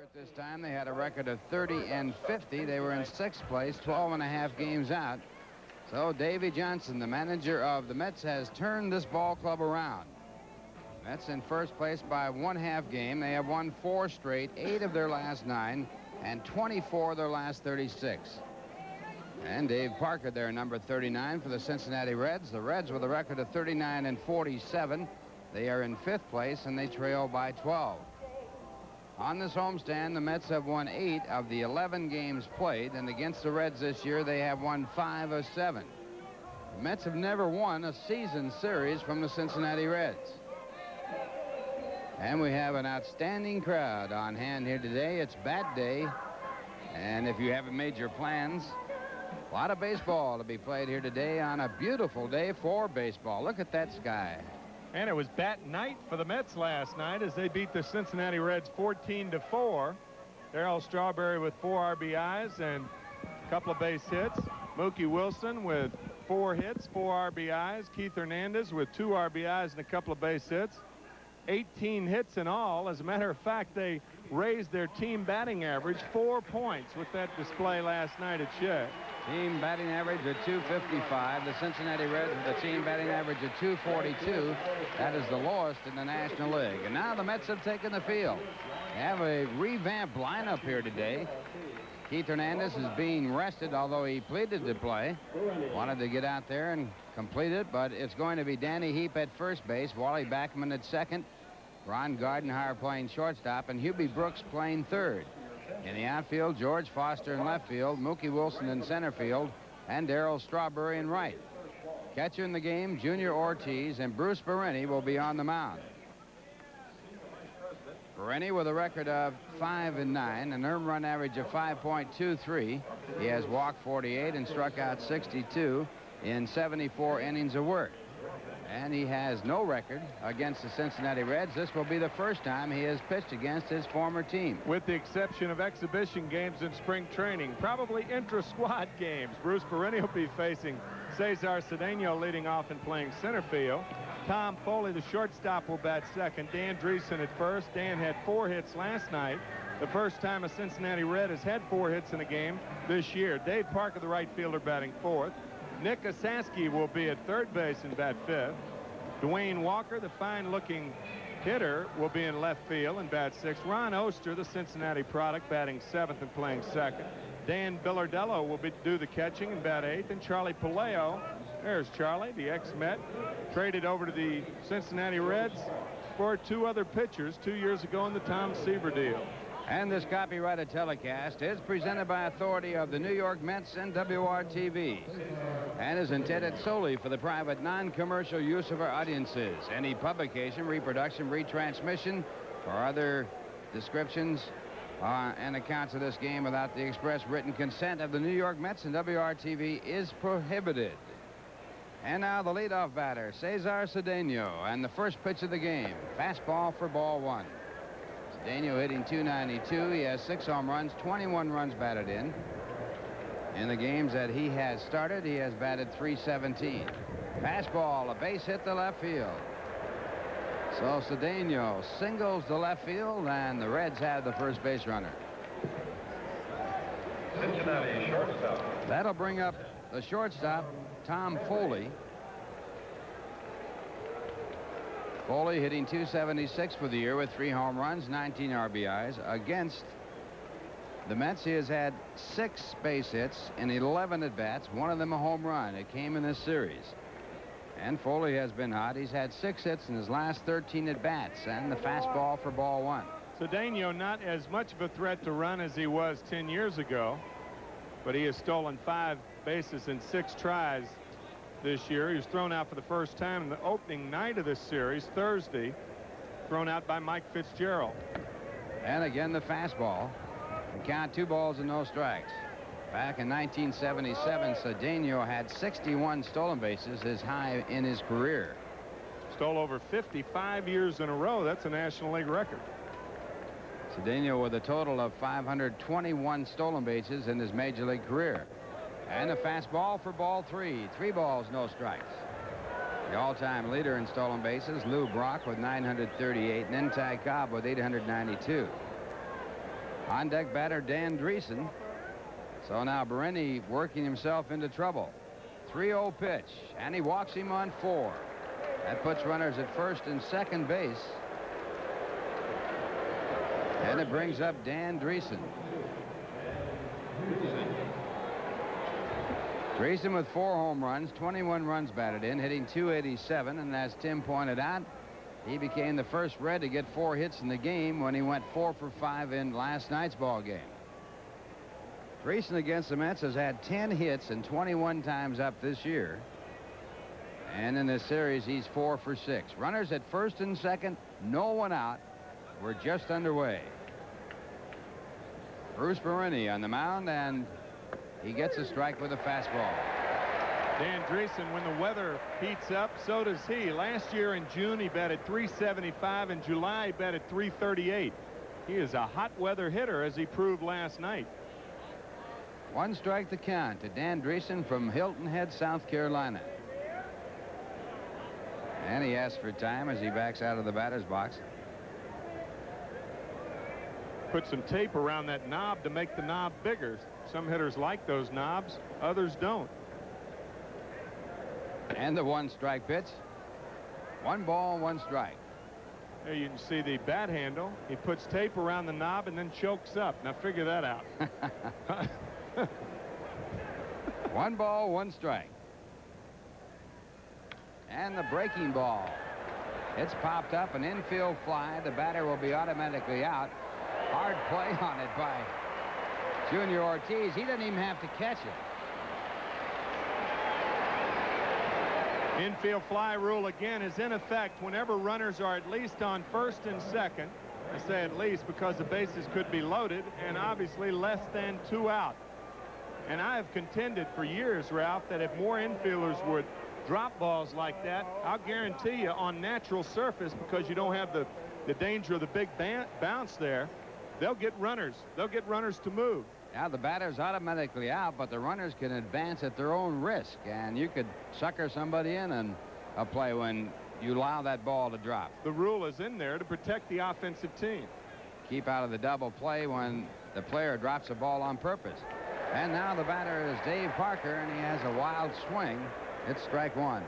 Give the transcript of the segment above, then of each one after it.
year at this time, they had a record of 30-50. They were in 6th place, 12.5 games out. So Davy Johnson, the manager of the Mets, has turned this ball club around. Mets in first place by 1/2 game. They have won 4 straight, 8 of their last 9, and 24 of their last 36. And Dave Parker there, number 39 for the Cincinnati Reds. The Reds with a record of 39-47. They are in 5th place, and they trail by 12. On this homestand, the Mets have won 8 of the 11 games played, and against the Reds this year, they have won 5 of 7. The Mets have never won a season series from the Cincinnati Reds. And we have an outstanding crowd on hand here today. It's bat day, and if you haven't made your plans, a lot of baseball to be played here today on a beautiful day for baseball. Look at that sky. And it was bat night for the Mets last night as they beat the Cincinnati Reds 14-4. Darryl Strawberry with 4 RBIs and a couple of base hits. Mookie Wilson with 4 hits, 4 RBIs. Keith Hernandez with 2 RBIs and a couple of base hits. 18 hits in all. As a matter of fact, they raised their team batting average 4 points with that display last night at Shea. Team batting average of 255. The Cincinnati Reds with a team batting average of 242. That is the lowest in the National League. And now the Mets have taken the field. They have a revamped lineup here today. Keith Hernandez is being rested, although he pleaded to play. Wanted to get out there and complete it, but it's going to be Danny Heap at first base, Wally Backman at second, Ron Gardenhire playing shortstop, and Hubie Brooks playing third. In the outfield, George Foster in left field, Mookie Wilson in center field, and Darryl Strawberry in right. Catcher in the game, Junior Ortiz, and Bruce Berenyi will be on the mound. Berenyi with a record of 5-9, an earned run average of 5.23. He has walked 48 and struck out 62 in 74 innings of work. And he has no record against the Cincinnati Reds. This will be the first time he has pitched against his former team. With the exception of exhibition games in spring training, probably intra-squad games. Bruce Berenyi will be facing Cesar Cedeno leading off and playing center field. Tom Foley, the shortstop, will bat second. Dan Dreesen at first. Dan had 4 hits last night. The first time a Cincinnati Red has had 4 hits in a game this year. Dave Parker, the right fielder, batting 4th. Nick Osaski will be at third base and bat 5th. Dwayne Walker, the fine-looking hitter, will be in left field and bat 6th. Ron Oster, the Cincinnati product, batting 7th and playing 2nd. Dan Billardello will do the catching and bat 8th. And Charlie Puleo, there's Charlie, the ex-Met, traded over to the Cincinnati Reds for 2 other pitchers 2 years ago in the Tom Seaver deal. And this copyrighted telecast is presented by authority of the New York Mets and WOR-TV and is intended solely for the private, non-commercial use of our audiences. Any publication, reproduction, retransmission, or other descriptions and accounts of this game without the express written consent of the New York Mets and WOR-TV is prohibited. And now the leadoff batter, Cesar Cedeno, and the first pitch of the game. Fastball for ball 1. Cedeno hitting .292. He has 6 home runs, 21 runs batted in. In the games that he has started, he has batted .317. Fastball, a base hit to left field. So Cedeno singles to left field, and the Reds have the first base runner. Cincinnati shortstop. That'll bring up the shortstop, Tom Foley. Foley hitting .276 for the year with 3 home runs, 19 RBIs. Against the Mets, he has had 6 base hits in 11 at-bats, 1 of them a home run. It came in this series. And Foley has been hot. He's had 6 hits in his last 13 at-bats, and the fastball for ball 1. Cedeno not as much of a threat to run as he was 10 years ago, but he has stolen 5 bases in 6 tries this year. He was thrown out for the first time in the opening night of this series, Thursday, thrown out by Mike Fitzgerald. And again, the fastball. The count 2 balls and no strikes. Back in 1977, Cedeno had 61 stolen bases, his high in his career. Stole over 55 years in a row. That's a National League record. Cedeno with a total of 521 stolen bases in his major league career. And a fastball for ball 3. 3 balls, no strikes. The all-time leader in stolen bases, Lou Brock with 938, and Ty Cobb with 892. On deck batter Dan Dreesen. So now Berenyi working himself into trouble. 3-0 pitch, and he walks him on 4. That puts runners at first and second base. And it brings up Dan Dreesen. Dreesen with 4 home runs, 21 runs batted in, hitting .287, and as Tim pointed out, he became the first Red to get 4 hits in the game when he went 4 for 5 in last night's ball game. Dreesen against the Mets has had 10 hits and 21 times up this year. And in this series, he's 4 for 6. Runners at first and second, no one out. We're just underway. Bruce Berenyi on the mound, and he gets a strike with a fastball. Dan Dreesen, when the weather heats up, so does he. Last year in June, he batted .375. In July, he batted .338. He is a hot weather hitter, as he proved last night. 1 strike to count to Dan Dreesen from Hilton Head, South Carolina. And he asks for time as he backs out of the batter's box. Put some tape around that knob to make the knob bigger. Some hitters like those knobs, others don't. And the 1 strike pitch. 1 ball, 1 strike. There you can see the bat handle. He puts tape around the knob and then chokes up. Now figure that out. 1 ball, 1 strike. And the breaking ball. It's popped up, an infield fly. The batter will be automatically out. Hard play on it by Junior Ortiz. He doesn't even have to catch it. Infield fly rule again is in effect whenever runners are at least on first and second. I say at least because the bases could be loaded and obviously less than 2 out. And I have contended for years, Ralph, that if more infielders would drop balls like that, I'll guarantee you on natural surface, because you don't have the danger of the big bounce there, they'll get runners. They'll get runners to move. Now the batter's automatically out, but the runners can advance at their own risk, and you could sucker somebody in a play when you allow that ball to drop. The rule is in there to protect the offensive team. Keep out of the double play when the player drops a ball on purpose. And now the batter is Dave Parker, and he has a wild swing. It's strike 1.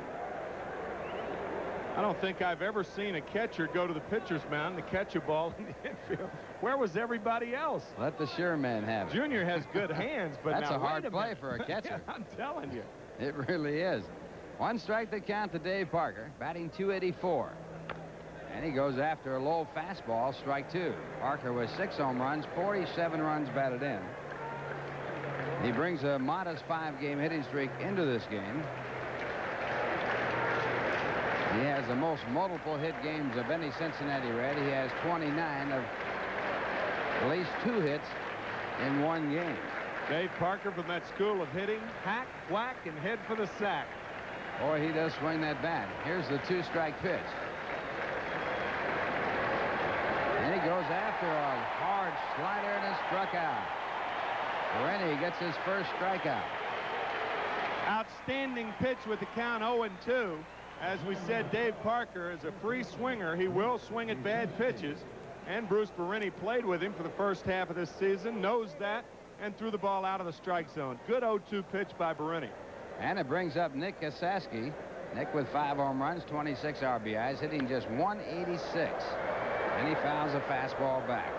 I don't think I've ever seen a catcher go to the pitcher's mound to catch a ball in the infield. Where was everybody else? Let the sure man have it. Junior has good hands, but that's now, a hard play minute. for a catcher. I'm telling you. It really is. 1 strike to count to Dave Parker, batting .284. And he goes after a low fastball, strike 2. Parker with 6 home runs, 47 runs batted in. He brings a modest 5-game hitting streak into this game. He has the most multiple hit games of any Cincinnati Red. He has 29 of at least 2 hits in 1 game. Dave Parker from that school of hitting, hack, whack, and head for the sack. Boy, he does swing that bat. Here's the 2-strike pitch. And he goes after a hard slider and is struck out. Berenyi gets his first strikeout. Outstanding pitch with the count 0-2. As we said, Dave Parker is a free swinger. He will swing at bad pitches. And Bruce Berenyi played with him for the first half of this season, knows that, and threw the ball out of the strike zone. Good 0-2 pitch by Berenyi. And it brings up Nick Kasaski. Nick with 5 home runs, 26 RBIs, hitting just .186. And he fouls a fastball back.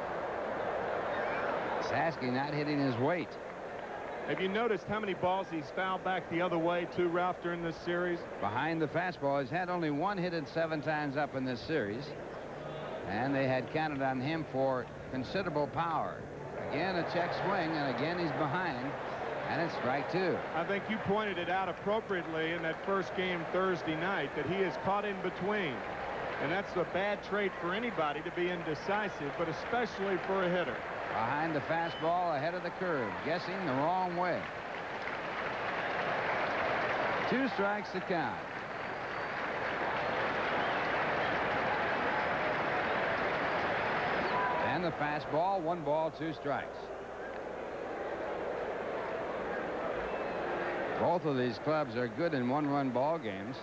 Kasaski not hitting his weight. Have you noticed how many balls he's fouled back the other way, too, Ralph, during this series? Behind the fastball. He's had only 1 hit at 7 times up in this series. And they had counted on him for considerable power. Again, a check swing, and again he's behind. And it's strike 2. I think you pointed it out appropriately in that first game Thursday night, that he is caught in between. And that's a bad trait for anybody, to be indecisive, but especially for a hitter. Behind the fastball, ahead of the curve, guessing the wrong way. 2 strikes to count. And the fastball, 1 ball, 2 strikes. Both of these clubs are good in 1-run ball games.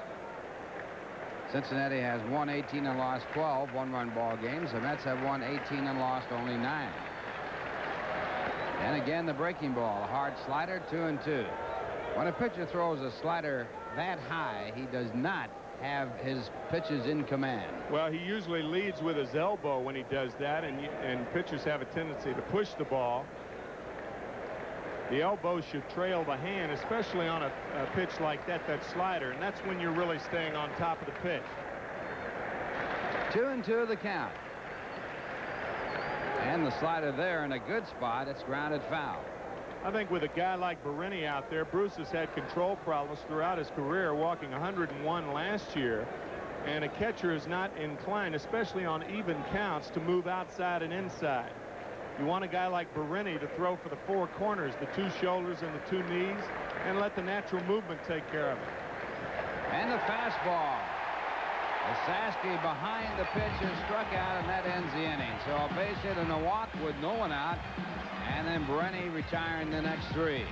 Cincinnati has won 18 and lost 12 1-run ball games. The Mets have won 18 and lost only 9. And again, the breaking ball. A hard slider, 2-2. When a pitcher throws a slider that high, he does not have his pitches in command. Well, he usually leads with his elbow when he does that, and pitchers have a tendency to push the ball. The elbow should trail the hand, especially on a pitch like that slider, and that's when you're really staying on top of the pitch. 2-2 the count. And the slider there in a good spot. It's grounded foul. I think with a guy like Berenyi out there, Bruce has had control problems throughout his career, walking 101 last year, and a catcher is not inclined, especially on even counts, to move outside and inside. You want a guy like Berenyi to throw for the four corners, the two shoulders and the two knees, and let the natural movement take care of it. And the fastball. Zabriski behind the pitch is struck out, and that ends the inning. So a base hit and a walk with no one out. And then Berenyi retiring the next three.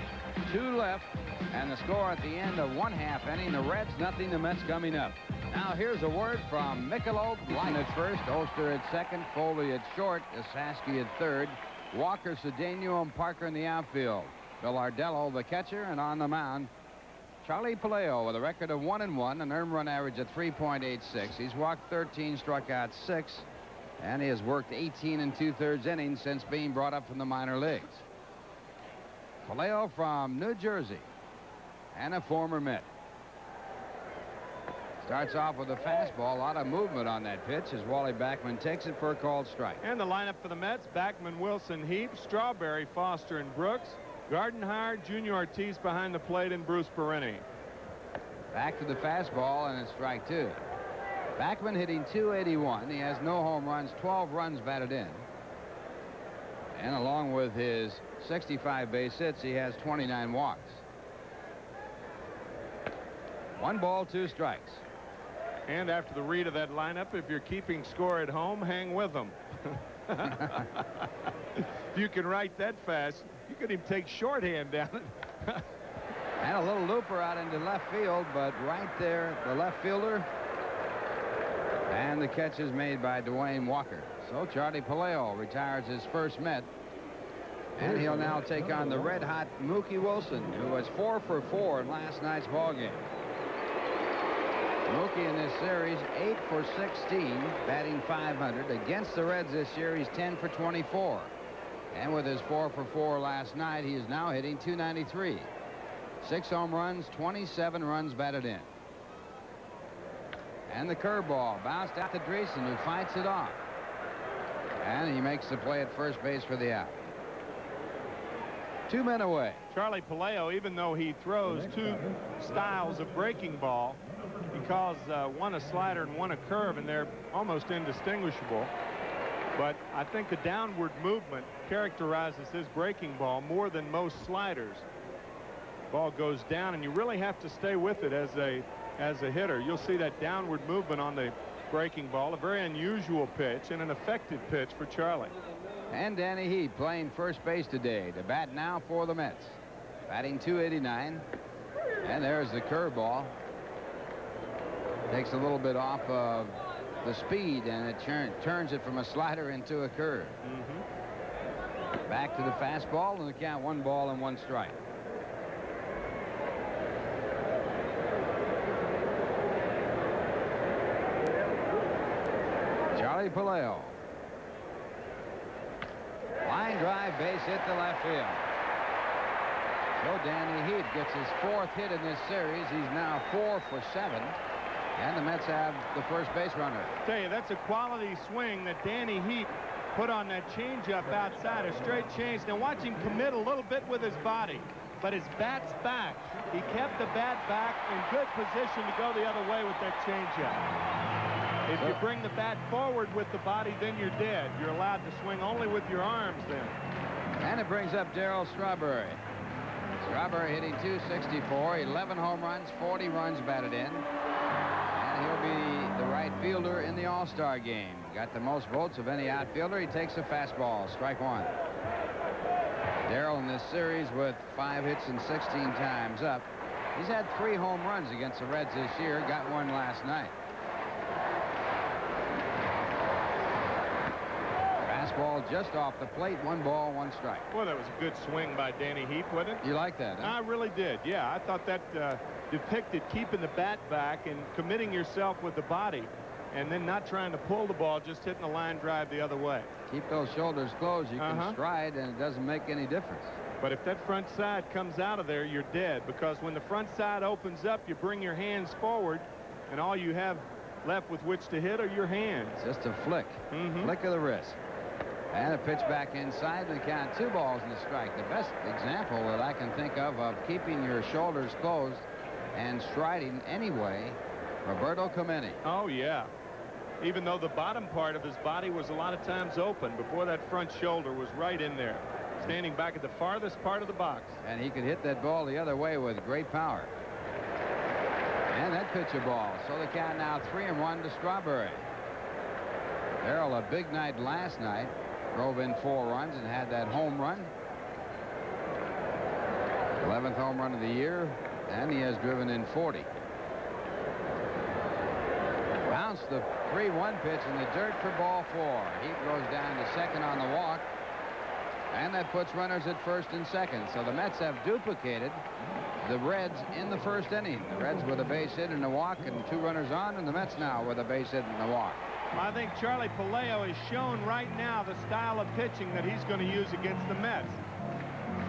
2 left, and the score at the end of 1/2 inning. The Reds nothing, the Mets coming up. Now here's a word from Michelob Light at first, Oster at second, Foley at short, Zabriski at third, Walker, Cedeno, and Parker in the outfield. Bill Ardello, the catcher, and on the mound, Charlie Puleo with a record of 1-1, an earned run average of 3.86. He's walked 13, struck out 6. And he has worked 18 2/3 innings since being brought up from the minor leagues. Puleo from New Jersey and a former Met. Starts off with a fastball. A lot of movement on that pitch as Wally Backman takes it for a called strike. And the lineup for the Mets: Backman, Wilson, Heap, Strawberry, Foster, and Brooks, Gardenhire, Junior Ortiz behind the plate, and Bruce Berenyi. Back to the fastball, and it's strike 2. Backman hitting .281. He has no home runs, 12 runs batted in. And along with his 65 base hits, he has 29 walks. 1 ball, 2 strikes. And after the read of that lineup, if you're keeping score at home, hang with them. If you can write that fast, you could even take shorthand down it. And a little looper out into left field, but right there, the left fielder. And the catch is made by Dwayne Walker. So Charlie Puleo retires his first Met. And he'll now take on the red-hot Mookie Wilson, who was 4 for 4 in last night's ballgame. Mookie in this series, 8 for 16, batting .500. Against the Reds this year, he's 10 for 24. And with his 4 for 4 last night, he is now hitting .293. 6 home runs, 27 runs batted in. And the curveball bounced out to Dreesen, who fights it off. And he makes the play at first base for the out. 2 men away. Charlie Puleo, even though he throws 2 styles of breaking ball, he calls one a slider and one a curve, and they're almost indistinguishable. But I think the downward movement characterizes his breaking ball more than most sliders. Ball goes down, and you really have to stay with it as a hitter. You'll see that downward movement on the breaking ball, a very unusual pitch and an effective pitch for Charlie. And Danny Heat playing first base today to bat now for the Mets. Batting .289. And there's the curveball. Takes a little bit off of the speed, and it turns it from a slider into a curve. Back to the fastball, and the count 1 ball and 1 strike. Charlie Puleo. Line drive, base hit to left field. So Danny Heat gets his 4th hit in this series. He's now 4 for 7. And the Mets have the first base runner. Tell you, that's a quality swing that Danny Heat put on that changeup outside, a straight change. Now watch him commit a little bit with his body, but his bat's back. He kept the bat back in good position to go the other way with that changeup. If you bring the bat forward with the body, then you're dead. You're allowed to swing only with your arms then. And it brings up Darryl Strawberry. Strawberry hitting .264, 11 home runs, 40 runs batted in. And he'll be the right fielder in the All-Star game. Got the most votes of any outfielder. He takes a fastball, strike 1. Darryl in this series with 5 hits and 16 times up. He's had 3 home runs against the Reds this year. Got 1 last night. Fastball just off the plate. 1 ball, 1 strike. Well, that was a good swing by Danny Heap, wasn't it? You like that, huh? I really did. Yeah, I thought that depicted keeping the bat back and committing yourself with the body, and then not trying to pull the ball, just hitting the line drive the other way. Keep those shoulders closed. You can stride, and it doesn't make any difference. But if that front side comes out of there, you're dead, because when the front side opens up, you bring your hands forward, and all you have left with which to hit are your hands. Just a flick. Flick of the wrist. And a pitch back inside, and the count 2 balls and a strike. The best example that I can think of keeping your shoulders closed and striding anyway, Roberto Clemente. Oh, yeah. Even though the bottom part of his body was a lot of times open, before that front shoulder was right in there, standing back at the farthest part of the box. And he could hit that ball the other way with great power. And that pitch a ball. So the count now 3-1 to Strawberry. Darrell, a big night last night. Drove in 4 runs and had that home run. 11th home run of the year. And he has driven in 40. Bounced the 3-1 pitch in the dirt for ball 4. He goes down to second on the walk. And that puts runners at first and second. So the Mets have duplicated the Reds in the first inning. The Reds with a base hit and a walk and 2 runners on, and the Mets now with a base hit and a walk. I think Charlie Puleo has shown right now the style of pitching that he's going to use against the Mets.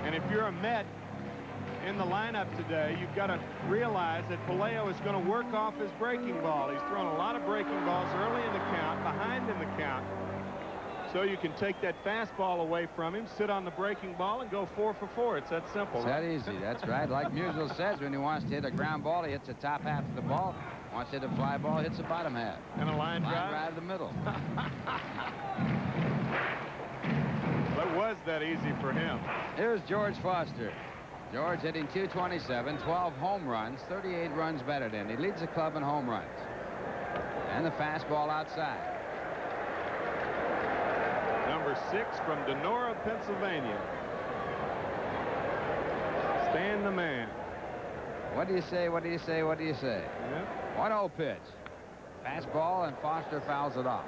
And if you're a Met in the lineup today, you've got to realize that Puleo is going to work off his breaking ball. He's thrown a lot of breaking balls early in the count, behind in the count. So you can take that fastball away from him, sit on the breaking ball, and go 4 for 4. It's that simple. It's that easy. That's right. Like Musial says, when he wants to hit a ground ball, he hits the top half of the ball. Wants to hit a fly ball, hits the bottom half. And a line drive? Line drive the middle. But was that easy for him? Here's George Foster. George hitting .227, 12 home runs, 38 runs batted in. He leads the club in home runs. And the fastball outside. Number 6 from Donora, Pennsylvania. Stan the man. What do you say? What do you say? What do you say? Yeah. 1-0 pitch. Fastball, and Foster fouls it off.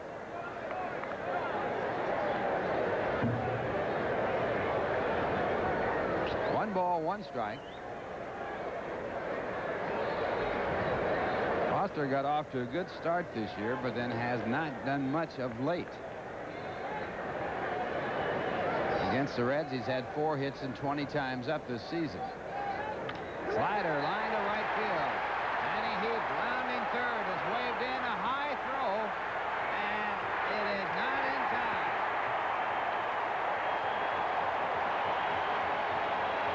One ball, 1 strike. Foster got off to a good start this year, but then has not done much of late. Against the Reds, he's had 4 hits and 20 times up this season. Slider, line to right field. Danny Heap, rounding third, is waved in, a high throw, and it is not in time.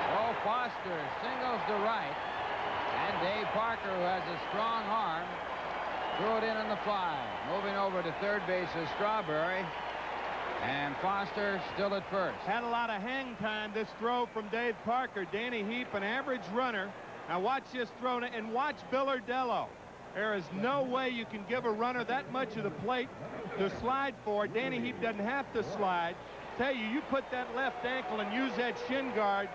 So Foster singles to right, and Dave Parker, who has a strong arm, threw it in on the fly. Moving over to third base is Strawberry. And Foster still at first. Had a lot of hang time, this throw from Dave Parker. Danny Heap, an average runner. Now watch this throw, and watch Billardello. There is no way you can give a runner that much of the plate to slide for. Danny Heap doesn't have to slide. Tell you, you put that left ankle and use that shin guard,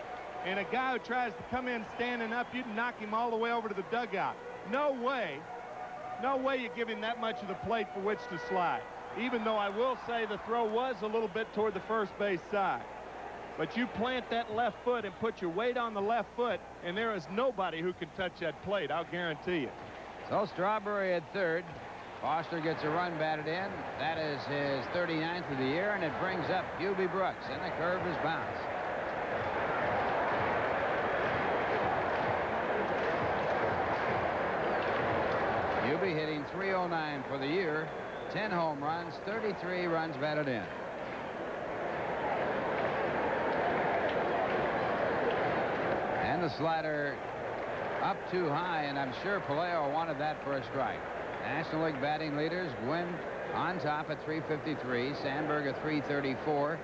and a guy who tries to come in standing up, you can knock him all the way over to the dugout. No way. No way you give him that much of the plate for which to slide. Even though I will say the throw was a little bit toward the first base side. But you plant that left foot and put your weight on the left foot, and there is nobody who can touch that plate, I'll guarantee you. So Strawberry at third. Foster gets a run batted in. That is his 39th of the year, and it brings up Hubie Brooks, and the curve is bounced. Hubie hitting .309 for the year. 10 home runs, 33 runs batted in. And the slider up too high, and I'm sure Puleo wanted that for a strike. National League batting leaders, Gwynn on top at .353, Sandberg at .334,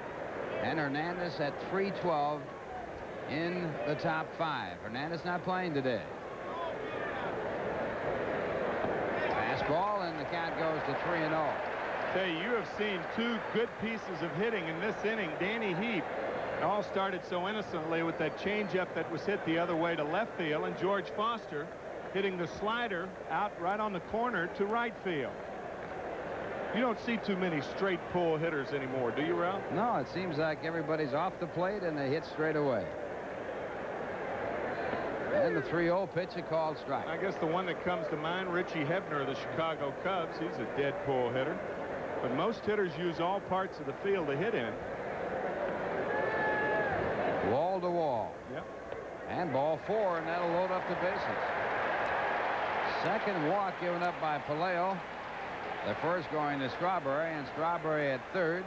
and Hernandez at .312 in the top 5. Hernandez not playing today. Ball, and the count goes to 3-0. Say, you have seen 2 good pieces of hitting in this inning. Danny Heap, it all started so innocently with that changeup that was hit the other way to left field, and George Foster hitting the slider out right on the corner to right field. You don't see too many straight pull hitters anymore, do you, Ralph? No, it seems like everybody's off the plate and they hit straight away. And the 3-0 pitch, a called strike. I guess the one that comes to mind, Richie Hebner of the Chicago Cubs. He's a dead pull hitter. But most hitters use all parts of the field to hit in. Wall to wall. Yep. And ball 4, and that'll load up the bases. Second walk given up by Puleo. The first going to Strawberry, and Strawberry at third.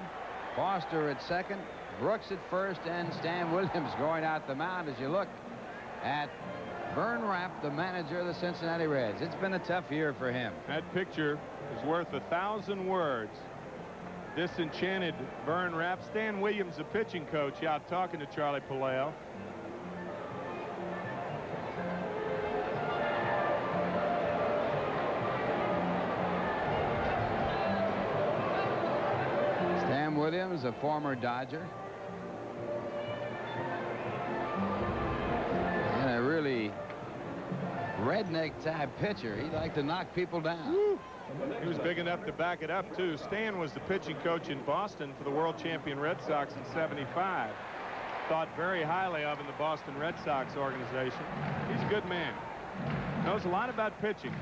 Foster at second. Brooks at first, and Stan Williams going out the mound as you look at Vern Rapp, the manager of the Cincinnati Reds. It's been a tough year for him. That picture is worth 1,000 words. Disenchanted Vern Rapp. Stan Williams, the pitching coach, out talking to Charlie Puleo. Stan Williams, a former Dodger. And a really redneck type pitcher. He liked to knock people down. Woo. He was big enough to back it up, too. Stan was the pitching coach in Boston for the world champion Red Sox in '75. Thought very highly of in the Boston Red Sox organization. He's a good man. Knows a lot about pitching.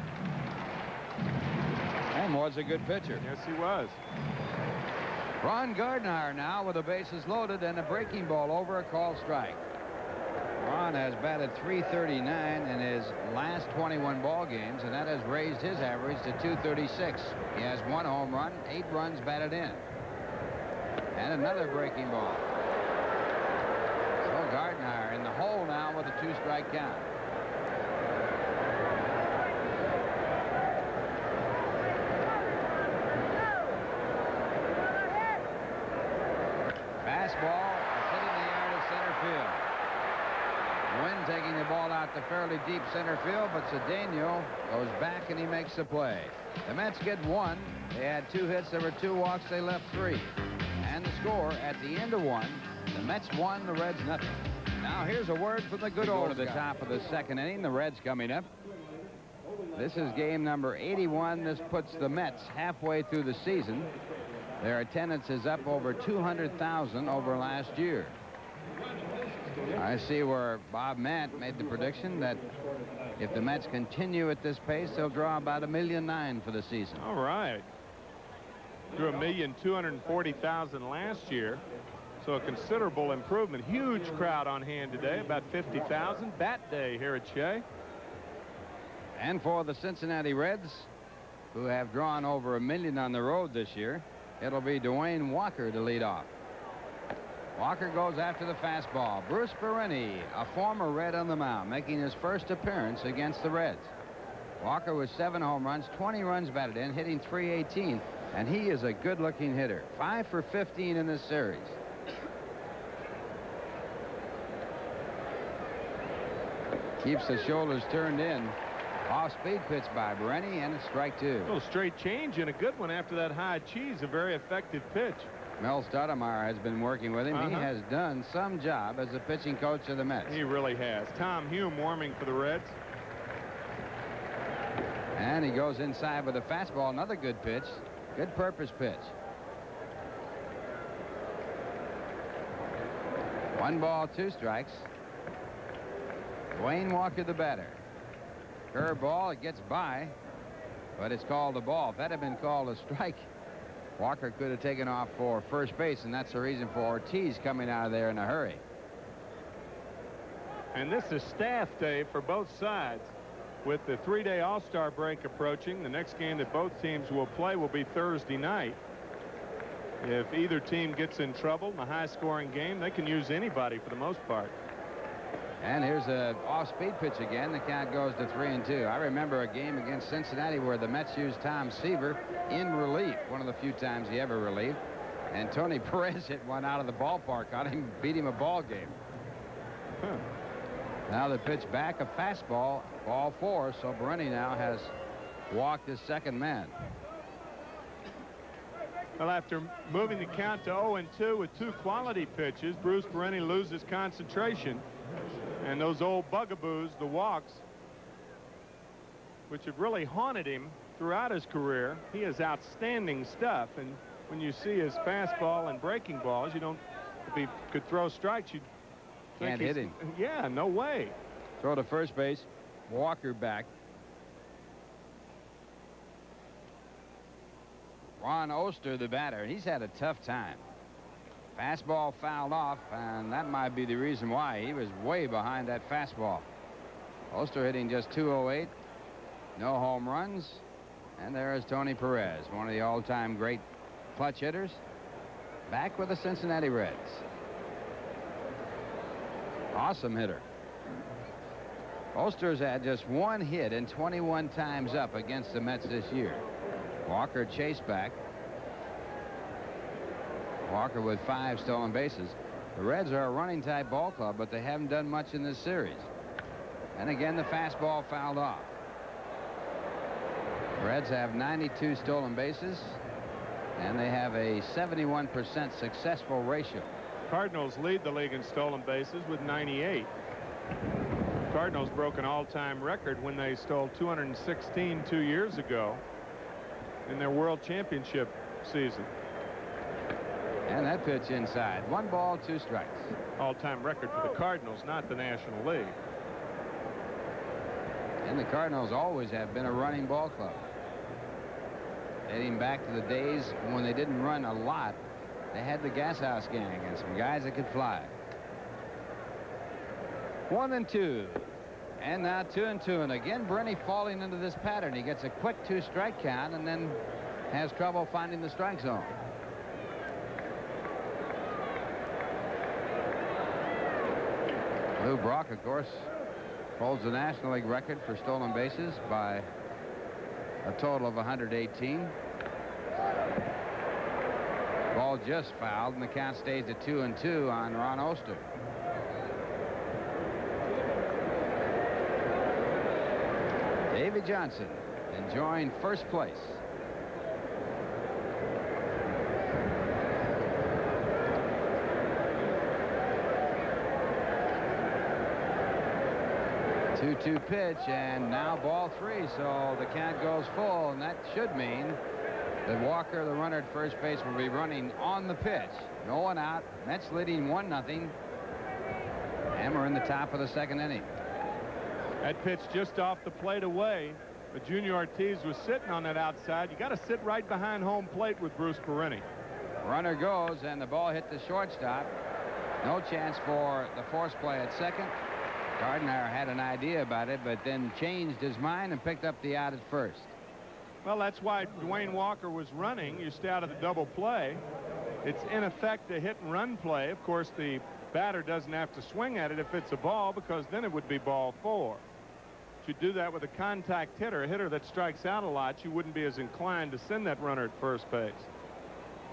And was a good pitcher. Yes, he was. Ron Gardner now with the bases loaded and a breaking ball over, a called strike. Ron has batted .339 in his last 21 ball games, and that has raised his average to .236. He has 1 home run, 8 runs batted in. And another breaking ball. So Gardner in the hole now with a 2-strike count. Fastball hitting the air to center field. Wynn taking the ball out to fairly deep center field, but Cedeno goes back and he makes the play. The Mets get 1. They had 2 hits. There were 2 walks. They left 3. And the score at the end of 1, the Mets 1, the Reds nothing. Now here's a word from the good old guy. To the top of the second inning. The Reds coming up. This is game number 81. This puts the Mets halfway through the season. Their attendance is up over 200,000 over last year. I see where Bob Matt made the prediction that if the Mets continue at this pace, they'll draw about 1.9 million for the season. All right. Drew 1,240,000 last year. So a considerable improvement. Huge crowd on hand today, about 50,000. Bat day here at Shea. And for the Cincinnati Reds, who have drawn over 1 million on the road this year, it'll be Dwayne Walker to lead off. Walker goes after the fastball. Bruce Berenyi, a former Red on the mound, making his first appearance against the Reds. Walker with 7 home runs, 20 runs batted in, hitting .318, and he is a good-looking hitter. 5 for 15 in this series. Keeps the shoulders turned in. Off-speed pitch by Berenyi, and it's strike 2. A little straight change and a good one after that high cheese. A very effective pitch. Mel Stoudemire has been working with him. He has done some job as a pitching coach of the Mets. He really has. Tom Hume warming for the Reds. And he goes inside with a fastball. Another good pitch. Good purpose pitch. 1 ball, 2 strikes. Dwayne Walker, the batter. Curveball, it gets by, but it's called a ball. If that had been called a strike, Walker could have taken off for first base, and that's the reason for Ortiz coming out of there in a hurry. And this is staff day for both sides. With the 3-day All-Star break approaching, the next game that both teams will play will be Thursday night. If either team gets in trouble in a high-scoring game, they can use anybody for the most part. And here's a off-speed pitch again. The count goes to 3-2. I remember a game against Cincinnati where the Mets used Tom Seaver in relief, one of the few times he ever relieved. And Tony Perez hit one out of the ballpark on him, beat him a ball game. Now the pitch back, a fastball, ball 4. So Berenyi now has walked his second man. Well, after moving the count to 0-2 with 2 quality pitches, Bruce Berenyi loses concentration. And those old bugaboos, the walks, which have really haunted him throughout his career. He has outstanding stuff, and when you see his fastball and breaking balls, you don't, if he could throw strikes, you'd Can't hit him. Yeah, no way. Throw to first base. Walker back. Ron Oster, the batter. He's had a tough time. Fastball fouled off, and that might be the reason why. He was way behind that fastball. Oster hitting just .208. No home runs. And there is Tony Perez, one of the all-time great clutch hitters, back with the Cincinnati Reds. Awesome hitter. Oster's had just one hit and 21 times up against the Mets this year. Walker chased back. Walker with 5 stolen bases. The Reds are a running type ball club, but they haven't done much in this series. And again, the fastball fouled off. The Reds have 92 stolen bases, and they have a 71% successful ratio. Cardinals lead the league in stolen bases with 98. Cardinals broke an all-time record when they stole 216 2 years ago in their World Championship season. And that pitch inside. 1 ball, 2 strikes. All-time record for the Cardinals, not the National League. And the Cardinals always have been a running ball club. Dating back to the days when they didn't run a lot, they had the Gas House Gang and some guys that could fly. 1-2. And now 2-2. And again, Berenyi falling into this pattern. He gets a quick 2-strike count and then has trouble finding the strike zone. Lou Brock, of course, holds the National League record for stolen bases by a total of 118. Ball just fouled, and the count stays at 2-2 on Ron Oster. Davy Johnson enjoying first place. Two-two pitch, and now ball 3, so the count goes full, and that should mean that Walker, the runner at first base, will be running on the pitch. No one out. Mets leading 1-0. And we're in the top of the 2nd inning. That pitch just off the plate away, but Junior Ortiz was sitting on that outside. You got to sit right behind home plate with Bruce Berenyi. Runner goes, and the ball hit the shortstop. No chance for the force play at second. Gardner had an idea about it, but then changed his mind and picked up the out at first. Well, that's why Dwayne Walker was running. You stay out of the double play. It's in effect a hit and run play. Of course, the batter doesn't have to swing at it if it's a ball, because then it would be ball 4. If you do that with a contact hitter, a hitter that strikes out a lot, you wouldn't be as inclined to send that runner at first base.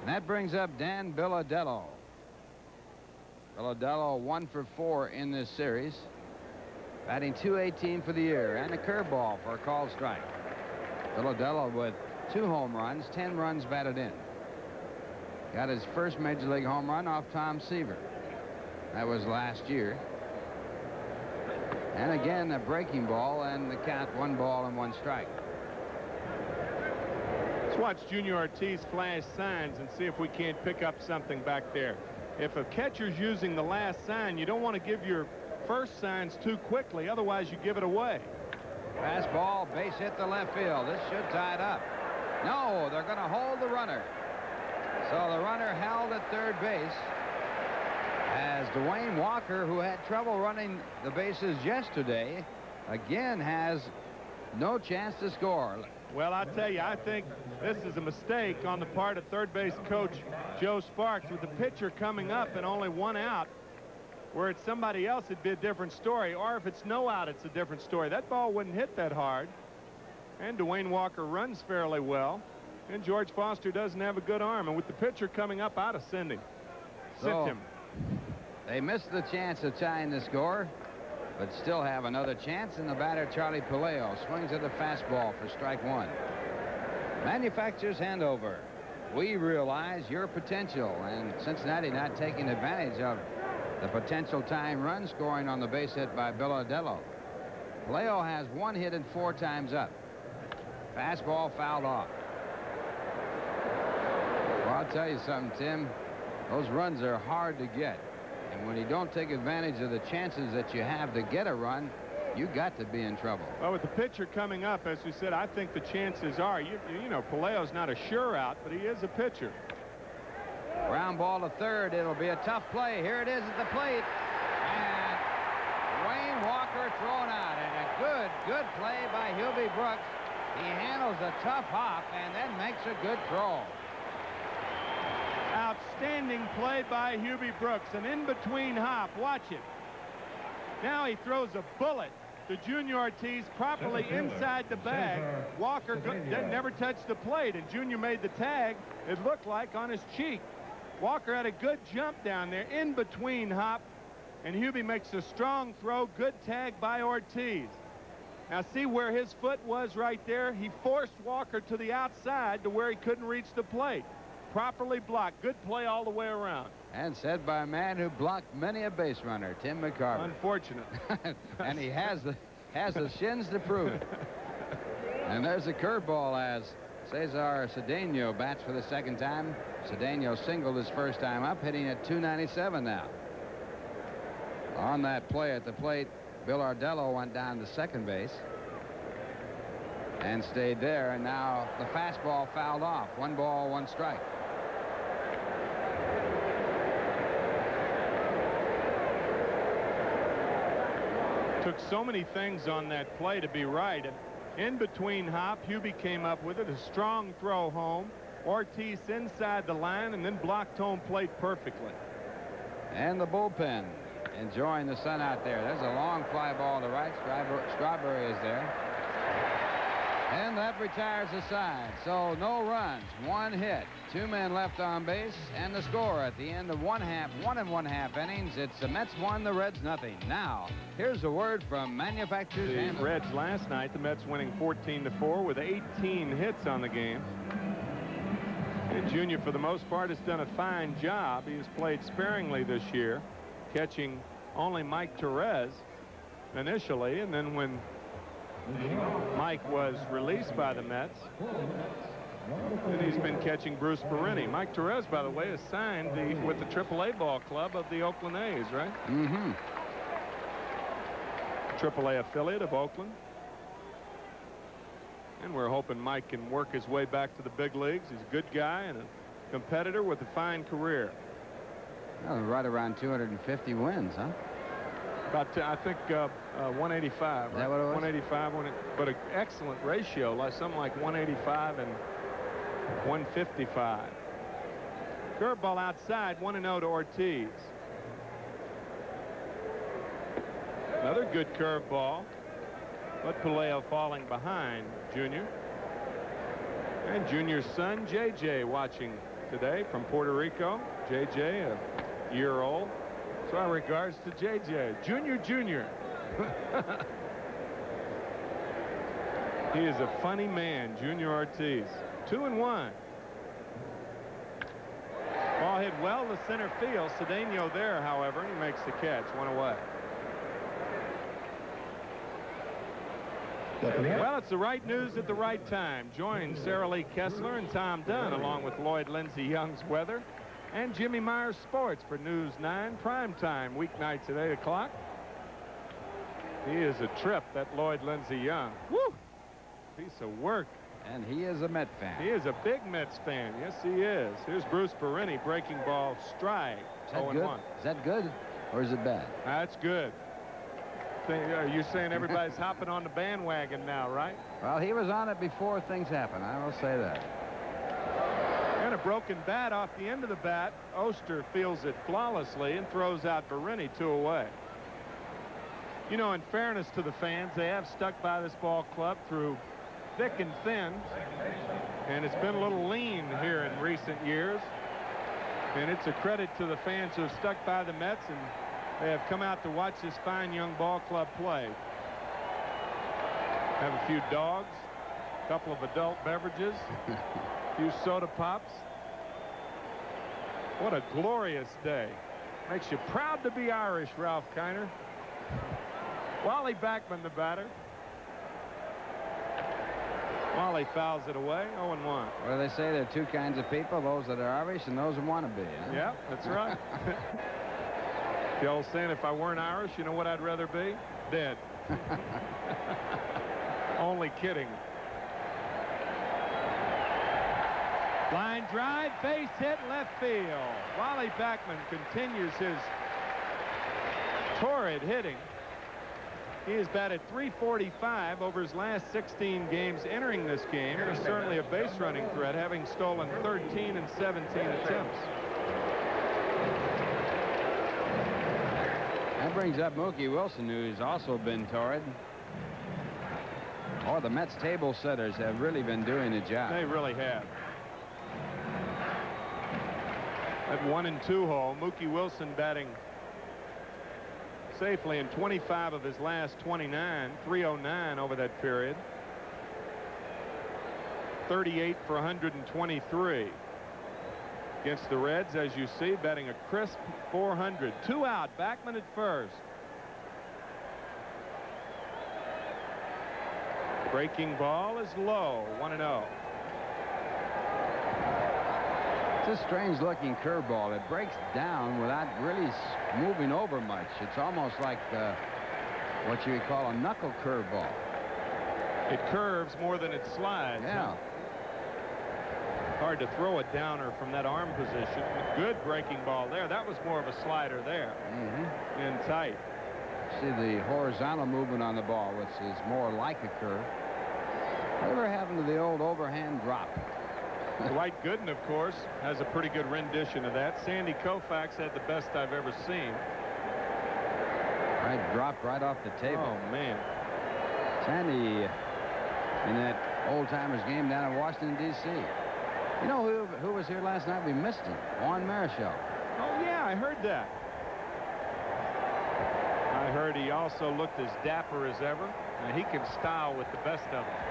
And that brings up Dan Bilodello. Bilodello 1 for 4 in this series. Batting .218 for the year, and a curveball for a called strike. Bilodello with 2 home runs, 10 runs batted in. Got his first major league home run off Tom Seaver. That was last year. And again, a breaking ball, and the count 1 ball and 1 strike. Let's watch Junior Ortiz flash signs and see if we can't pick up something back there. If a catcher's using the last sign, you don't want to give your first signs too quickly, otherwise you give it away. Fastball, base hit to left field. This should tie it up. No, they're going to hold the runner. So the runner held at third base as Dwayne Walker, who had trouble running the bases yesterday, again has no chance to score. Well, I tell you, I think this is a mistake on the part of third base coach Joe Sparks, with the pitcher coming up and only 1 out. Where it's somebody else, it'd be a different story. Or if it's no out, it's a different story. That ball wouldn't hit that hard. And Dwayne Walker runs fairly well. And George Foster doesn't have a good arm. And with the pitcher coming up, I'd have sent him. They missed the chance of tying the score, but still have another chance. And the batter, Charlie Puleo, swings at the fastball for strike 1. Manufacturer's handover. We realize your potential, and Cincinnati not taking advantage of the potential tying run scoring on the base hit by Bilodello. Puleo has 1 hit and 4 times up. Fastball fouled off. Well, I'll tell you something, Tim. Those runs are hard to get. And when you don't take advantage of the chances that you have to get a run, you got to be in trouble. Well, with the pitcher coming up, as we said, I think the chances are, you know, Puleo's not a sure out, but he is a pitcher. Ground ball to third. It'll be a tough play. Here it is at the plate. And Wayne Walker thrown out. And a good play by Hubie Brooks. He handles a tough hop and then makes a good throw. Outstanding play by Hubie Brooks. An in-between hop. Watch it. Now he throws a bullet to Junior Ortiz properly inside the bag. Walker never touched the plate, and Junior made the tag, it looked like, on his cheek. Walker had a good jump down there, in between hop, and Hubie makes a strong throw. Good tag by Ortiz. Now see where his foot was right there? He forced Walker to the outside to where he couldn't reach the plate. Properly blocked. Good play all the way around. And said by a man who blocked many a base runner, Tim McCarver. Unfortunate. And he has the shins to prove it. And there's a curveball as Cesar Cedeno bats for the second time. Cedeno singled his first time up, hitting at 297 now. On that play at the plate, Bill Ardello went down to second base and stayed there. And now the fastball fouled off. 1 ball, 1 strike. Took so many things on that play to be right. And in between hop, Hubie came up with it. A strong throw home. Ortiz inside the line and then blocked home plate perfectly. And the bullpen enjoying the sun out there. There's a long fly ball to right. Strawberry is there. And that retires the side. So no runs, 1 hit, 2 men left on base, and the score at the end of 1 1/2 innings. It's the Mets 1, the Reds nothing. Now, here's a word from manufacturers. The Reds last night, the Mets winning 14-4 with 18 hits on the game. And Junior, for the most part, has done a fine job. He has played sparingly this year, catching only Mike Torres initially, and then when Mike was released by the Mets, and he's been catching Bruce Berenyi. Mike Torres, by the way, is signed with the AAA ball club of the Oakland A's, right? Mm-hmm. AAA affiliate of Oakland. And we're hoping Mike can work his way back to the big leagues. He's a good guy and a competitor with a fine career. Oh, right around 250 wins, huh? About, I think, 185. Is that what it was? 185, but an excellent ratio, like something like 185 and 155. Curveball outside, 1-0 to Ortiz. Another good curveball, but Puleo falling behind Junior. And Junior's son, JJ, watching today from Puerto Rico. JJ, a year old. So our regards to JJ. Junior. He is a funny man, Junior Ortiz. 2-1. Ball hit well to center field. Cedeno there, however, and he makes the catch. 1 away. Well, it's the right news at the right time. Join Sarah Lee Kessler and Tom Dunn along with Lloyd Lindsay Young's weather and Jimmy Myers Sports for News 9 primetime weeknights at 8 o'clock. He is a trip, that Lloyd Lindsay Young. Woo! Piece of work. And he is a Met fan. He is a big Mets fan. Yes, he is. Here's Bruce Berenyi breaking ball strike. 0-1. Is that good or is it bad? That's good. You're saying everybody's hopping on the bandwagon now, right? Well, he was on it before things happened. I will say that. And a broken bat off the end of the bat. Oster fields it flawlessly and throws out Berenyi 2 away. You know, in fairness to the fans, they have stuck by this ball club through thick and thin, and it's been a little lean here in recent years. And it's a credit to the fans who have stuck by the Mets, and they have come out to watch this fine young ball club play. Have a few dogs, a couple of adult beverages, a few soda pops. What a glorious day. Makes you proud to be Irish, Ralph Kiner. Wally Backman, the batter. Wally fouls it away. 0-1. What do they say? There are two kinds of people, those that are Irish and those that want to be. Huh? Yeah, that's right. The old saying, if I weren't Irish, you know what I'd rather be? Dead. Only kidding. Line drive, base hit, left field. Wally Backman continues his torrid hitting. He has batted .345 over his last 16 games entering this game. He's certainly a base running threat, having stolen 13 and 17 attempts. That brings up Mookie Wilson, who's also been torrid. Oh, the Mets table setters have really been doing a job. They really have. At 1 and 2 hole, Mookie Wilson batting safely in 25 of his last 29, .309 over that period. 38 for 123. Against the Reds, as you see, batting a crisp .400. 2 out, Backman at first. Breaking ball is low, 1-0. It's a strange looking curveball. It breaks down without really moving over much. It's almost like what you would call a knuckle curveball. It curves more than it slides. Yeah. Huh? Hard to throw a downer from that arm position. Good breaking ball there. That was more of a slider there. In tight. See the horizontal movement on the ball, which is more like a curve. Whatever happened to the old overhand drop? Dwight Gooden, of course, has a pretty good rendition of that. Sandy Koufax had the best I've ever seen. Right, dropped right off the table. Oh, man. Sandy in that old-timers game down in Washington, D.C. You know who was here last night? We missed him. Juan Marichal. Oh, yeah, I heard that. I heard he also looked as dapper as ever, and he can style with the best of them.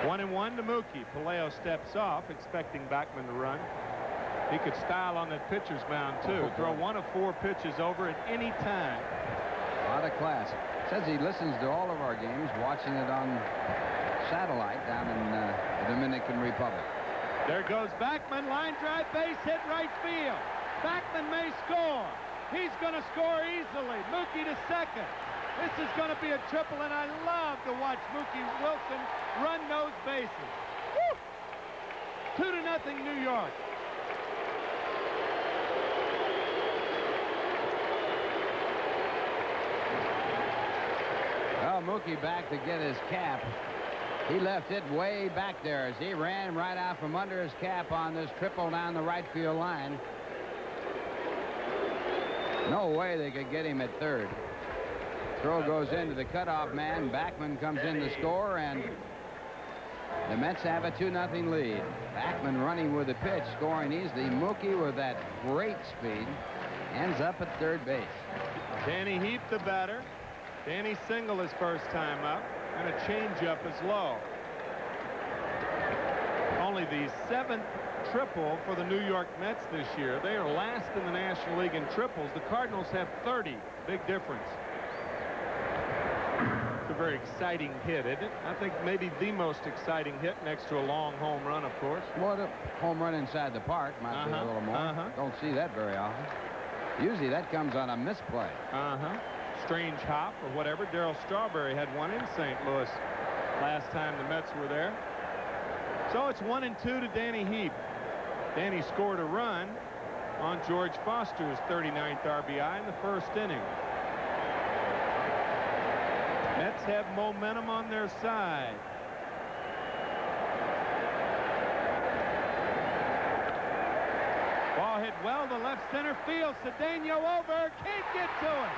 1-1 to Mookie. Puleo steps off, expecting Backman to run. He could style on that pitcher's mound, too. Throw 1 of 4 pitches over at any time. A lot of class. Says he listens to all of our games, watching it on satellite down in the Dominican Republic. There goes Backman. Line drive, base hit, right field. Backman may score. He's going to score easily. Mookie to second. This is going to be a triple, and I love to watch Mookie Wilson run those bases. Woo! 2-0 New York. Well, Mookie back to get his cap. He left it way back there as he ran right out from under his cap on this triple down the right field line. No way they could get him at third. Throw goes into the cutoff man. Backman comes in to score, and the Mets have a 2-0 lead. Backman running with the pitch, scoring easily. Mookie with that great speed ends up at third base. Danny Heap, the batter. Danny single his first time up, and a changeup is low. Only the 7th triple for the New York Mets this year. They are last in the National League in triples. The Cardinals have 30. Big difference. It's a very exciting hit, isn't it? I think maybe the most exciting hit, next to a long home run, of course. What a home run inside the park might be a little more. Don't see that very often. Usually that comes on a misplay. Strange hop or whatever. Darryl Strawberry had one in St. Louis last time the Mets were there. So it's 1-2 to Danny Heap. Danny scored a run on George Foster's 39th RBI in the first inning. Mets have momentum on their side. Ball hit well to left center field. Cedeno over. Can't get to it.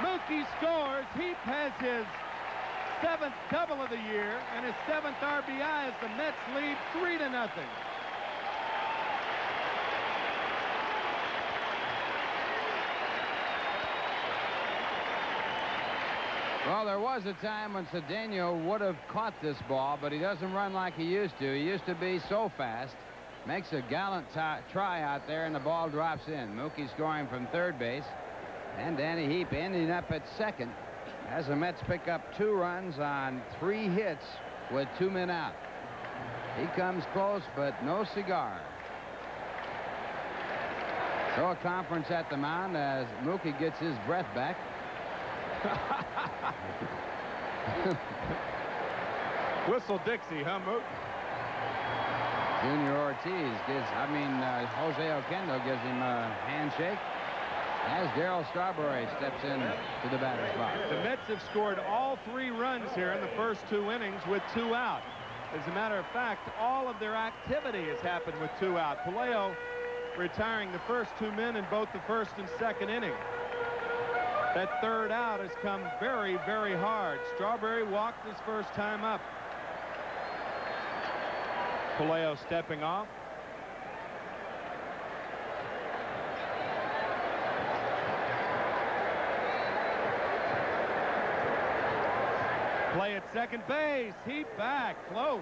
Mookie scores. Heap has his 7th double of the year and his 7th RBI as the Mets lead 3-0. Well, there was a time when Cedeno would have caught this ball, but he doesn't run like he used to. He used to be so fast. Makes a gallant try out there, and the ball drops in. Mookie scoring from third base, and Danny Heap ending up at second as the Mets pick up 2 runs on 3 hits with 2 men out. He comes close, but no cigar. So a conference at the mound as Mookie gets his breath back. Whistle Dixie, huh, Mook? Junior Ortiz Jose Oquendo gives him a handshake as Darryl Strawberry steps in to the batter's box. The Mets have scored all 3 runs here in the first 2 innings with 2 out. As a matter of fact, all of their activity has happened with 2 out. Puleo retiring the first 2 men in both the first and second inning. That 3rd out has come very, very hard. Strawberry walked his first time up. Puleo stepping off. Play at second base. Heat back. Close.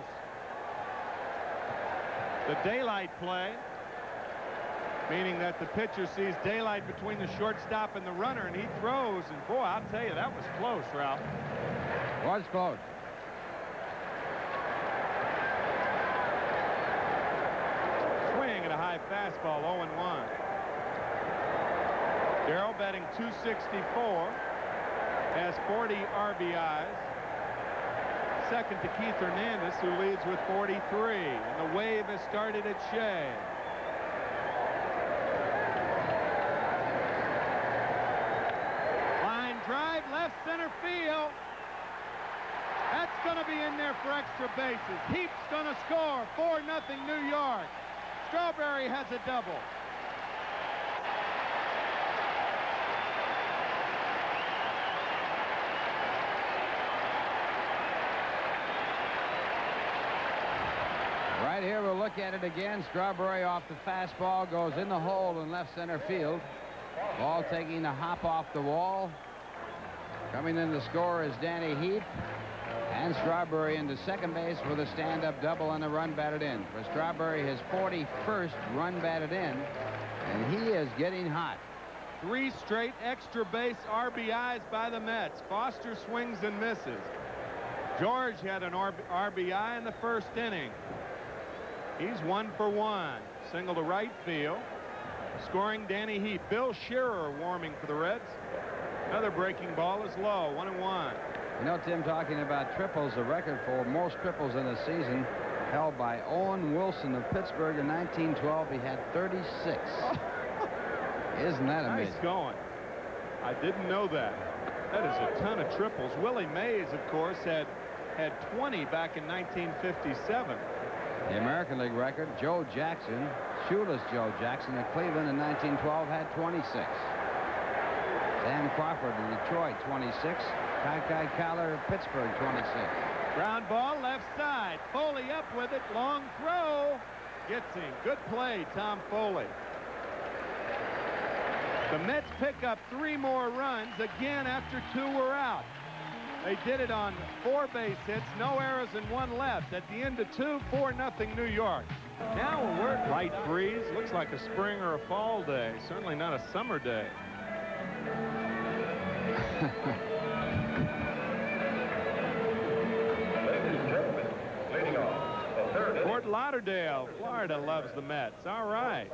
The daylight play, meaning that the pitcher sees daylight between the shortstop and the runner, and he throws. And boy, I'll tell you, that was close, Ralph. Was close. Swing at a high fastball, 0-1. Darryl batting .264, has 40 RBIs. Second to Keith Hernandez, who leads with 43. And the wave has started at Shea. Line drive, left center field. That's going to be in there for extra bases. Heap's going to score. 4-0 New York. Strawberry has a double. Right here, we'll look at it again. Strawberry off the fastball goes in the hole in left center field. Ball taking a hop off the wall. Coming in to score is Danny Heap. And Strawberry into second base with a stand-up double and a run batted in. For Strawberry, his 41st run batted in. And he is getting hot. 3 straight extra base RBIs by the Mets. Foster swings and misses. George had an RBI in the first inning. He's 1 for 1. Single to right field. Scoring Danny Heap. Bill Shearer warming for the Reds. Another breaking ball is low. 1-1. You know, Tim, talking about triples, the record for most triples in a season held by Owen Wilson of Pittsburgh in 1912. He had 36. Isn't that amazing? Nice going. I didn't know that. That is a ton of triples. Willie Mays, of course, had 20 back in 1957. The American League record, Joe Jackson, shoeless Joe Jackson of Cleveland in 1912 had 26. Sam Crawford of Detroit, 26. Kai Collar of Pittsburgh, 26. Ground ball left side. Foley up with it. Long throw. Gets him. Good play, Tom Foley. The Mets pick up 3 more runs again after 2 were out. They did it on 4 base hits, no errors and 1 left. At the end of 2, 4-0 New York. Now a word, light breeze. Looks like a spring or a fall day. Certainly not a summer day. Leading off the 3rd. Fort Lauderdale, Florida loves the Mets. All right.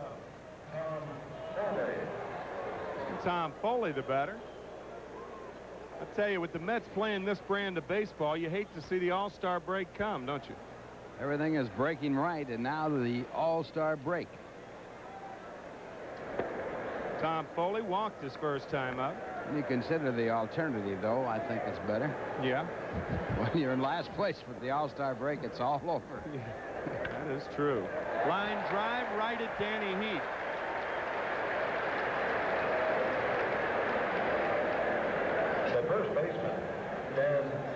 Tom Foley, the batter. I tell you, with the Mets playing this brand of baseball, you hate to see the All-Star break come, don't you? Everything is breaking right, and now the All-Star break. Tom Foley walked his first time up. When you consider the alternative, though, I think it's better. Yeah. When you're in last place with the All-Star break, it's all over. Yeah, that is true. Line drive right at Danny Heat. The first baseman.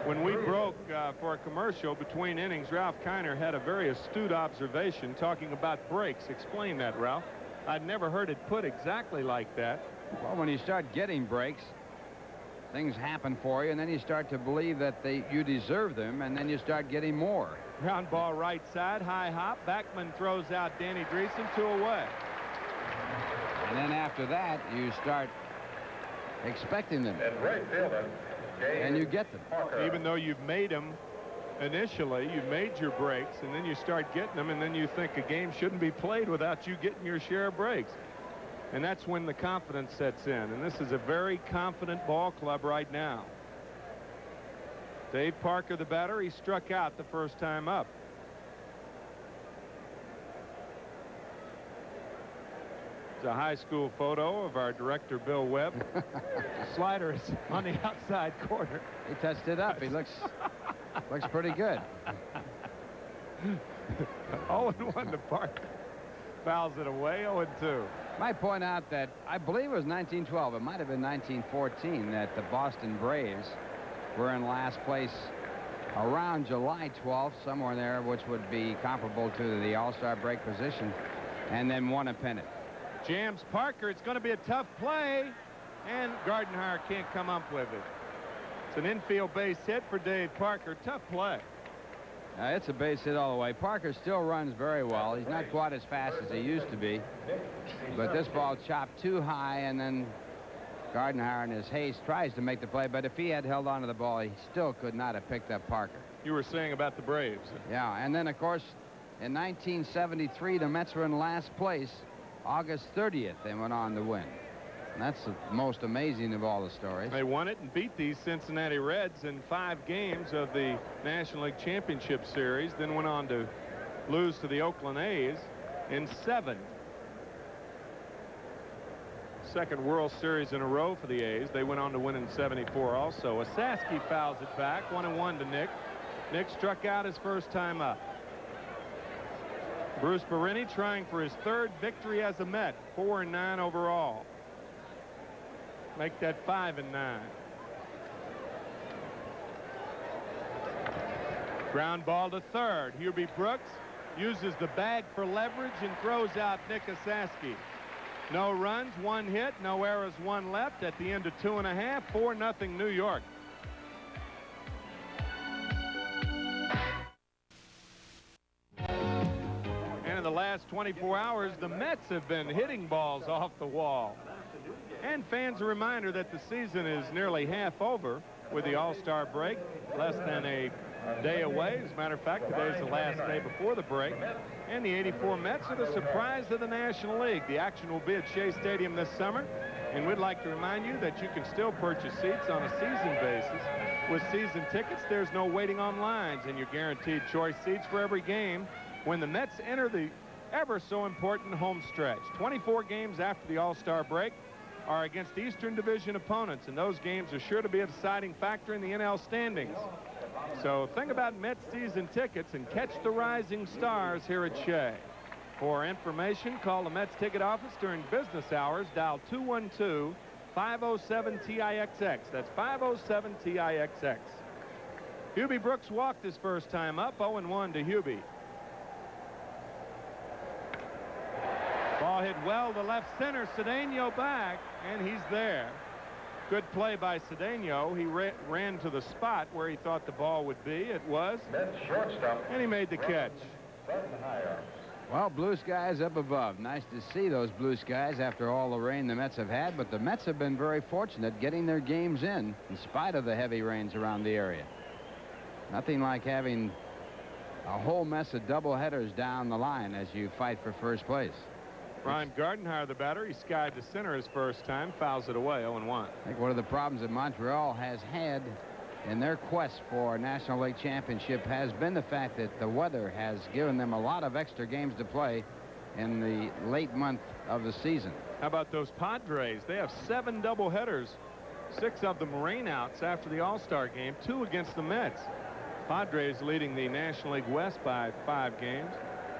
When we broke for a commercial between innings, Ralph Kiner had a very astute observation talking about breaks. Explain that, Ralph. I'd never heard it put exactly like that. Well, when you start getting breaks, things happen for you, and then you start to believe that you deserve them, and then you start getting more. Ground ball right side, high hop. Backman throws out Danny Dreesen, 2 away. And then after that, you start expecting them. And right fielder, and you get them. Even though you've made them initially, you've made your breaks, and then you start getting them, and then you think a game shouldn't be played without you getting your share of breaks. And that's when the confidence sets in. And this is a very confident ball club right now. Dave Parker, the batter, he struck out the first time up. It's a high school photo of our director, Bill Webb. Slider is on the outside corner. He touched it up. He looks pretty good. 0-1 to Parker. Fouls it away, 0-2. Might point out that I believe it was 1912. It might have been 1914 that the Boston Braves were in last place around July 12th, somewhere there, which would be comparable to the All-Star break position, and then won a pennant. Jams Parker. It's going to be a tough play, and Gardenhire can't come up with it. It's an infield base hit for Dave Parker. Tough play. It's a base hit all the way. Parker still runs very well. He's not quite as fast as he used to be, but this ball chopped too high, and then Gardenhire in his haste tries to make the play, but if he had held on to the ball, he still could not have picked up Parker. You were saying about the Braves. Yeah, and then, of course, in 1973, the Mets were in last place. August 30th, they went on to win. And that's the most amazing of all the stories. They won it and beat these Cincinnati Reds in 5 games of the National League Championship Series, then went on to lose to the Oakland A's in 7. Second World Series in a row for the A's. They went on to win in 74 also. Osaski fouls it back, 1-1 to Nick. Nick struck out his first time up. Bruce Berenyi trying for his 3rd victory as a Met, 4-9 overall. Make that 5-9. Ground ball to third. Hubie Brooks uses the bag for leverage and throws out Nick Osaski. No runs, 1 hit, no errors, 1 left at the end of 2.5, 4-0 New York. And in the last 24 hours, the Mets have been hitting balls off the wall. And fans, a reminder that the season is nearly half over with the All-Star break, less than a day away. As a matter of fact, today's the last day before the break. And the 84 Mets are the surprise of the National League. The action will be at Shea Stadium this summer. And we'd like to remind you that you can still purchase seats on a season basis. With season tickets, there's no waiting on lines, and you're guaranteed choice seats for every game when the Mets enter the ever so important home stretch. 24 games after the All-Star break are against Eastern Division opponents, and those games are sure to be a deciding factor in the NL standings. So think about Mets season tickets and catch the rising stars here at Shea. For information, call the Mets ticket office during business hours. Dial 212-507-TIXX. That's 507-TIXX. Hubie Brooks walked his first time up, 0-1 to Hubie. Ball hit well to left center. Cedeno back, and he's there. Good play by Cedeno. He ran to the spot where he thought the ball would be. It was. Shortstop. And he made the catch. Well, blue skies up above. Nice to see those blue skies after all the rain the Mets have had, but the Mets have been very fortunate getting their games in spite of the heavy rains around the area. Nothing like having a whole mess of doubleheaders down the line as you fight for first place. Ryan Gardenhire, the batter, he skied to center his first time, fouls it away, 0-1. I think one of the problems that Montreal has had in their quest for a National League championship has been the fact that the weather has given them a lot of extra games to play in the late month of the season. How about those Padres? They have 7 doubleheaders, 6 of them rainouts after the All-Star game, 2 against the Mets. Padres leading the National League West by 5 games.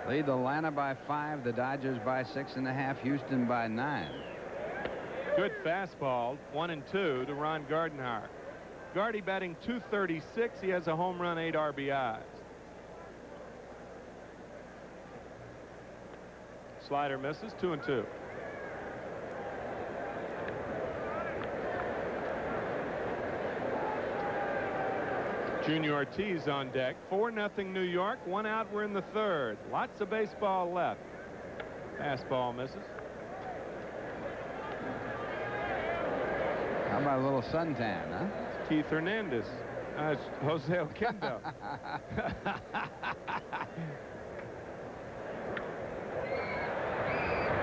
Lead Atlanta by 5, the Dodgers by 6.5, Houston by 9. Good fastball, 1-2 to Ron Gardenhire. Gardy batting .236. He has a home run, 8 RBIs. Slider misses, 2-2. Junior Ortiz on deck. 4-0 New York. 1 out. We're in the 3rd. Lots of baseball left. Fastball misses. How about a little suntan, huh? Keith Hernandez. It's Jose Oquendo.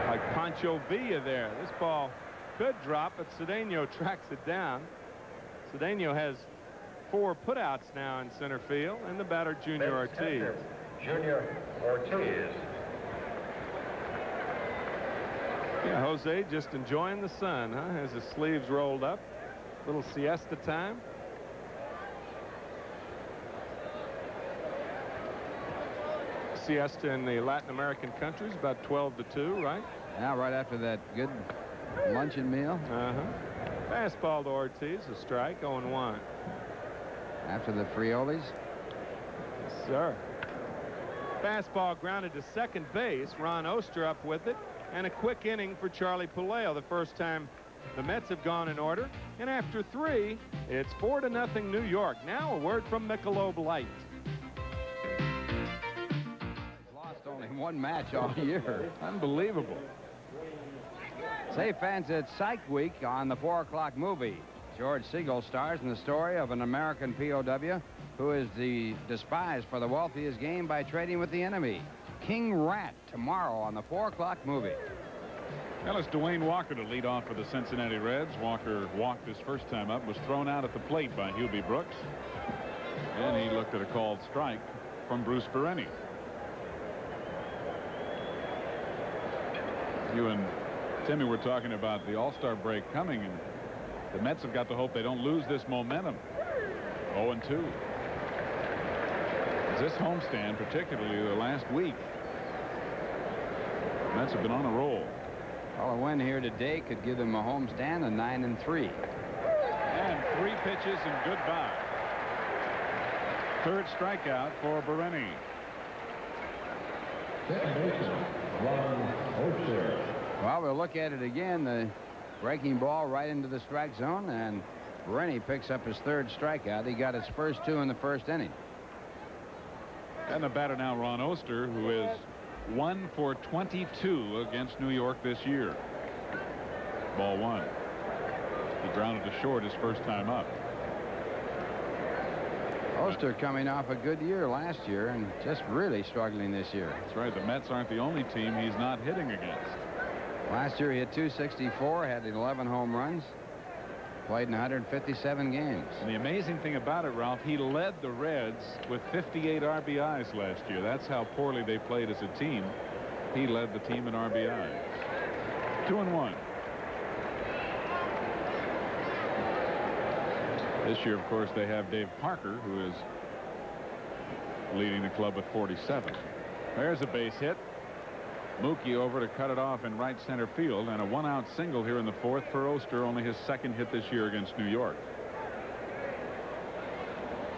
Like Pancho Villa there. This ball could drop, but Cedeno tracks it down. Cedeno has 4 putouts now in center field, and the batter, Junior Ortiz. Junior Ortiz. Yeah, Jose just enjoying the sun, huh? Has his sleeves rolled up. Little siesta time. Siesta in the Latin American countries, about 12 to 2, right? Now, right after that good luncheon meal. Fastball to Ortiz, a strike, 0-1. After the Frioles. Yes, sir. Fastball grounded to second base. Ron Oster up with it. And a quick inning for Charlie Puleo. The first time the Mets have gone in order. And after 3, it's 4-0 New York. Now a word from Michelob Light. Lost only 1 match all year. Unbelievable. Say, fans, it's Psych Week on the 4 o'clock movie. George Segal stars in the story of an American POW who is despised for the wealth he has gained by trading with the enemy. King Rat, tomorrow on the 4 o'clock movie. Well, it's Dwayne Walker to lead off for the Cincinnati Reds. Walker walked his first time up, was thrown out at the plate by Hubie Brooks. And he looked at a called strike from Bruce Berenyi. You and Timmy were talking about the All-Star break coming, and the Mets have got to hope they don't lose this momentum. 0-2. This homestand, particularly the last week, Mets have been on a roll. Well, a win here today could give them a homestand of 9-3. And 3 pitches and goodbye. 3rd strikeout for Berenyi. Well, we'll look at it again. The breaking ball right into the strike zone, and Berenyi picks up his 3rd strikeout. He got his first 2 in the first inning. And the batter now, Ron Oster, who is 1 for 22 against New York this year. Ball 1. He grounded to short his first time up. Oster coming off a good year last year and just really struggling this year. That's right. The Mets aren't the only team he's not hitting against. Last year he hit 264, had 11 home runs, played in 157 games. And the amazing thing about it, Ralph, he led the Reds with 58 RBIs last year. That's how poorly they played as a team. He led the team in RBIs. 2-1. This year, of course, they have Dave Parker, who is leading the club with 47. There's a base hit. Mookie over to cut it off in right center field, and a 1-out single here in the 4th for Oster, only his 2nd hit this year against New York.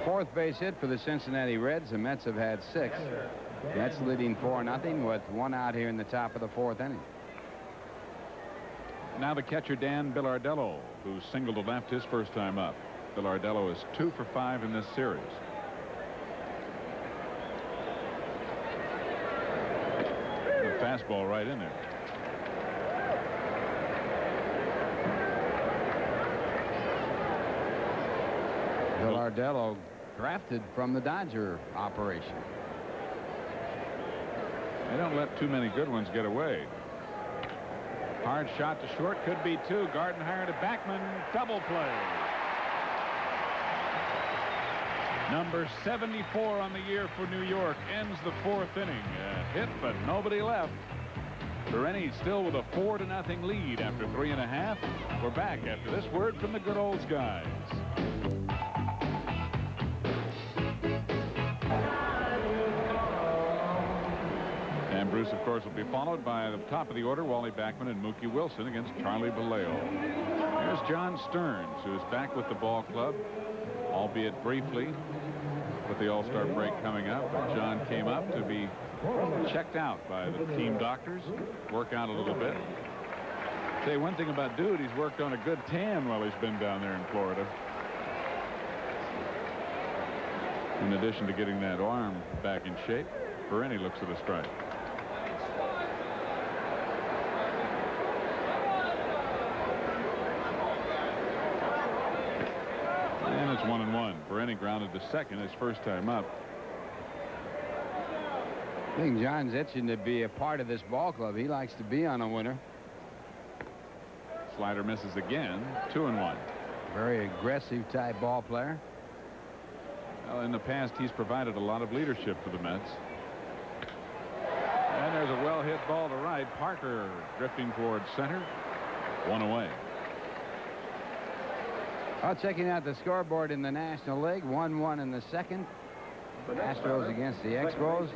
4th base hit for the Cincinnati Reds. The Mets have had 6. Mets leading 4-0 with 1 out here in the top of the 4th inning. Now the catcher, Dan Billardello, who singled to left his first time up. Billardello is 2 for 5 in this series. The fastball right in there. Billardello drafted from the Dodger operation. They don't let too many good ones get away. Hard shot to short, could be 2. Gardenhire to Backman, double play. Number 74 on the year for New York ends the 4th inning. A hit, but nobody left. Berenyi still with a 4-0 lead after 3.5. We're back after this word from the good old guys. And Bruce, of course, will be followed by the top of the order, Wally Backman and Mookie Wilson against Charlie Puleo. Here's John Stearns, who is back with the ball club, albeit briefly, with the All-Star break coming up. But John came up to be checked out by the team doctors, work out a little bit. Say one thing about Dude, he's worked on a good tan while he's been down there in Florida. In addition to getting that arm back in shape, Berenyi looks at a strike. And 1-1. Berenyi grounded to second his first time up. I think John's itching to be a part of this ball club. He likes to be on a winner. Slider misses again. 2-1. Very aggressive type ball player. Well, in the past, he's provided a lot of leadership for the Mets. And there's a well-hit ball to right. Parker drifting towards center. 1 away. Checking out the scoreboard in the National League. 1-1 in the second. Astros against the Expos.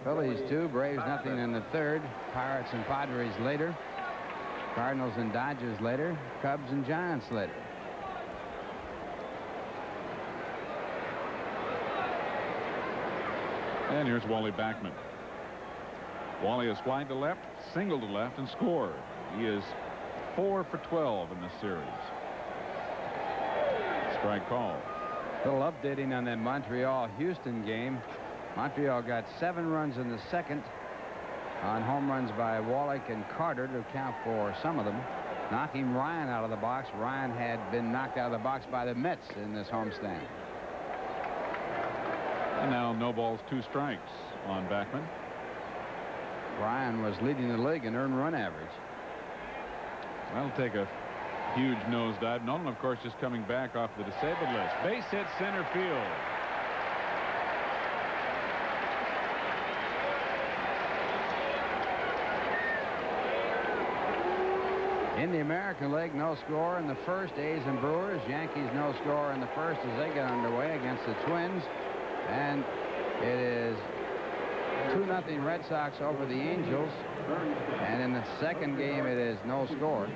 Phillies 2, Braves nothing in the third. Pirates and Padres later. Cardinals and Dodgers later. Cubs and Giants later. And here's Wally Backman. Wally has flied to left, singled to left, and scored. He is 4 for 12 in this series. Strike call. A little updating on that Montreal-Houston game. Montreal got 7 runs in the second on home runs by Wallach and Carter to account for some of them, knocking Ryan out of the box. Ryan had been knocked out of the box by the Mets in this homestand. And now no balls, 2 strikes on Backman. Ryan was leading the league in earned run average. That'll take a huge nosedive. Nolan, of course, just coming back off the disabled list. Base hit center field. In the American League, no score in the first. A's and Brewers. Yankees no score in the first as they get underway against the Twins. And it is 2-0 Red Sox over the Angels. And in the second game, it is no score.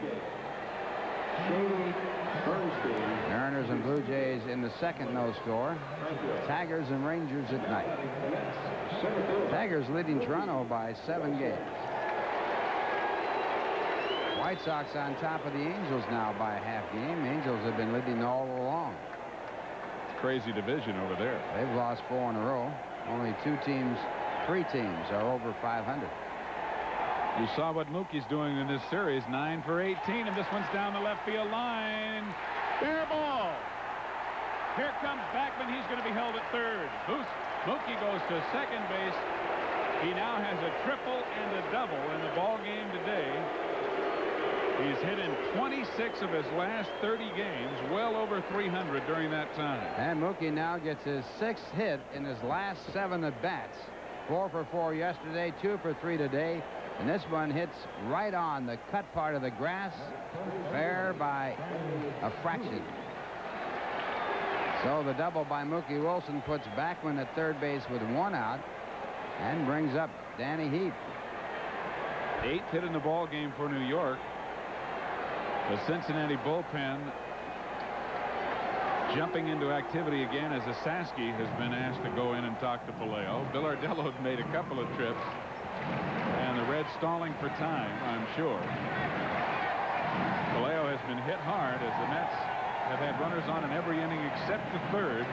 Mariners and Blue Jays in the second, no score. Tigers and Rangers at night. Tigers leading Toronto by 7 games. White Sox on top of the Angels now by a half game. Angels have been leading all along. Crazy division over there. They've lost 4 in a row. Only 3 teams are over 500. You saw what Mookie's doing in this series. 9 for 18, and this one's down the left field line. Fair ball. Here comes Backman. He's going to be held at third. Mookie goes to second base. He now has a triple and a double in the ball game today. He's hit in 26 of his last 30 games, well over 300 during that time. And Mookie now gets his 6th hit in his last 7 at-bats. 4 for 4 yesterday, 2 for 3 today. And this one hits right on the cut part of the grass, fair by a fraction. So the double by Mookie Wilson puts Backman at third base with 1 out and brings up Danny Heap. 8th hit in the ball game for New York. The Cincinnati bullpen jumping into activity again as Asaski has been asked to go in and talk to Puleo. Bill Ardello had made a couple of trips, and the Reds stalling for time, I'm sure. Puleo has been hit hard as the Mets have had runners on in every inning except the third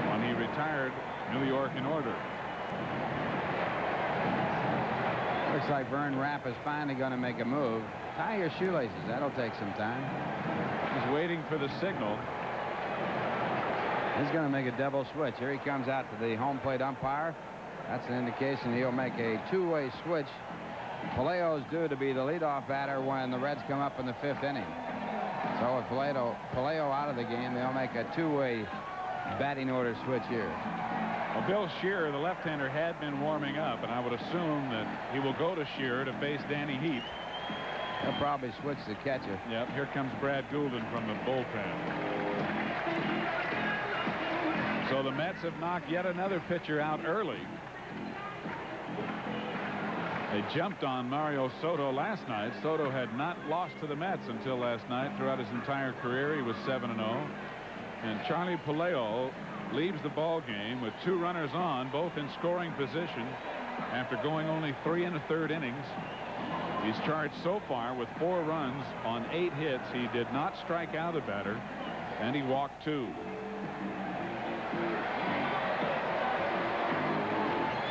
when he retired New York in order. Looks like Vern Rapp is finally going to make a move. Tie your shoelaces. That'll take some time. He's waiting for the signal. He's going to make a double switch. Here he comes out to the home plate umpire. That's an indication he'll make a 2-way switch. Puleo's due to be the leadoff batter when the Reds come up in the 5th inning. So with Puleo out of the game, they'll make a 2-way batting order switch here. Well, Bill Shearer, the left-hander, had been warming up, and I would assume that he will go to Shearer to face Danny Heap. He'll probably switch the catcher. Yep, here comes Brad Goulden from the bullpen. So the Mets have knocked yet another pitcher out early. They jumped on Mario Soto last night. Soto had not lost to the Mets until last night. Throughout his entire career, he was 7-0. And Charlie Puleo leaves the ball game with 2 runners on, both in scoring position, after going only 3 1/3 innings. He's charged so far with 4 runs on 8 hits. He did not strike out a batter, and he walked 2.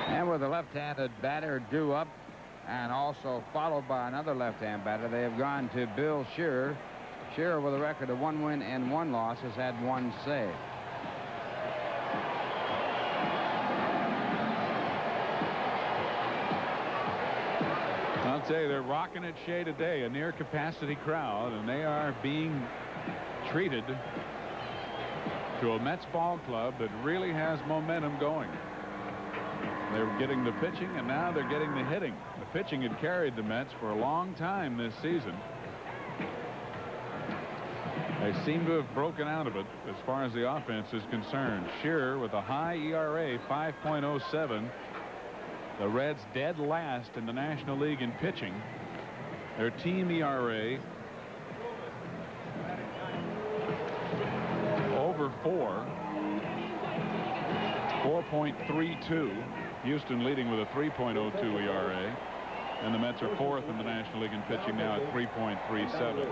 And with a left-handed batter due up and also followed by another left-hand batter, they have gone to Bill Shearer. Shearer, with a record of 1 win and 1 loss, has had 1 save. I'll tell you, they're rocking at Shea today, a near capacity crowd, and they are being treated to a Mets ball club that really has momentum going. They're getting the pitching, and now they're getting the hitting. The pitching had carried the Mets for a long time this season. They seem to have broken out of it as far as the offense is concerned. Shearer with a high ERA, 5.07. The Reds dead last in the National League in pitching. Their team ERA over 4, 4.32. Houston leading with a 3.02 ERA, and the Mets are 4th in the National League in pitching now at 3.37.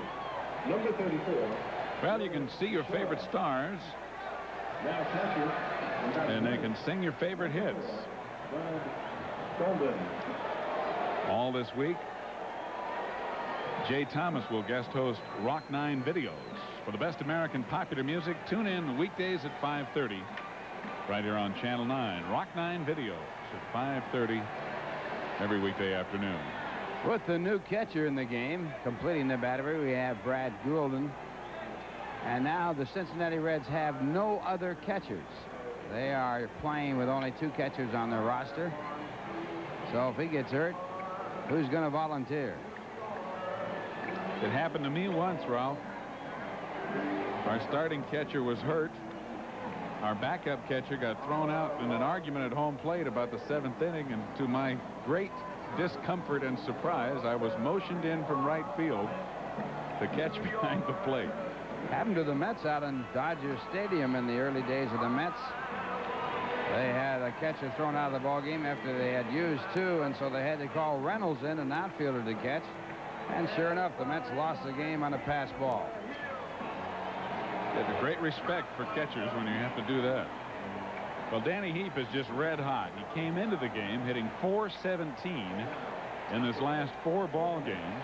Number 34. Well, you can see your favorite stars, Now catcher. and they can sing your favorite hits. All this week, Jay Thomas will guest host Rock 9 Videos. For the best American popular music, tune in weekdays at 5:30 right here on Channel 9. Rock 9 Videos at 5:30 every weekday afternoon. With the new catcher in the game, completing the battery, we have Brad Goulden. And now the Cincinnati Reds have no other catchers. They are playing with only 2 catchers on their roster. So if he gets hurt, who's going to volunteer? It happened to me once, Ralph. Our starting catcher was hurt. Our backup catcher got thrown out in an argument at home plate about the 7th inning, and to my great discomfort and surprise, I was motioned in from right field to catch behind the plate. Happened to the Mets out in Dodger Stadium in the early days of the Mets. They had a catcher thrown out of the ball game after they had used 2, and so they had to call Reynolds in, an outfielder, to catch. And sure enough, the Mets lost the game on a pass ball. There's a great respect for catchers when you have to do that. Well, Danny Heap is just red hot. He came into the game hitting .417 in his last 4 ball games.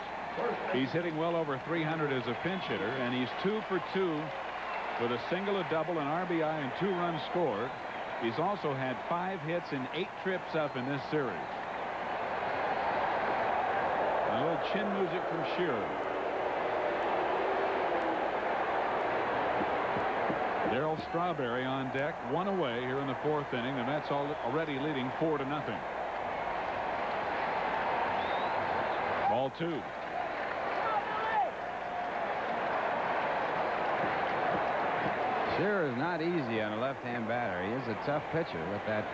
He's hitting well over 300 as a pinch hitter, and he's 2 for 2 with a single, a double, an RBI, and 2 runs scored. He's also had 5 hits and 8 trips up in this series. A little chin music from Shearer. Darryl Strawberry on deck, 1 away here in the 4th inning. The Mets already leading 4-0. Ball 2. Shearer is not easy on a left-hand batter. He is a tough pitcher with that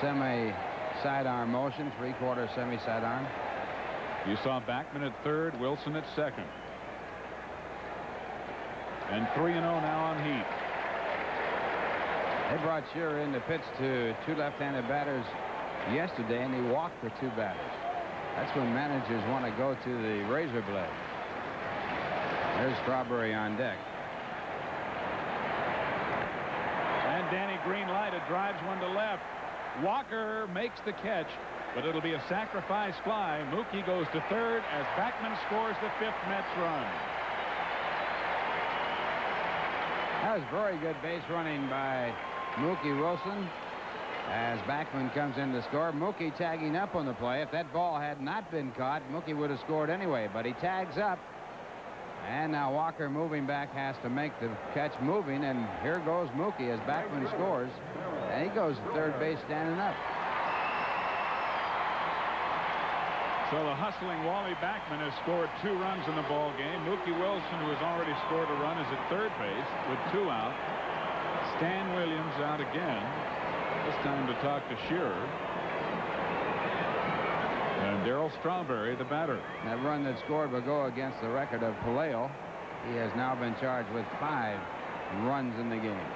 semi-sidearm motion, 3/4 semi-sidearm. You saw Backman at 3rd, Wilson at 2nd. And 3-0 now on Heat. They brought Shearer in to pitch to 2 left-handed batters yesterday, and he walked the 2 batters. That's when managers want to go to the razor blade. There's Strawberry on deck. And Danny green lighted, drives one to left. Walker makes the catch, but it'll be a sacrifice fly. Mookie goes to 3rd as Backman scores the 5th Mets run. That was very good base running by Mookie Wilson as Backman comes in to score. Mookie tagging up on the play. If that ball had not been caught, Mookie would have scored anyway, but he tags up. And now Walker, moving back, has to make the catch moving, and here goes Mookie as Backman scores, and he goes to 3rd base standing up. So the hustling Wally Backman has scored 2 runs in the ball game. Mookie Wilson, who has already scored a run, is at 3rd base with 2 out. Stan Williams out again, this time to talk to Shearer. And Darryl Strawberry, the batter. That run that scored will go against the record of Puleo. He has now been charged with 5 runs in the game.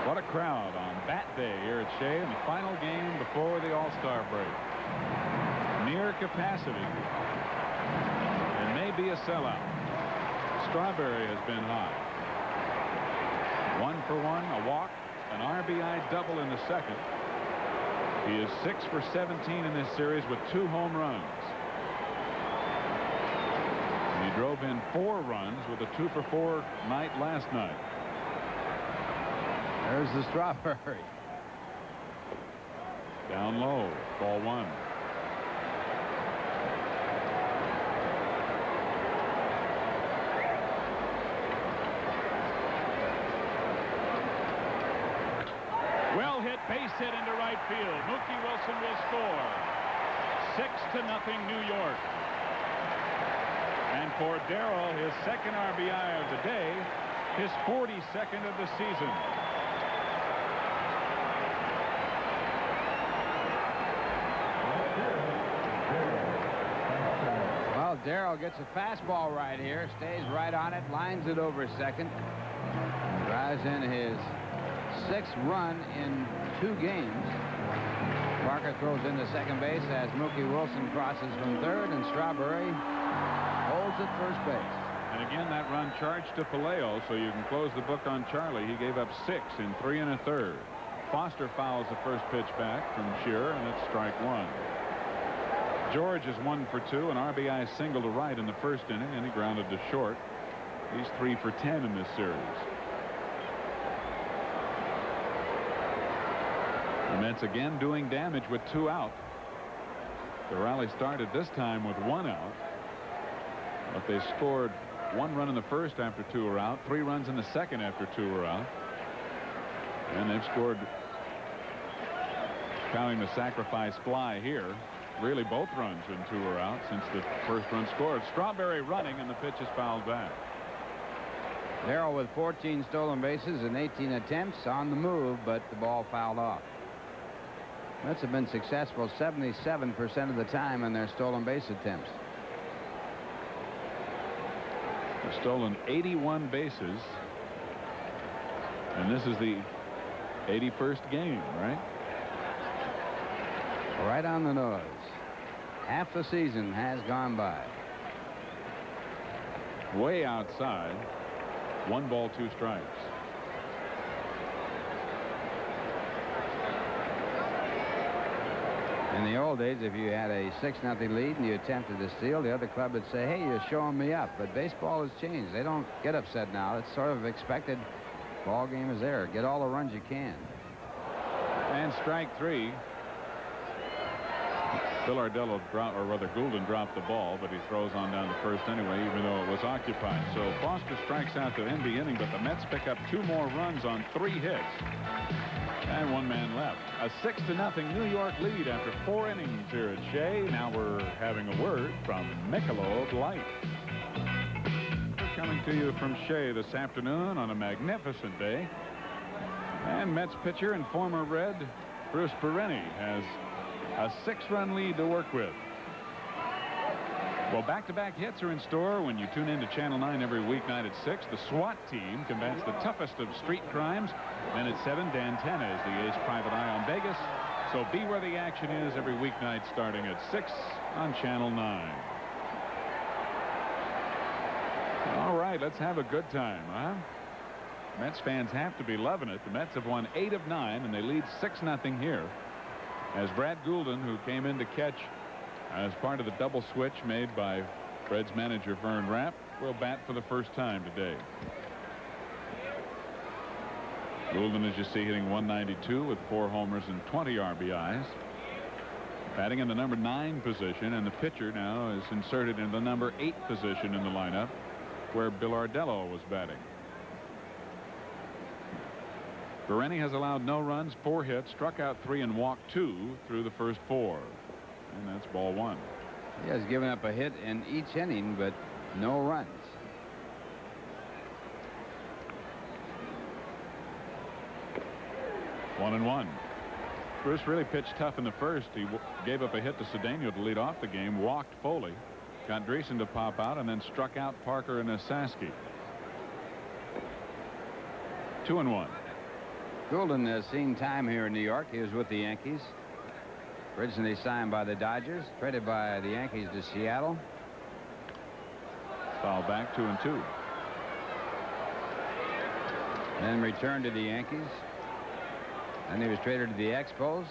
What a crowd on Bat Day here at Shea in the final game before the All-Star break. Near capacity. And may be a sellout. Strawberry has been hot. 1 for 1, a walk, an RBI double in the 2nd. He is 6 for 17 in this series with 2 home runs. And drove in 4 runs with a 2-for-4 night last night. There's the Strawberry. Down low, ball 1. Well hit, base hit into right field. Mookie Wilson will score. 6-0 New York. And for Darrell, his second RBI of the day, his 42nd of the season. Well, Darrell gets a fastball right here, stays right on it, lines it over second, drives in his 6th run in 2 games. Parker throws into second base as Mookie Wilson crosses from third, and Strawberry holds at first base. And again, that run charged to Puleo, so you can close the book on Charlie. He gave up 6 in 3 1/3. Foster fouls the first pitch back from Shearer, and it's strike 1. George is 1 for 2, an RBI single to right in the first inning, and he grounded to short. He's 3 for 10 in this series. The Mets again doing damage with 2 out. The rally started this time with 1 out, but they scored 1 run in the first after 2 were out, 3 runs in the second after 2 were out, and they've scored, counting the sacrifice fly here, really both runs when 2 were out since the first run scored. Strawberry running, and the pitch is fouled back. Darrell with 14 stolen bases and 18 attempts on the move, but the ball fouled off. Mets have been successful 77% of the time in their stolen base attempts. They've stolen 81 bases, and this is the 81st game, right? Right on the nose. Half the season has gone by. Way outside. 1 ball, 2 strikes. In the old days, if you had a 6-0 lead and you attempted to steal, the other club would say, hey, you're showing me up. But baseball has changed. They don't get upset now. It's sort of expected. Ball game is there. Get all the runs you can. And strike 3. Bill Ardello dropped, or rather Goulden dropped the ball, but he throws on down to first anyway, even though it was occupied. So Foster strikes out to end the inning, but the Mets pick up 2 more runs on 3 hits. And 1 man left. A 6-0 New York lead after 4 innings here at Shea. Now we're having a word from Michelob Light. We're coming to you from Shea this afternoon on a magnificent day. And Mets pitcher and former Red Bruce Berenyi has a 6-run lead to work with. Well, back-to-back hits are in store when you tune in to Channel 9 every weeknight at 6. The SWAT team combats the toughest of street crimes. Then at 7, Dan Tena is the ace private eye on Vegas. So be where the action is every weeknight starting at 6 on Channel 9. All right, let's have a good time, huh? Mets fans have to be loving it. The Mets have won 8 of 9, and they lead 6-0 here. As Brad Goulden, who came in to catch as part of the double switch made by Fred's manager Vern Rapp, will bat for the first time today. Goulden, as you see, hitting .192 with 4 homers and 20 RBIs. Batting in the number 9 position, and the pitcher now is inserted in the number 8 position in the lineup, where Bill Ardello was batting. Berenyi has allowed no runs, 4 hits, struck out 3, and walked 2 through the first 4. And that's ball 1. He has given up a hit in each inning, but no runs. One and 1. Bruce really pitched tough in the first. He gave up a hit to Cedeno to lead off the game, walked Foley, got Dreesen to pop out, and then struck out Parker and Asaski. 2 and 1. Goulden has seen time here in New York. He was with the Yankees. Originally signed by the Dodgers, traded by the Yankees to Seattle. Foul back, 2 and 2. Then returned to the Yankees. Then he was traded to the Expos.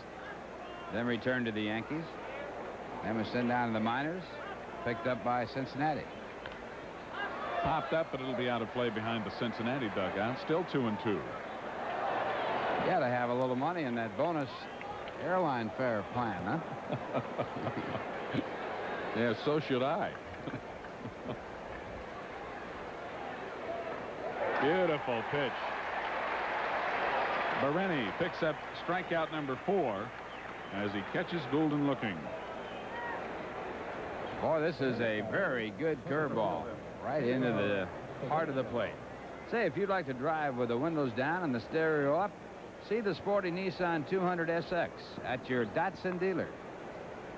Then returned to the Yankees. Then was sent down to the minors. Picked up by Cincinnati. Popped up, but it'll be out of play behind the Cincinnati dugout. Still 2-2. You got to have a little money in that bonus airline fare plan, huh? Yeah, so should I. Beautiful pitch. Berenyi picks up strikeout number 4 as he catches Goulden looking. Boy, this is a very good curveball right into the heart of the plate. Say, if you'd like to drive with the windows down and the stereo up, see the sporty Nissan 200SX at your Datsun dealer.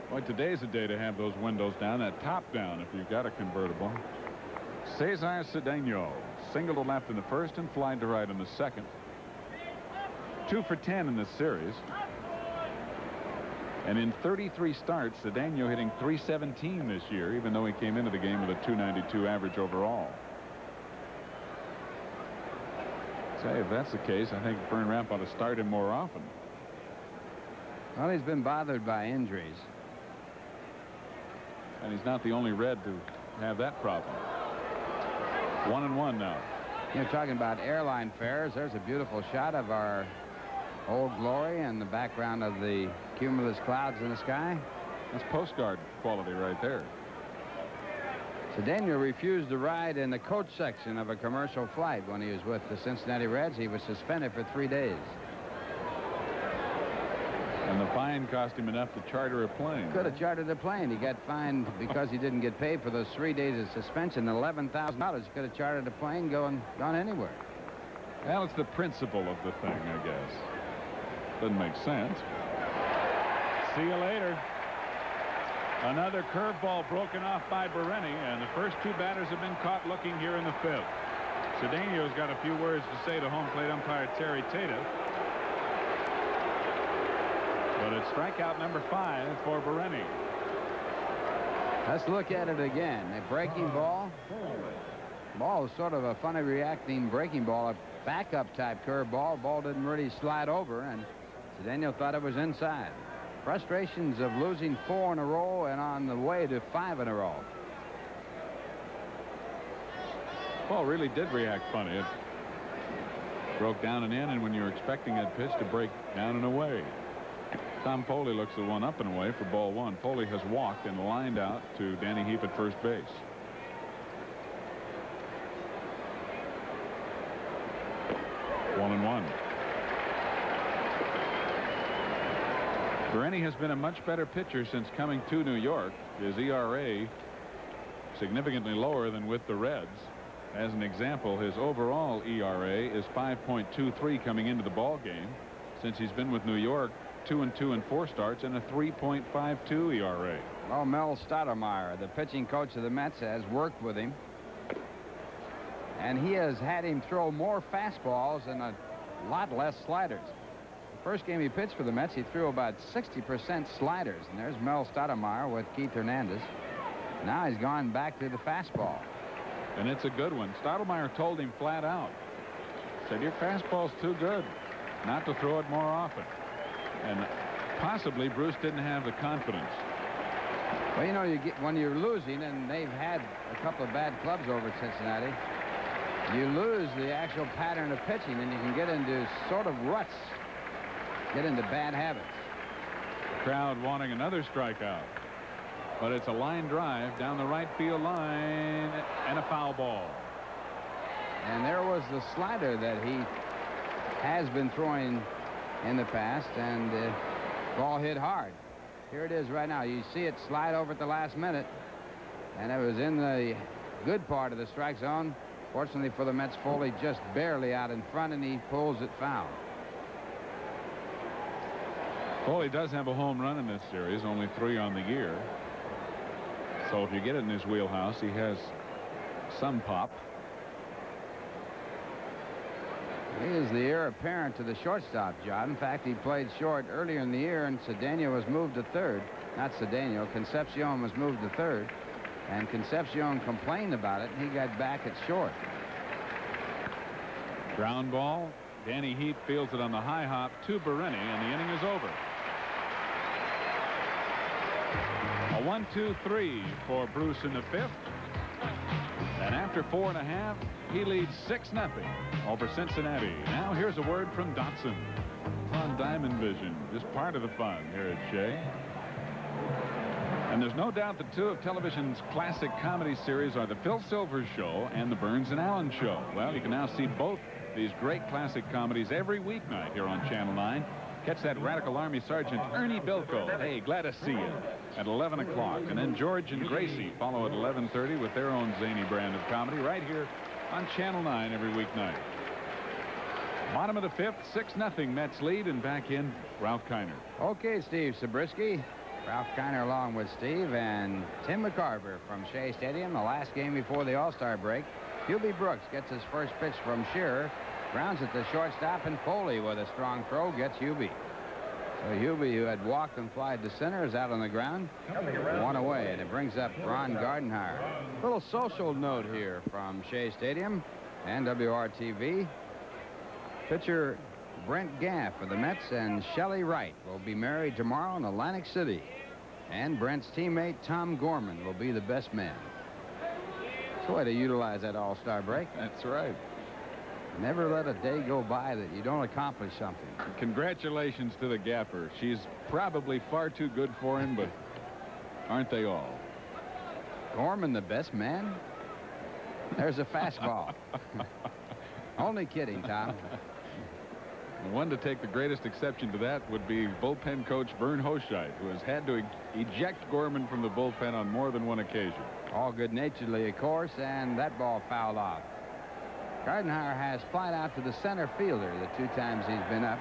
Boy, today's the day to have those windows down, that top down if you've got a convertible. Cesar Cedeno singled to left in the first and flied to right in the second. 2 for 10 in this series. And in 33 starts, Cedeno hitting .317 this year, even though he came into the game with a .292 average overall. Say, if that's the case, I think Bern Rapp ought to start him more often. Well, he's been bothered by injuries. And he's not the only Red to have that problem. 1-1 now. You're talking about airline fares. There's a beautiful shot of our Old Glory and the background of the cumulus clouds in the sky. That's postcard quality right there. Cedeno refused to ride in the coach section of a commercial flight when he was with the Cincinnati Reds. He was suspended for 3 days. And the fine cost him enough to charter a plane. Could have chartered a plane. He got fined because he didn't get paid for those 3 days of suspension, $11,000. He could have chartered a plane, gone anywhere. Well, it's the principle of the thing, I guess. Doesn't make sense. See you later. Another curveball broken off by Berenyi, and the first 2 batters have been caught looking here in the 5th. Cedeno's got a few words to say to home plate umpire Terry Tata. But it's strikeout number 5 for Berenyi. Let's look at it again. A breaking ball. Ball is sort of a funny reacting breaking ball, a backup type curveball. Ball didn't really slide over, and Cedeno thought it was inside. Frustrations of losing 4 in a row and on the way to 5 in a row. Ball really did react funny. It broke down and in, and when you were expecting that pitch to break down and away. Tom Foley looks at one up and away for ball 1. Foley has walked and lined out to Danny Heap at first base. One and 1. Berenyi has been a much better pitcher since coming to New York. His ERA significantly lower than with the Reds. As an example, his overall ERA is 5.23 coming into the ball game. Since he's been with New York, 2-2 in 4 starts and a 3.52 ERA. Well, Mel Stoudemire, the pitching coach of the Mets, has worked with him, and he has had him throw more fastballs and a lot less sliders. The first game he pitched for the Mets, he threw about 60% sliders, and there's Mel Stoudemire with Keith Hernandez. Now he's gone back to the fastball. And it's a good one. Stoudemire told him flat out, said, your fastball's too good not to throw it more often. And possibly Bruce didn't have the confidence. Well, you know, when you're losing, and they've had a couple of bad clubs over at Cincinnati, you lose the actual pattern of pitching, and you can get into sort of ruts, get into bad habits. The crowd wanting another strikeout. But it's a line drive down the right field line and a foul ball. And there was the slider that he has been throwing in the past, and the ball hit hard. Here it is right now. You see it slide over at the last minute, and it was in the good part of the strike zone. Fortunately for the Mets, Foley just barely out in front, and he pulls it foul. Foley does have a home run in this series, only 3 on the year. So if you get it in his wheelhouse, he has some pop. He is the heir apparent to the shortstop, John. In fact, he played short earlier in the year, and Cedeno was moved to third. Not Cedeno. Concepcion was moved to third, and Concepcion complained about it, and he got back at short. Ground ball. Danny Heap fields it on the high hop to Berenyi, and the inning is over. A 1-2-3 for Bruce in the 5th. And after After 4.5, he leads 6-0 over Cincinnati. Now here's a word from Dotson on Diamond Vision. Just part of the fun here at Shea. And there's no doubt that two of television's classic comedy series are the Phil Silvers Show and the Burns and Allen Show. Well, you can now see both these great classic comedies every weeknight here on Channel 9. Catch that Radical Army Sergeant Ernie Bilko. Hey, glad to see you at 11 o'clock. And then George and Gracie follow at 11:30 with their own zany brand of comedy right here on Channel 9 every weeknight. Bottom of the 5th, 6-0 Mets lead, and back in Ralph Kiner. Okay, Steve Zabriski. Ralph Kiner along with Steve and Tim McCarver from Shea Stadium. The last game before the All-Star break. Hubie Brooks gets his first pitch from Shearer. Grounds at the shortstop, and Foley with a strong throw gets Hubie. So Hubie, who had walked and flied to center, is out on the ground. One away, and it brings up Ron Gardenhire. Little social note here from Shea Stadium and WRTV. Pitcher Brent Gaff for the Mets and Shelley Wright will be married tomorrow in Atlantic City. And Brent's teammate Tom Gorman will be the best man. It's a way to utilize that All-Star break. That's right. Never let a day go by that you don't accomplish something. Congratulations to the Gaffer. She's probably far too good for him, but aren't they all? Gorman the best man? There's a fastball. Only kidding, Tom. The one to take the greatest exception to that would be bullpen coach Vern Hochscheid, who has had to eject Gorman from the bullpen on more than one occasion. All good-naturedly, of course, and that ball fouled off. Gardenhire has flied out to the center fielder the 2 times he's been up.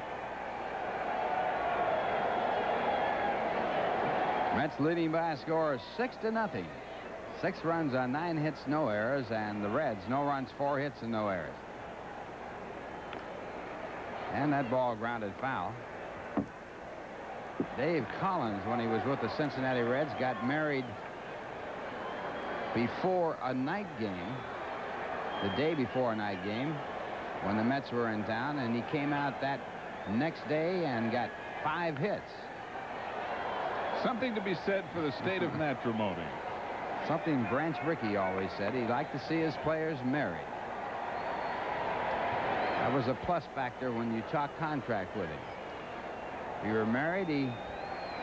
Mets leading by a score of 6-0. 6 runs on 9 hits, no errors, and the Reds, no runs, 4 hits, and no errors. And that ball grounded foul. Dave Collins, when he was with the Cincinnati Reds, got married before a night game. The day before a night game when the Mets were in town, and he came out that next day and got 5 hits. Something to be said for the state of matrimony. Something Branch Rickey always said. He liked to see his players married. That was a plus factor when you talk contract with him. If you were married, he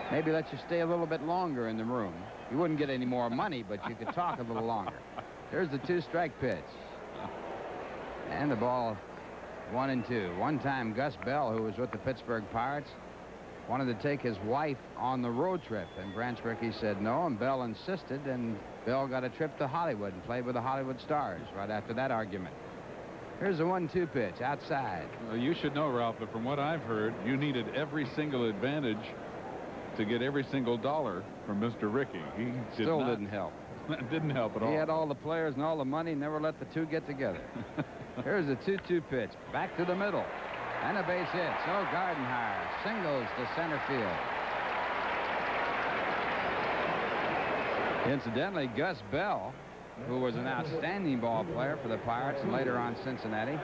maybe let you stay a little bit longer in the room. You wouldn't get any more money, but you could talk a little longer. Here's the 2-strike pitch. And the ball 1-2. One time Gus Bell, who was with the Pittsburgh Pirates, wanted to take his wife on the road trip, and Branch Rickey said no, and Bell insisted, and Bell got a trip to Hollywood and played with the Hollywood Stars right after that argument. Here's the 1-2 pitch outside. Well, you should know, Ralph, but from what I've heard, you needed every single advantage to get every single dollar from Mr. Rickey. He still didn't help. Didn't help at all. He had all the players and all the money, never let the two get together. Here's the 2-2 pitch. Back to the middle. And a base hit. So Gardenhire singles to center field. Incidentally, Gus Bell, who was an outstanding ball player for the Pirates and later on Cincinnati,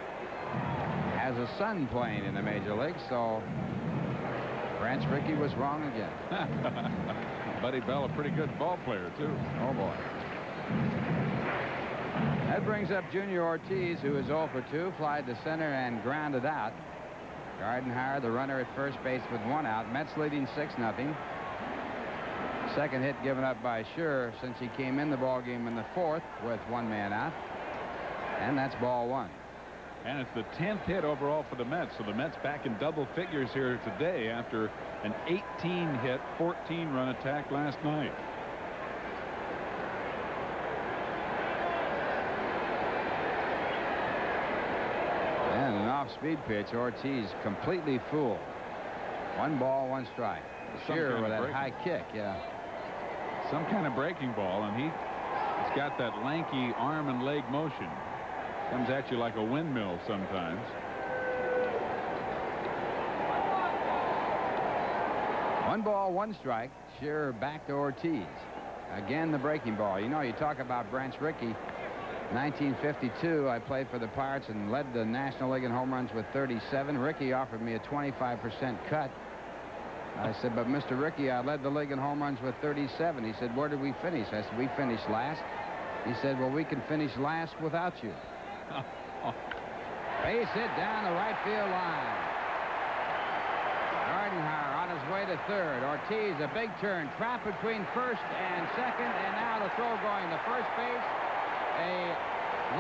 has a son playing in the major leagues, so Branch Rickey was wrong again. Buddy Bell, a pretty good ball player, too. Oh, boy. That brings up Junior Ortiz, who is 0 for 2, flied to center and grounded out. Gardenhire, the runner at first base with 1 out. Mets leading 6-0. Second hit given up by Shearer since he came in the ballgame in the 4th with 1 man out. And that's ball 1. And it's the 10th hit overall for the Mets. So the Mets back in double figures here today after an 18-hit, 14-run attack last night. And an off-speed pitch. Ortiz completely fooled. 1 ball, 1 strike. Shearer with that high kick, yeah. Some kind of breaking ball, and he's got that lanky arm and leg motion. Comes at you like a windmill sometimes. One ball, 1 strike. Shearer back to Ortiz. Again, the breaking ball. You know, you talk about Branch Rickey. 1952, I played for the Pirates and led the National League in home runs with 37. Rickey offered me a 25% cut. I said, but Mr. Rickey, I led the league in home runs with 37. He said, where did we finish? I said, we finished last. He said, well, we can finish last without you. Base hit down the right field line. Gardenhire on his way to third. Ortiz, a big turn. Trap between first and second. And now the throw going to first base. A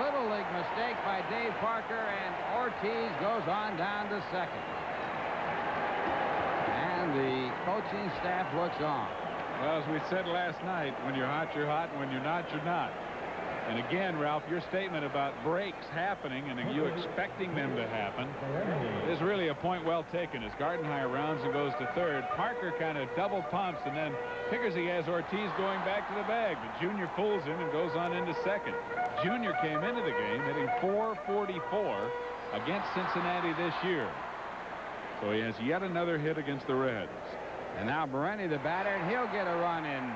little league mistake by Dave Parker. And Ortiz goes on down to second. And the coaching staff looks on. Well, as we said last night, when you're hot, and when you're not, you're not. And again, Ralph, your statement about breaks happening and you expecting them to happen is really a point well taken. As Gardenhire rounds and goes to third, Parker kind of double pumps and then figures he has Ortiz going back to the bag. But Junior fools him and goes on into second. Junior came into the game hitting .444 against Cincinnati this year. So he has yet another hit against the Reds. And now Berenyi, the batter, and he'll get a run in.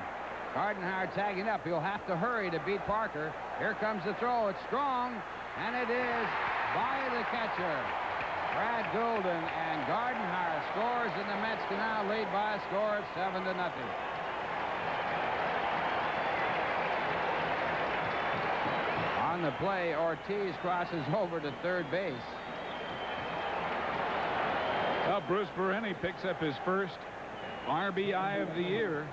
Gardenhire tagging up. He'll have to hurry to beat Parker. Here comes the throw. It's strong, and it is by the catcher, Brad Golden, and Gardenhire scores, and the Mets can now lead by a score of 7-0. On the play, Ortiz crosses over to third base. Well, Bruce Berenyi picks up his first RBI of the year.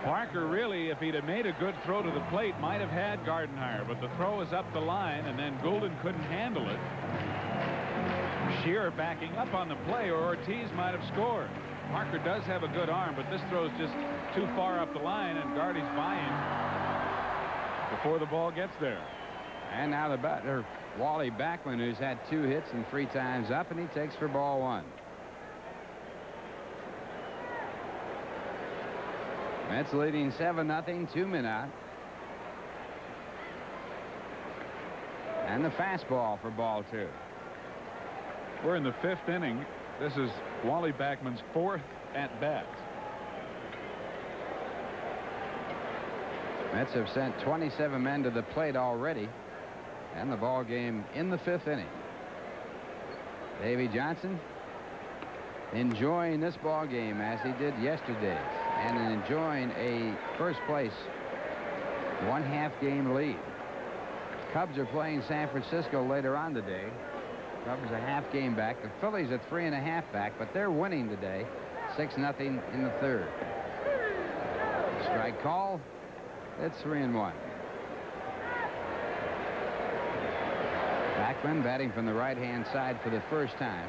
Parker really, if he'd have made a good throw to the plate, might have had Gardenhire, but the throw is up the line, and then Golden couldn't handle it. Shearer backing up on the play, or Ortiz might have scored. Parker does have a good arm, but this throw's just too far up the line, and Gardy's buying before the ball gets there. And now the batter, Wally Backman, who's had 2 hits and 3 times up, and he takes for ball 1. Mets leading 7-0, 2 men out. And the fastball for ball 2. We're in the 5th inning. This is Wally Backman's 4th at bat. Mets have sent 27 men to the plate already. And the ball game in the 5th inning. Davey Johnson enjoying this ball game as he did yesterday, and enjoying a first place 1/2 game lead. Cubs are playing San Francisco later on today. Cubs a half game back. The Phillies are 3.5 back, but they're winning today 6-0 in the 3rd. Strike call. It's 3-1. Backman batting from the right-hand side for the first time.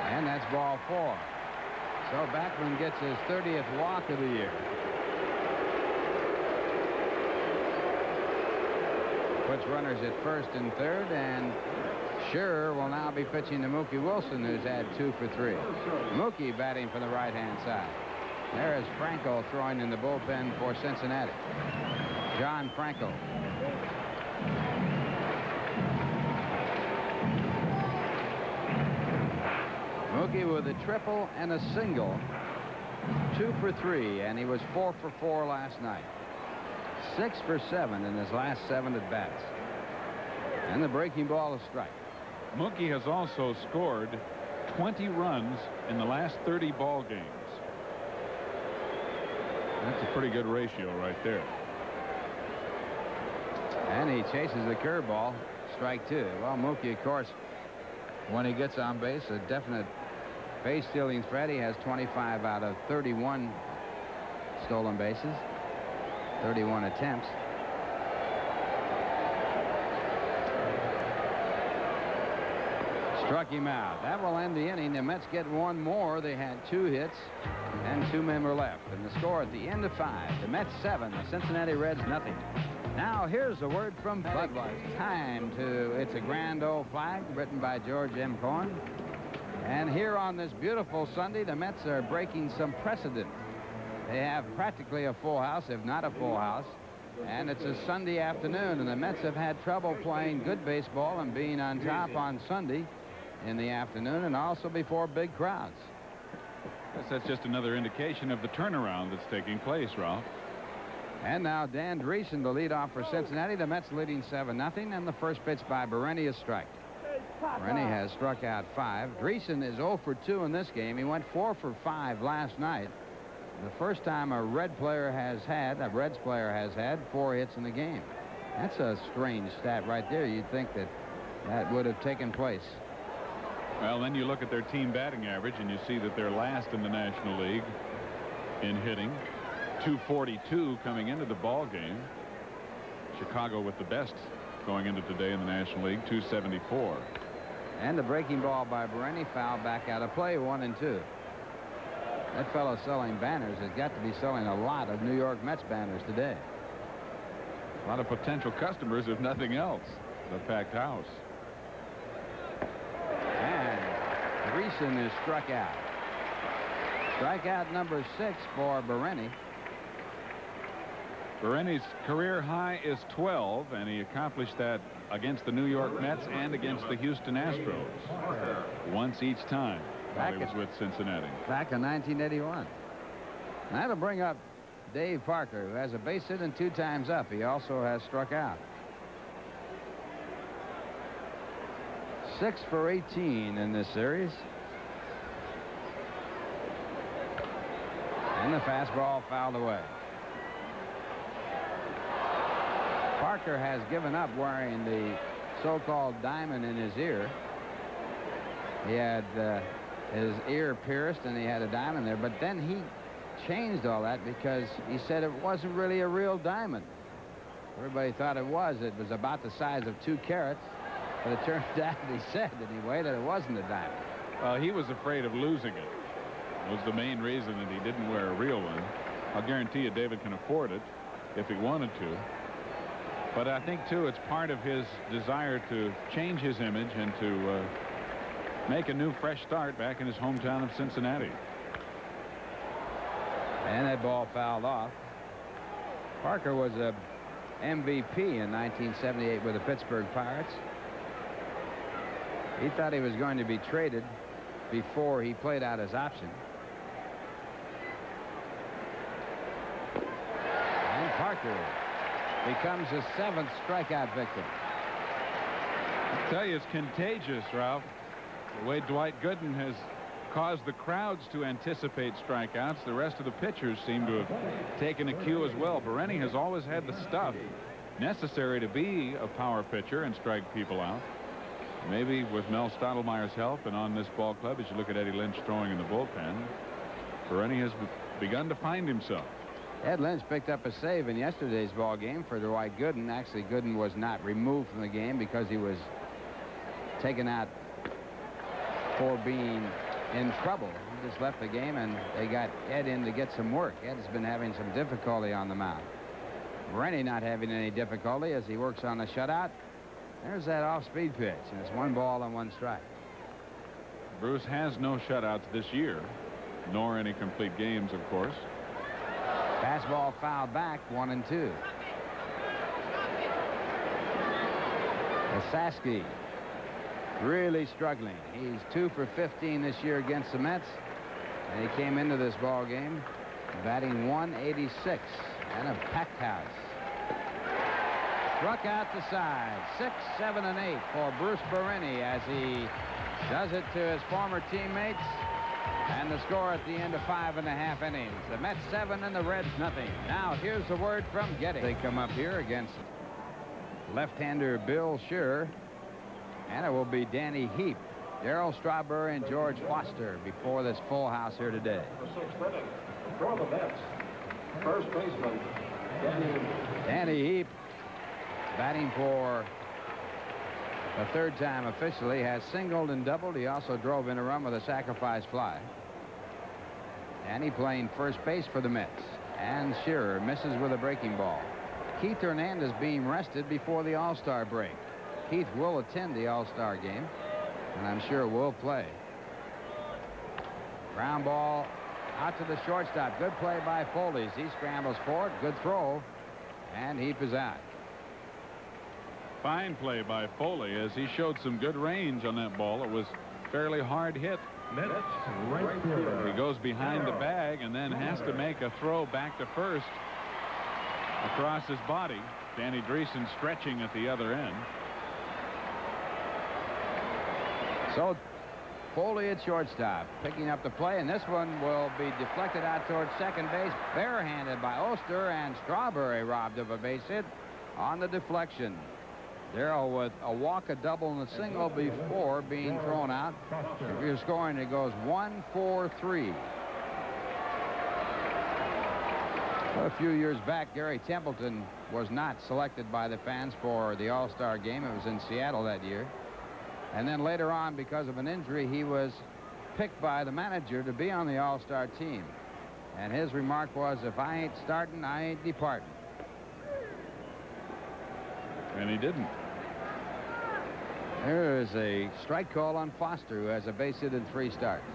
And that's ball 4. So Backman gets his 30th walk of the year. Puts runners at first and third, and Shearer will now be pitching to Mookie Wilson, who's had 2 for 3. Mookie batting from the right-hand side. There is Franco throwing in the bullpen for Cincinnati. John Franco. Mookie with a triple and a single. 2 for 3, and he was 4 for 4 last night. 6 for 7 in his last 7 at bats. And the breaking ball is strike. Mookie has also scored 20 runs in the last 30 ball games. That's a pretty good ratio right there. And he chases the curveball. Strike 2. Well, Mookie, of course, when he gets on base, a definite base stealing threat. He has 25 out of 31 stolen bases, 31 attempts. Struck him out. That will end the inning. The Mets get 1 more. They had 2 hits, and 2 men were left. And the score at the end of 5. The Mets 7, the Cincinnati Reds nothing. Now here's a word from Budweiser. Time to It's a Grand Old Flag, written by George M. Cohen. And here on this beautiful Sunday, the Mets are breaking some precedent. They have practically a full house, if not a full house. And it's a Sunday afternoon, and the Mets have had trouble playing good baseball and being on top on Sunday in the afternoon, and also before big crowds. Guess that's just another indication of the turnaround that's taking place, Ralph. And now Dan Dreesen, the leadoff for Cincinnati. The Mets leading 7-0, and the first pitch by Berenyi is strike. Berenyi has struck out 5. Dreesen is 0 for 2 in this game. He went 4 for 5 last night. The first time a Reds player has had 4 hits in the game. That's a strange stat right there. You'd think that would have taken place. Well, then you look at their team batting average and you see that they're last in the National League in hitting. 242 coming into the ball game. Chicago with the best going into today in the National League, 274. And the breaking ball by Berenyi, foul back out of play, 1-2. That fellow selling banners has got to be selling a lot of New York Mets banners today. A lot of potential customers, if nothing else. The packed house. And Dreesen is struck out. Strikeout number 6 for Berenyi. Berenyi's career high is 12, and he accomplished that against the New York Mets and against the Houston Astros. Once each time while he was with Cincinnati. Back in 1981. That'll bring up Dave Parker, who has a base hit and 2 times up. He also has struck out. 6 for 18 in this series. And the fastball fouled away. Parker has given up wearing the so-called diamond in his ear. He had his ear pierced and he had a diamond there, but then he changed all that because he said it wasn't really a real diamond. Everybody thought it was. It was about the size of 2 carats, but it turned out, he said anyway, that it wasn't a diamond. Well, he was afraid of losing it. It was the main reason that he didn't wear a real one. I'll guarantee you David can afford it if he wanted to. But I think, too, it's part of his desire to change his image and to make a new, fresh start back in his hometown of Cincinnati. And that ball fouled off. Parker was a MVP in 1978 with the Pittsburgh Pirates. He thought he was going to be traded before he played out his option. And Parker becomes his 7th strikeout victim. I tell you, it's contagious, Ralph. The way Dwight Gooden has caused the crowds to anticipate strikeouts, the rest of the pitchers seem to have taken a cue as well. Berenyi has always had the stuff necessary to be a power pitcher and strike people out. Maybe with Mel Stottlemyre's help and on this ball club, as you look at Eddie Lynch throwing in the bullpen, Berenyi has begun to find himself. Ed Lynch picked up a save in yesterday's ball game for Dwight Gooden. Actually, Gooden was not removed from the game because he was taken out for being in trouble. He just left the game, and they got Ed in to get some work. Ed has been having some difficulty on the mound. Berenyi not having any difficulty as he works on the shutout. There's that off-speed pitch, and it's 1 ball and 1 strike. Bruce has no shutouts this year, nor any complete games, of course. Fastball fouled back, 1-2. Zabriski really struggling. He's 2 for 15 this year against the Mets, and he came into this ball game batting .186 and a packed house. Struck out the side. 6, 7, and 8 for Bruce Berenyi as he does it to his former teammates. And the score at the end of 5.5 innings. The Mets 7 and the Reds nothing. Now here's the word from Getty. They come up here against left-hander Bill Shearer. And it will be Danny Heap, Darryl Strawberry, and George Foster before this full house here today. The 6th inning. For the Mets, first baseman, Danny Heap, batting for the 3rd time officially, has singled and doubled. He also drove in a run with a sacrifice fly. And he playing first base for the Mets. And Shearer misses with a breaking ball. Keith Hernandez being rested before the All-Star break. Keith will attend the All-Star game, and I'm sure will play. Ground ball out to the shortstop. Good play by Foley. He scrambles for it. Good throw, and Heap is out. Fine play by Foley as he showed some good range on that ball. It was fairly hard hit. He goes behind the bag and then has to make a throw back to first across his body. Danny Dreesen stretching at the other end. So Foley at shortstop, picking up the play, and this one will be deflected out towards second base, barehanded by Oster, and Strawberry robbed of a base hit on the deflection. Darrell with a walk, a double, and a single before being thrown out. If you're scoring, it goes 1-4-3. A few years back, Gary Templeton was not selected by the fans for the All-Star game. It was in Seattle that year. And then later on, because of an injury, he was picked by the manager to be on the All-Star team. And his remark was, if I ain't starting, I ain't departing. And he didn't. There is a strike call on Foster, who has a base hit in 3 starts.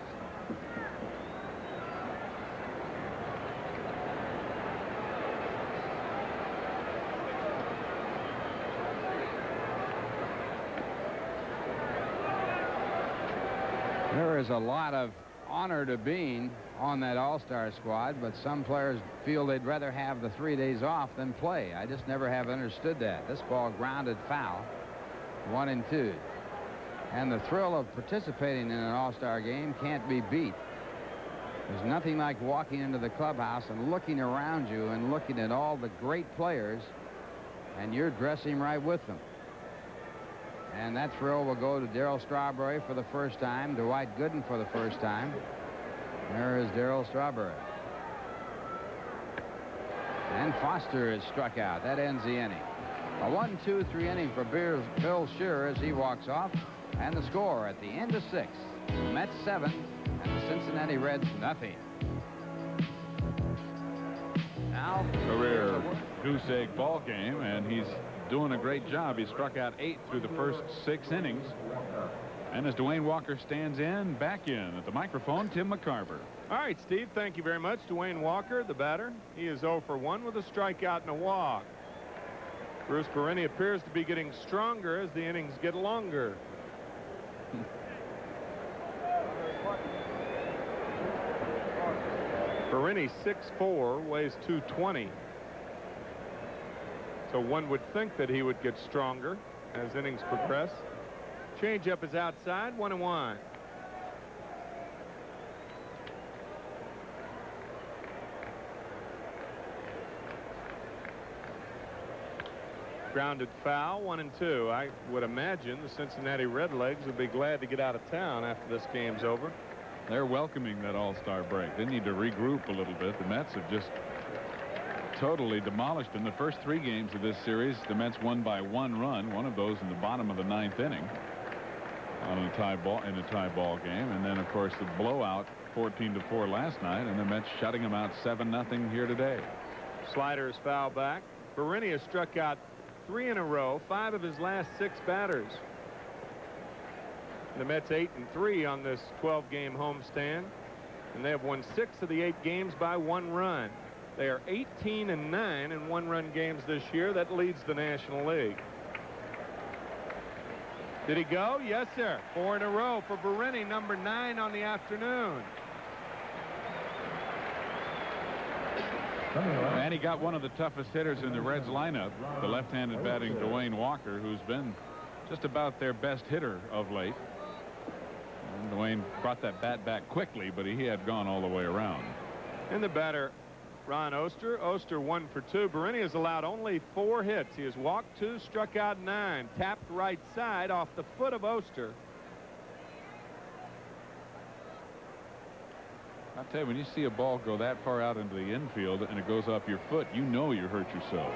There is a lot of honor to being on that All-Star squad, but some players feel they'd rather have the 3 days off than play. I just never have understood that. This ball grounded foul, 1-2. And the thrill of participating in an All-Star game can't be beat. There's nothing like walking into the clubhouse and looking around you and looking at all the great players, and you're dressing right with them. And that thrill will go to Darryl Strawberry for the first time, Dwight Gooden for the first time. There is Darryl Strawberry. And Foster is struck out. That ends the inning. A 1-2-3 inning for Bill Shearer as he walks off. And the score at the end of 6. The Mets 7 and the Cincinnati Reds nothing. Now, career goose egg ball game, and he's doing a great job. He struck out 8 through the first 6 innings. And as Dwayne Walker stands in, back in at the microphone, Tim McCarver. All right, Steve, thank you very much. Dwayne Walker, the batter. He is 0 for 1 with a strikeout and a walk. Bruce Berenyi appears to be getting stronger as the innings get longer. Berenyi 6'4", weighs 220. So one would think that he would get stronger as innings progress. Changeup is outside, 1-1. Grounded foul, 1-2. I would imagine the Cincinnati Redlegs would be glad to get out of town after this game's over. They're welcoming that all-star break. They need to regroup a little bit. The Mets have just totally demolished in the first 3 games of this series. The Mets won by 1 run, one of those in the bottom of the 9th inning on a tie ball game. And then, of course, the blowout 14-4 last night, and the Mets shutting them out 7-0 here today. Slider is foul back. Berenyi has struck out 3 in a row, 5 of his last 6 batters. The Mets 8-3 on this 12-game homestand, and they have won 6 of the 8 games by 1 run. They are 18-9 in 1-run games this year. That leads the National League. Did he go? Yes, sir. 4 in a row for Berenyi, number 9 on the afternoon. And he got one of the toughest hitters in the Reds lineup, the left-handed batting Dwayne Walker, who's been just about their best hitter of late. And Dwayne brought that bat back quickly, but he had gone all the way around. And the batter, Ron Oster. Oster 1 for 2. Berenyi has allowed only 4 hits. He has walked 2, struck out 9. Tapped right side off the foot of Oster. I'll tell you, when you see a ball go that far out into the infield and it goes off your foot, you know you hurt yourself.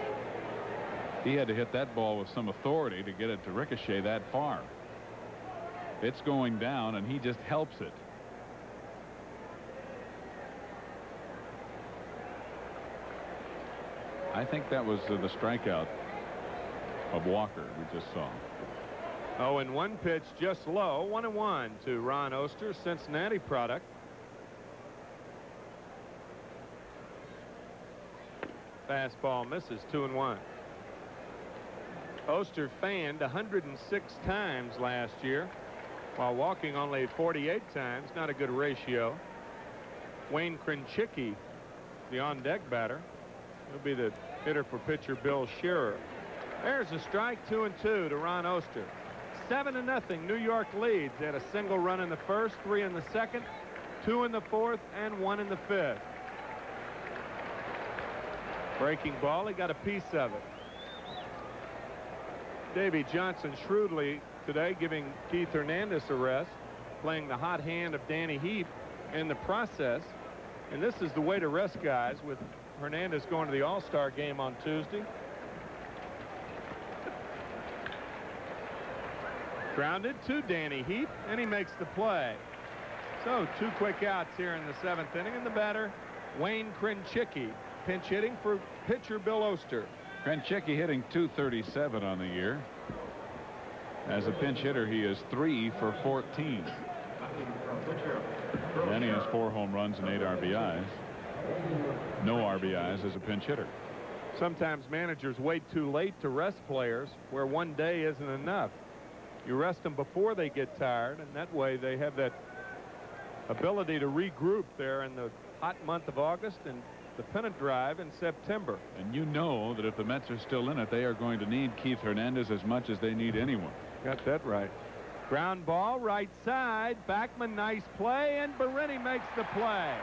He had to hit that ball with some authority to get it to ricochet that far. It's going down, and he just helps it. I think that was the strikeout of Walker we just saw. 0-1 pitch, just low. 1-1 to Ron Oster, Cincinnati product. Fastball misses, 2-1. Oster fanned 106 times last year, while walking only 48 times. Not a good ratio. Wayne Krenchicki, the on-deck batter, will be the hitter for pitcher Bill Shearer. There's a strike, 2-2 to Ron Oster. 7-0 New York leads. They had a single run in the first, 3 in the second, 2 in the fourth, and 1 in the fifth. Breaking ball, he got a piece of it. Davey Johnson shrewdly today giving Keith Hernandez a rest, playing the hot hand of Danny Heap in the process. And this is the way to rest guys, with Hernandez going to the All-Star game on Tuesday. Grounded to Danny Heap, and he makes the play. So 2 quick outs here in the 7th inning, and the batter, Wayne Krenchicki, pinch hitting for pitcher Bill Oster. Krenchicki hitting .237 on the year. As a pinch hitter, he is 3 for 14. Then he has 4 home runs and 8 RBIs. No RBIs as a pinch hitter. Sometimes managers wait too late to rest players where 1 day isn't enough. You rest them before they get tired, and that way they have that ability to regroup there in the hot month of August and the pennant drive in September. And you know that if the Mets are still in it, they are going to need Keith Hernandez as much as they need anyone. Got that right. Ground ball, right side. Backman, nice play, and Berenyi makes the play.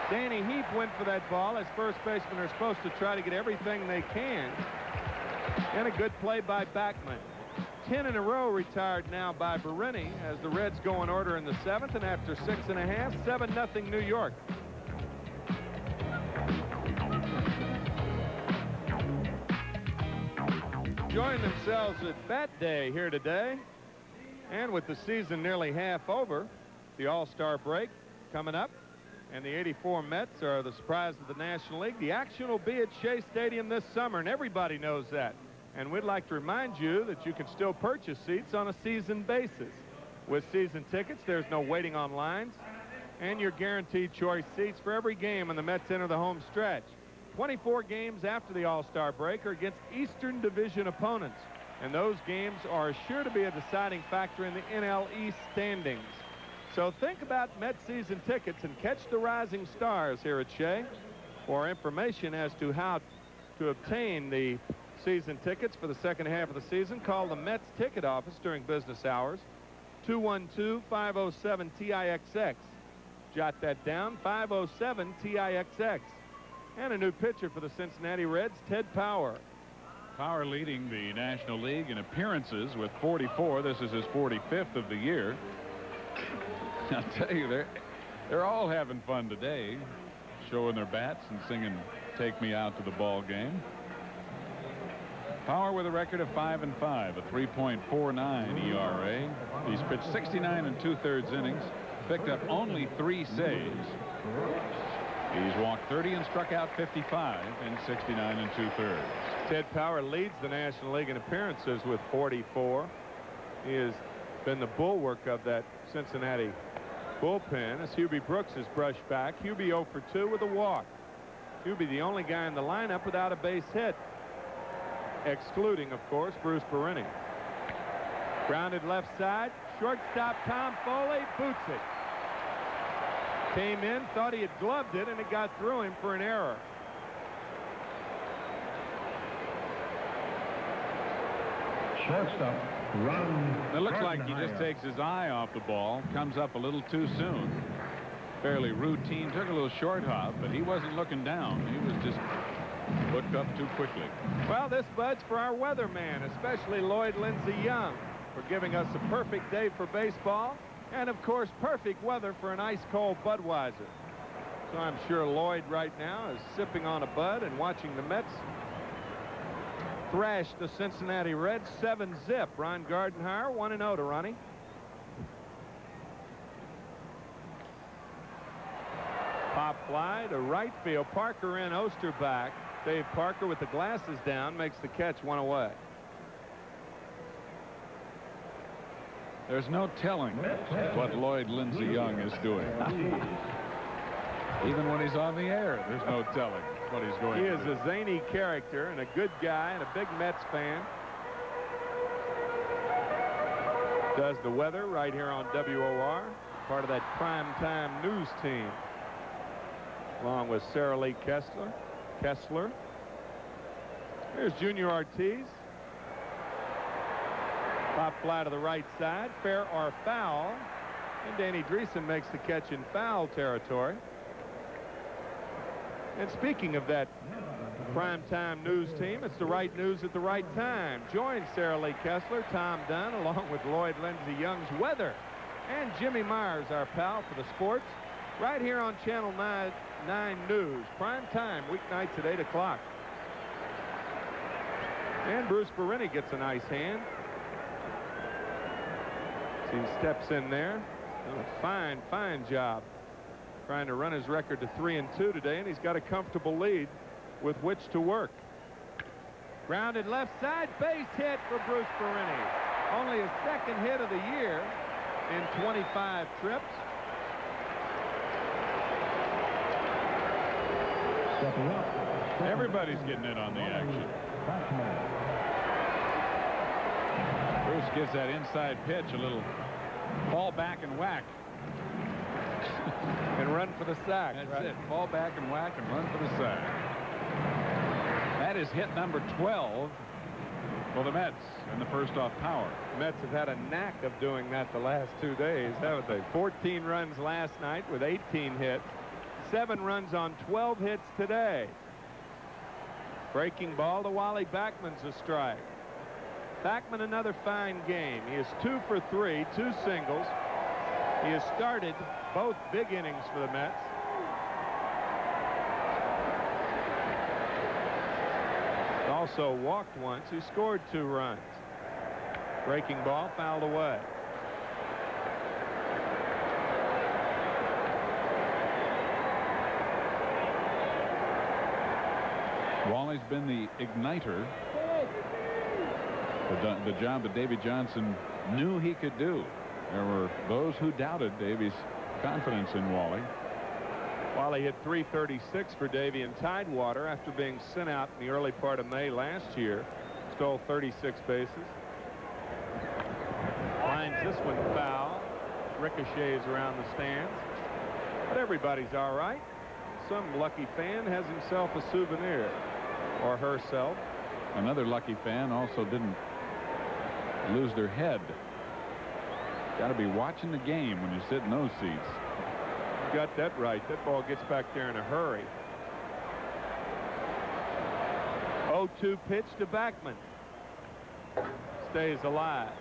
Danny Heap went for that ball, as first basemen are supposed to try to get everything they can. And a good play by Backman. 10 in a row retired now by Berenyi as the Reds go in order in the 7th, and after 6.5, 7-0 New York. Enjoying themselves at Bat Day here today, and with the season nearly half over, the All-Star break coming up, and the '84 Mets are the surprise of the National League. The action will be at Shea Stadium this summer, and everybody knows that. And we'd like to remind you that you can still purchase seats on a season basis. With season tickets, there's no waiting on lines, and you're guaranteed choice seats for every game when the Mets enter the home stretch. 24 games after the All-Star break are against Eastern Division opponents, and those games are sure to be a deciding factor in the NL East standings. So think about Mets season tickets and catch the rising stars here at Shea. For information as to how to obtain the season tickets for the second half of the season, call the Mets ticket office during business hours, 212-507-TIXX. Jot that down, 507-TIXX. And a new pitcher for the Cincinnati Reds, Ted Power. Power leading the National League in appearances with 44. This is his 45th of the year. I'll tell you, they're all having fun today, showing their bats and singing "Take Me Out to the Ball Game." Power with a record of 5-5, a 3.49 ERA. He's pitched 69 2/3 innings, picked up only 3 saves. He's walked 30 and struck out 55 in 69 2/3. Ted Power leads the National League in appearances with 44. He has been the bulwark of that Cincinnati bullpen as Hubie Brooks is brushed back. Hubie 0 for 2 with a walk. Hubie the only guy in the lineup without a base hit, excluding, of course, Bruce Berenyi. Grounded left side. Shortstop Tom Foley boots it. Came in, thought he had gloved it, and it got through him for an error. Shortstop, It looks like he just takes his eye off the ball, comes up a little too soon. Fairly routine, took a little short hop, but he wasn't looking down. He was just hooked up too quickly. Well, this bodes for our weatherman, especially Lloyd Lindsey Young, for giving us a perfect day for baseball, and of course perfect weather for an ice-cold Budweiser. So I'm sure Lloyd right now is sipping on a Bud and watching the Mets thrash the Cincinnati Reds 7-zip. Ron Gardenhire 1-0 to Ronnie. Pop fly to right field. Parker in, Oster back. Dave Parker with the glasses down makes the catch, 1 away. There's no telling what Lloyd Lindsey Young is doing. Even when he's on the air, there's no telling what he's going to do. He is a zany character and a good guy and a big Mets fan. Does the weather right here on WOR, part of that primetime news team, along with Sarah Lee Kessler. Here's Junior Ortiz. Pop fly to the right side, fair or foul. And Danny Dreesen makes the catch in foul territory. And speaking of that primetime news team, it's the right news at the right time. Join Sarah Lee Kessler, Tom Dunn, along with Lloyd Lindsey Young's weather, and Jimmy Myers, our pal for the sports, right here on Channel 9 News. Prime time, weeknights at 8 o'clock. And Bruce Berenyi gets a nice hand. He steps in there. A fine, fine job trying to run his record to 3-2 today, and he's got a comfortable lead with which to work. Grounded left side, base hit for Bruce Berenyi. Only his second hit of the year in 25 trips. Everybody's getting in on the action. Bruce gives that inside pitch a little fall back and whack. And run for the sack. That's right? it. Fall back and whack and run for the sack. That is hit number 12 for the Mets in the first off power. The Mets have had a knack of doing that the last 2 days, haven't they? 14 runs last night with 18 hits. 7 runs on 12 hits today. Breaking ball to Wally Backman's a strike. Backman another fine game. He is 2 for 3, 2 singles. He has started both big innings for the Mets. Also walked once. He scored 2 runs. Breaking ball fouled away. Wally's been the igniter. The job that Davy Johnson knew he could do. There were those who doubted Davy's confidence in Wally. Wally hit .336 for Davy in Tidewater after being sent out in the early part of May last year. Stole 36 bases. Finds this one foul. Ricochets around the stands. But everybody's all right. Some lucky fan has himself a souvenir, or herself. Another lucky fan also didn't lose their head. Got to be watching the game when you sit in those seats. You got that right. That ball gets back there in a hurry. 0-2 pitch to Backman. Stays alive.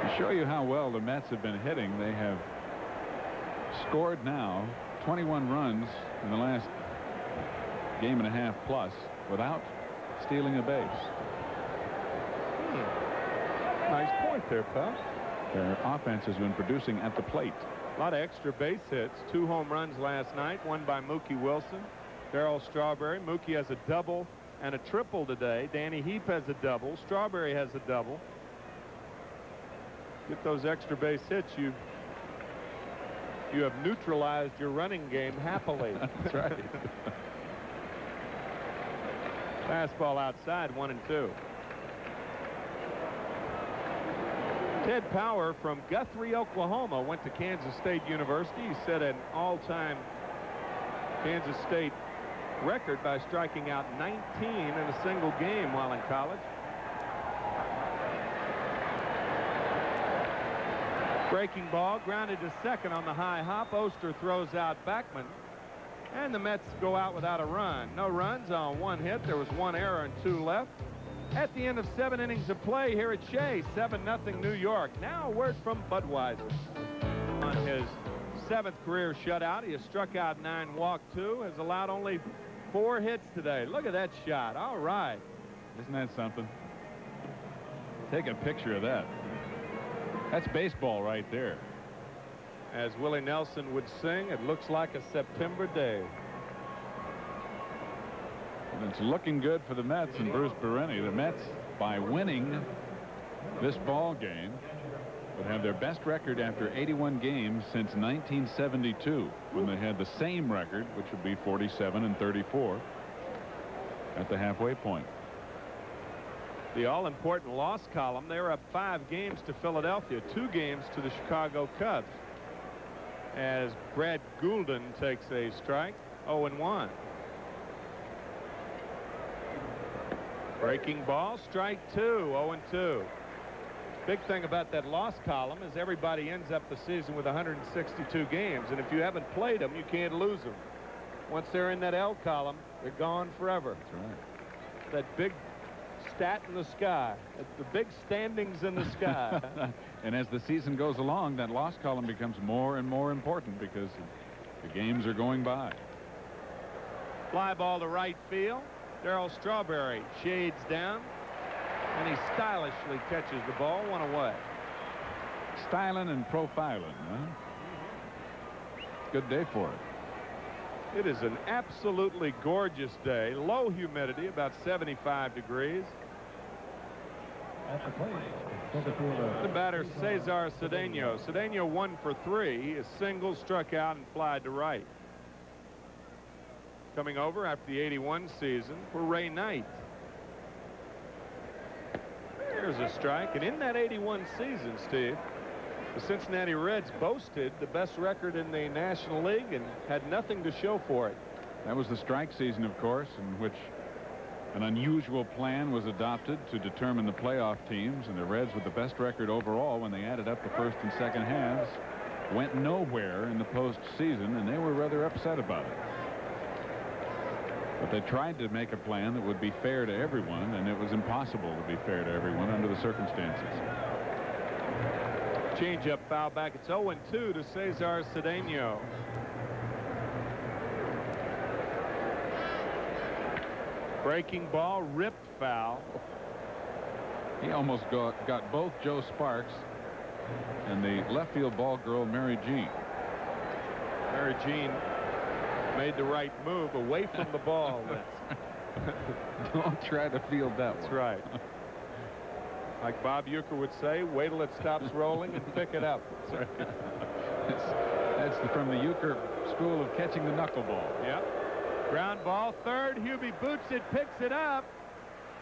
To show you how well the Mets have been hitting, they have scored now 21 runs in the last game and a half plus without stealing a base. Nice point there, pal. Their offense has been producing at the plate. A lot of extra base hits. 2 home runs last night, one by Mookie Wilson, Darryl Strawberry. Mookie has a double and a triple today. Danny Heap has a double. Strawberry has a double. Get those extra base hits, you have neutralized your running game happily. That's right. Fastball outside, 1-2. Ted Power from Guthrie, Oklahoma, went to Kansas State University. He set an all-time Kansas State record by striking out 19 in a single game while in college. Breaking ball, grounded to second on the high hop. Oster throws out Backman. And the Mets go out without a run. No runs on 1 hit. There was 1 error and 2 left. At the end of 7 innings of play here at Shea, 7-0 New York. Now a word from Budweiser. On his 7th career shutout, he has struck out 9, walked 2, has allowed only 4 hits today. Look at that shot. All right. Isn't that something? Take a picture of that. That's baseball right there. As Willie Nelson would sing, it looks like a September day. And it's looking good for the Mets and Bruce Berenyi. The Mets, by winning this ball game, would have their best record after 81 games since 1972, when they had the same record, which would be 47-34 at the halfway point. The all-important loss column, they were up 5 games to Philadelphia, 2 games to the Chicago Cubs. As Brad Goulden takes a strike, 0-1. Breaking ball, strike 2, 0-2. Big thing about that loss column is everybody ends up the season with 162 games, and if you haven't played them, you can't lose them. Once they're in that L column, they're gone forever. That's right. That big stat in the sky, the big standings in the sky. And as the season goes along, that loss column becomes more and more important because the games are going by. Fly ball to right field. Darryl Strawberry shades down, and he stylishly catches the ball, 1 away. Styling and profiling, huh? Good day for it. It is an absolutely gorgeous day. Low humidity, about 75 degrees. At the plate, The batter, Cesar Cedeno. Cedeno 1 for 3. He is single, struck out, and flied to right. Coming over after the 81 season for Ray Knight. There's a strike, and in that 81 season, Steve, the Cincinnati Reds boasted the best record in the National League and had nothing to show for it. That was the strike season, of course, in which an unusual plan was adopted to determine the playoff teams, and the Reds, with the best record overall when they added up the first and second halves, went nowhere in the postseason, and they were rather upset about it. But they tried to make a plan that would be fair to everyone, and it was impossible to be fair to everyone under the circumstances. Change-up foul back. It's 0-2 to Cesar Cedeno. Breaking ball, ripped foul. He almost got both Joe Sparks and the left field ball girl, Mary Jean. Mary Jean made the right move away from the ball. Don't try to field that one. That's right. Like Bob Uecker would say, wait till it stops rolling and pick it up. That's right. That's from the Uecker school of catching the knuckleball. Yep. Ground ball, third. Hubie boots it, picks it up.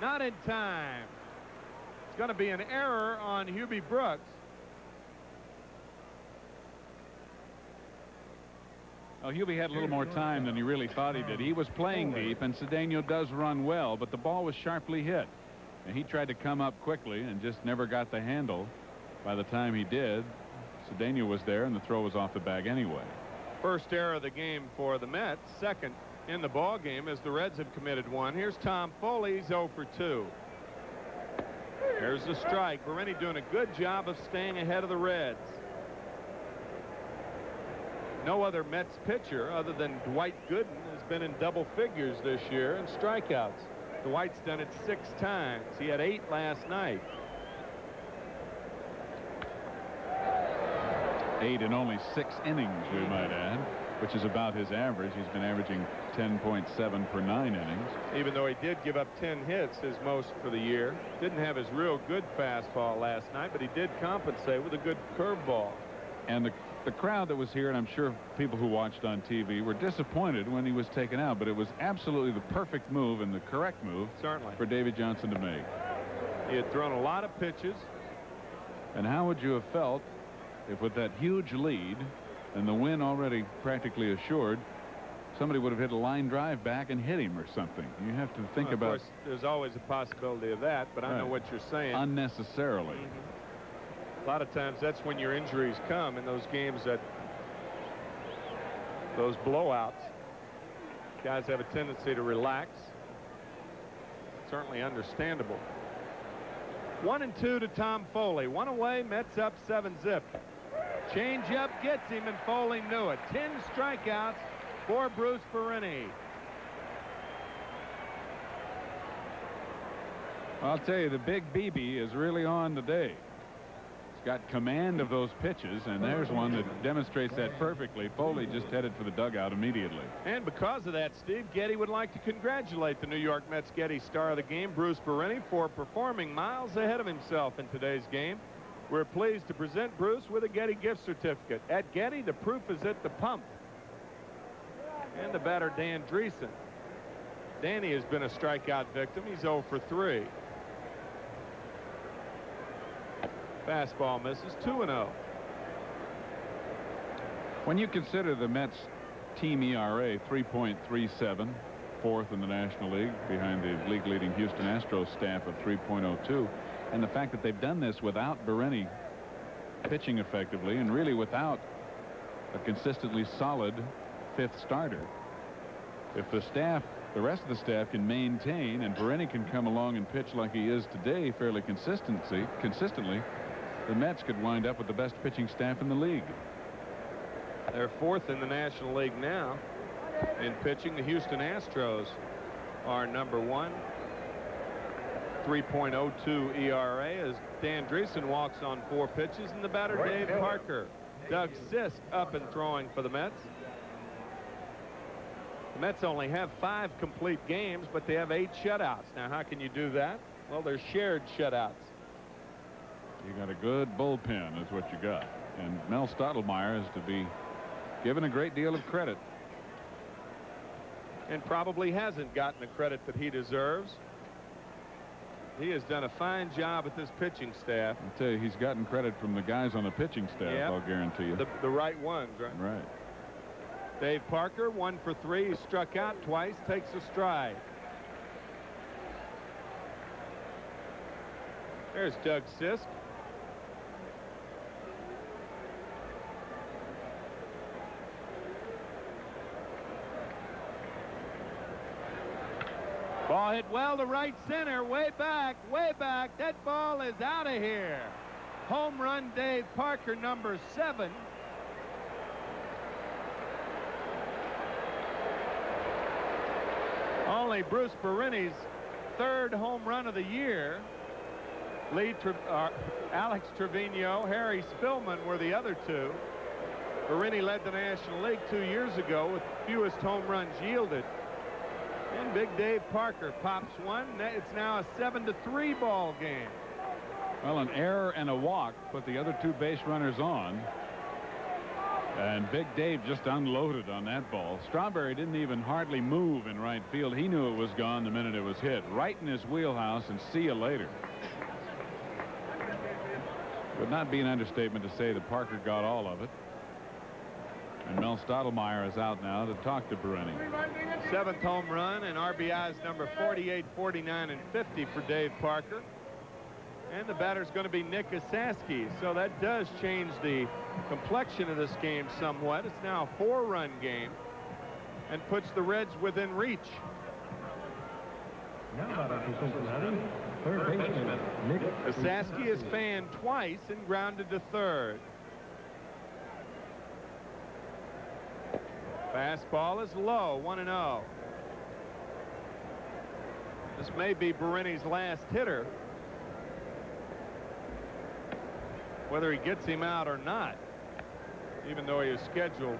Not in time. It's going to be an error on Hubie Brooks. Well, Hubie had a little more time than he really thought he did. He was playing deep, and Cedeno does run well, but the ball was sharply hit. And he tried to come up quickly and just never got the handle. By the time he did, Cedeno was there, and the throw was off the bag anyway. First error of the game for the Mets. Second in the ball game as the Reds have committed one. Here's Tom Foley. He's 0 for 2. There's the strike. Berenyi doing a good job of staying ahead of the Reds. No other Mets pitcher other than Dwight Gooden has been in double figures this year in strikeouts. Dwight's done it 6 times. He had 8 last night. 8 in only 6 innings, we might add, which is about his average. He's been averaging 10.7 per 9 innings. Even though he did give up 10 hits, his most for the year. Didn't have his real good fastball last night, but he did compensate with a good curveball. And the crowd that was here, and I'm sure people who watched on TV, were disappointed when he was taken out, but it was absolutely the perfect move and the correct move Certainly. for Davy Johnson to make. He had thrown a lot of pitches. And how would you have felt if, with that huge lead and the win already practically assured, somebody would have hit a line drive back and hit him or something? You have to think about. Of course, there's always a possibility of that, but I know what you're saying. Unnecessarily. A lot of times that's when your injuries come in those games, that those blowouts. Guys have a tendency to relax. Certainly understandable. 1-2 to Tom Foley. 1 away. Mets up 7-zip. Change up gets him, and Foley knew it. 10 strikeouts for Bruce Berenyi. I'll tell you, the big BB is really on today. He's got command of those pitches, and there's one that demonstrates that perfectly. Foley just headed for the dugout immediately. And because of that, Steve, Getty would like to congratulate the New York Mets Getty star of the game, Bruce Berenyi, for performing miles ahead of himself in today's game. We're pleased to present Bruce with a Getty gift certificate. At Getty, the proof is at the pump. And the batter, Dan Dreesen. Danny has been a strikeout victim. He's 0 for 3. Fastball misses. 2-0. When you consider the Mets team ERA 3.37, fourth in the National League behind the league-leading Houston Astros staff of 3.02, and the fact that they've done this without Berenyi pitching effectively and really without a consistently solid fifth starter. If the rest of the staff can maintain and Berenyi can come along and pitch like he is today fairly consistently, the Mets could wind up with the best pitching staff in the league. They're fourth in the National League now in pitching. The Houston Astros are number one. 3.02 ERA as Dan Driessen walks on 4 pitches, and the batter Dave Parker. Doug Sisk up and throwing for the Mets. The Mets only have 5 complete games, but they have 8 shutouts. Now, how can you do that? Well, they're shared shutouts. You got a good bullpen is what you got. And Mel Stottlemyre is to be given a great deal of credit. And probably hasn't gotten the credit that he deserves. He has done a fine job with this pitching staff. I'll tell you, he's gotten credit from the guys on the pitching staff, yep. I'll guarantee you. The right ones, right? Right. Dave Parker, 1 for 3. He struck out twice, takes a stride. There's Doug Sisk. Ball hit well to right center, way back, way back. That ball is out of here. Home run, Dave Parker, number 7. Only Bruce Berenyi's 3rd home run of the year. Alex Trevino, Harry Spillman were the other 2. Berenyi led the National League 2 years ago with fewest home runs yielded. And Big Dave Parker pops one. It's now a 7-3 ball game. Well, an error and a walk put the other 2 base runners on. And Big Dave just unloaded on that ball. Strawberry didn't even hardly move in right field. He knew it was gone the minute it was hit. Right in his wheelhouse, and see you later. Would not be an understatement to say that Parker got all of it. And Mel Stottlemyre is out now to talk to Berenyi. 7th home run, and RBIs number 48, 49, and 50 for Dave Parker. And the batter's going to be Nick Osaski. So that does change the complexion of this game somewhat. It's now a 4-run game and puts the Reds within reach. Now about for Cincinnati, third baseman Nick Osaski is fanned twice and grounded to third. Fastball is low, 1-0. This may be Berenyi's last hitter. Whether he gets him out or not, even though he is scheduled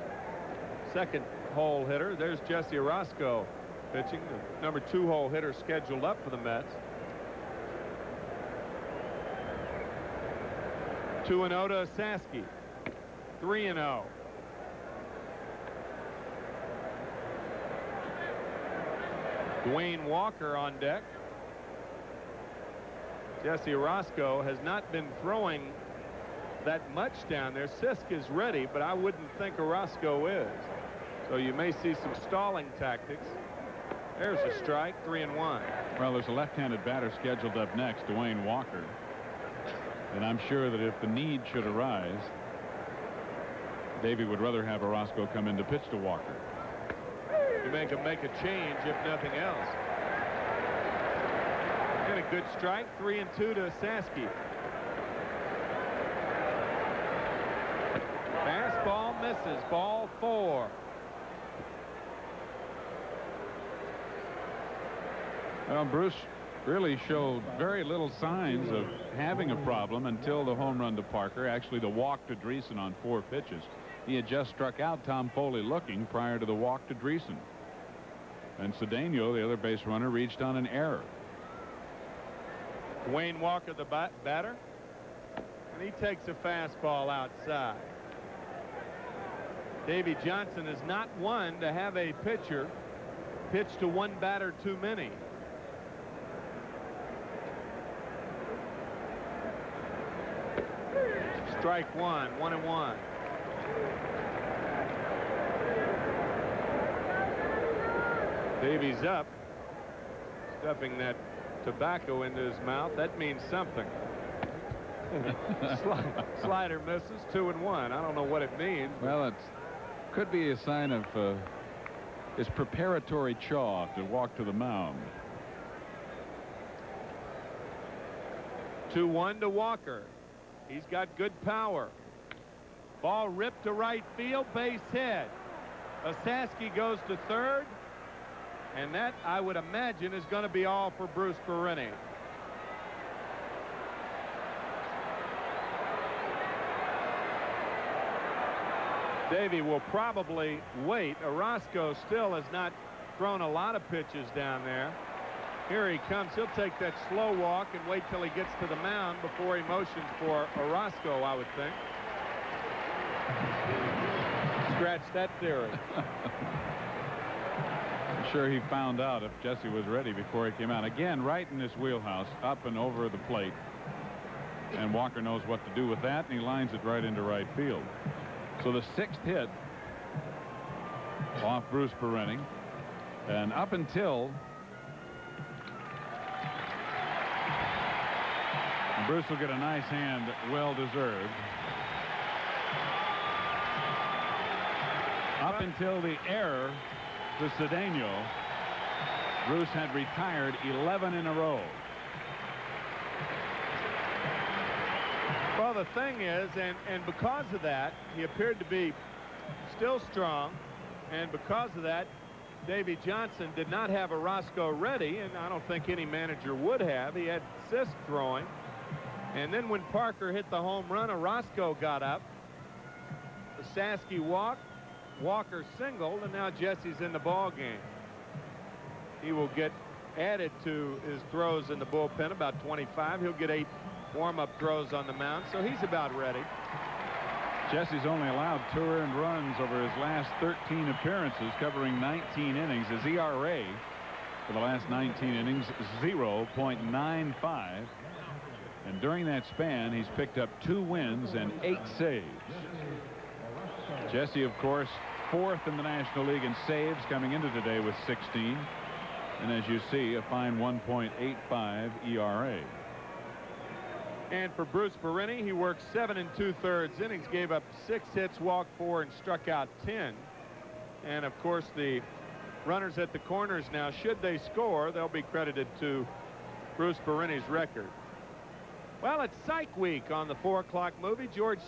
second hole hitter. There's Jesse Orozco pitching, the number 2 hole hitter scheduled up for the Mets. 2-0 to Osaski. 3-0. Dwayne Walker on deck. Jesse Orozco has not been throwing that much down there. Sisk is ready, but I wouldn't think Orozco is. So you may see some stalling tactics. There's a strike, 3-1. Well, there's a left-handed batter scheduled up next, Dwayne Walker. And I'm sure that if the need should arise, Davey would rather have Orozco come in to pitch to Walker. You make him make a change, if nothing else. And a good strike, 3-2 to Osaski. Fastball misses, ball 4. Well, Bruce really showed very little signs of having a problem until the home run to Parker, actually the walk to Driessen on 4 pitches. He had just struck out Tom Foley looking prior to the walk to Driessen. And Cedeno, the other base runner, reached on an error. Dwayne Walker, the batter, and he takes a fastball outside. Davey Johnson is not one to have a pitcher pitch to one batter too many. Strike one, 1-1. Davies up, stuffing that tobacco into his mouth. That means something. Slider misses, 2-1. I don't know what it means. Well, it could be a sign of his preparatory chaw to walk to the mound. 2-1 to Walker. He's got good power. Ball ripped to right field, base hit. Osaski goes to third, and that, I would imagine, is going to be all for Bruce Berenyi. Davey will probably wait. Orozco still has not thrown a lot of pitches down there. Here he comes. He'll take that slow walk and wait till he gets to the mound before he motions for Orozco, I would think. Scratch that theory. I'm sure he found out if Jesse was ready before he came out. Again, right in this wheelhouse, up and over the plate. And Walker knows what to do with that, and he lines it right into right field. So the 6th hit off Bruce Berenyi. And up until Bruce will get a nice hand, well deserved. Up until the error to Cedeno, Bruce had retired 11 in a row. Well, the thing is, and because of that, he appeared to be still strong, and because of that, Davy Johnson did not have Orozco ready, and I don't think any manager would have. He had Sisk throwing, and then when Parker hit the home run, Orozco got up. Osaski walked, Walker singled, and now Jesse's in the ball game. He will get added to his throws in the bullpen, about 25. He'll get 8 warm-up throws on the mound, so he's about ready. Jesse's only allowed 2 earned runs over his last 13 appearances, covering 19 innings. His ERA for the last 19 innings, 0.95. And during that span, he's picked up 2 wins and 8 saves. Jesse, of course, 4th in the National League in saves coming into today with 16. And as you see, a fine 1.85 ERA. And for Bruce Berenyi, he worked 7 2/3 innings, gave up 6 hits, walked 4, and struck out 10. And of course, the runners at the corners now, should they score, they'll be credited to Bruce Berenyi's record. Well, it's Psych Week on the 4 o'clock movie. George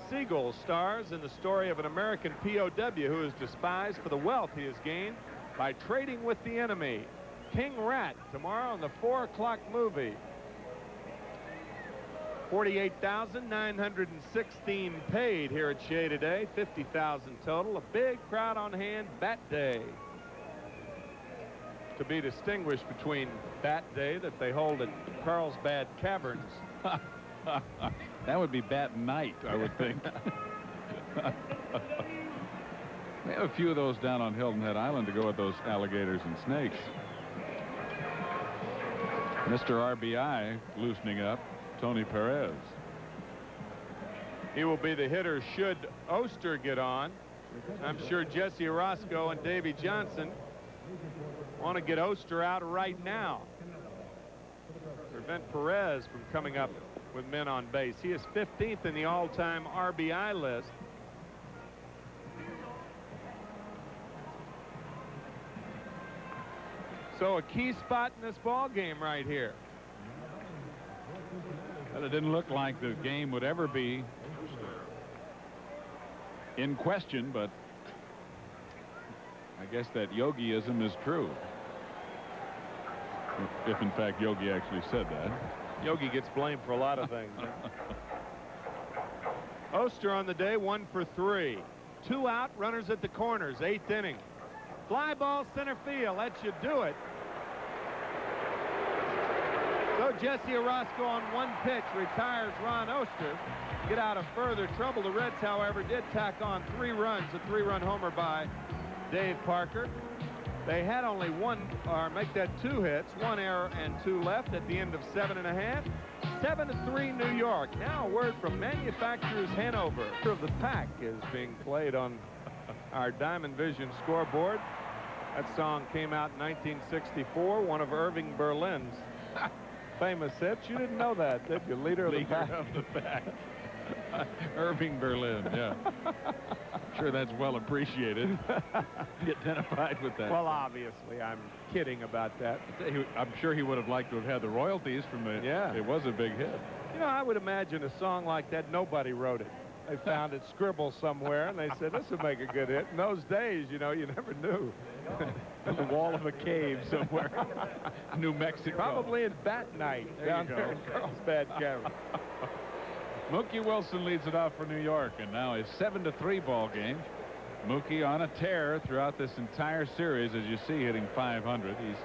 Siegel stars in the story of an American POW who is despised for the wealth he has gained by trading with the enemy. King Rat tomorrow on the 4 o'clock movie. 48,916 paid here at Shea today. 50,000 total. A big crowd on hand. Bat Day, to be distinguished between Bat Day that they hold at Carlsbad Caverns. That would be Bat Night, I would think. They have a few of those down on Hilton Head Island to go with those alligators and snakes. Mr. RBI loosening up, Tony Perez. He will be the hitter should Oster get on. I'm sure Jesse Orozco and Davy Johnson want to get Oster out right now. Prevent Perez from coming up with men on base. He is 15th in the all-time RBI list. So a key spot in this ball game right here. Well, it didn't look like the game would ever be in question, but I guess that Yogiism is true. If in fact Yogi actually said that. Yogi gets blamed for a lot of things. Oster on the day, 1 for 3. 2 out, runners at the corners, 8th inning. Fly ball center field, that should do it. So Jesse Orozco on 1 pitch retires Ron Oster. Get out of further trouble. The Reds, however, did tack on 3 runs, a 3-run homer by Dave Parker. They had only 1, or make that 2 hits, 1 error and 2 left at the end of 7 1/2. 7-3 New York. Now a word from manufacturers Hanover. Of the pack is being played on our Diamond Vision scoreboard. That song came out in 1964, one of Irving Berlin's famous hits. You didn't know that, did you? Leader of the pack. Irving Berlin, yeah. Sure, that's well appreciated. He identified with that. Well, obviously, I'm kidding about that. I'm sure he would have liked to have had the royalties from it. Yeah. It was a big hit. You know, I would imagine a song like that, nobody wrote it. They found it scribbled somewhere, and they said, this would make a good hit. In those days, you know, you never knew. On the wall of a cave somewhere. New Mexico. Probably in Bat Night down there in Carlsbad Cavern. Mookie Wilson leads it off for New York, and now a 7-3 ball game. Mookie on a tear throughout this entire series, as you see, hitting .500. He's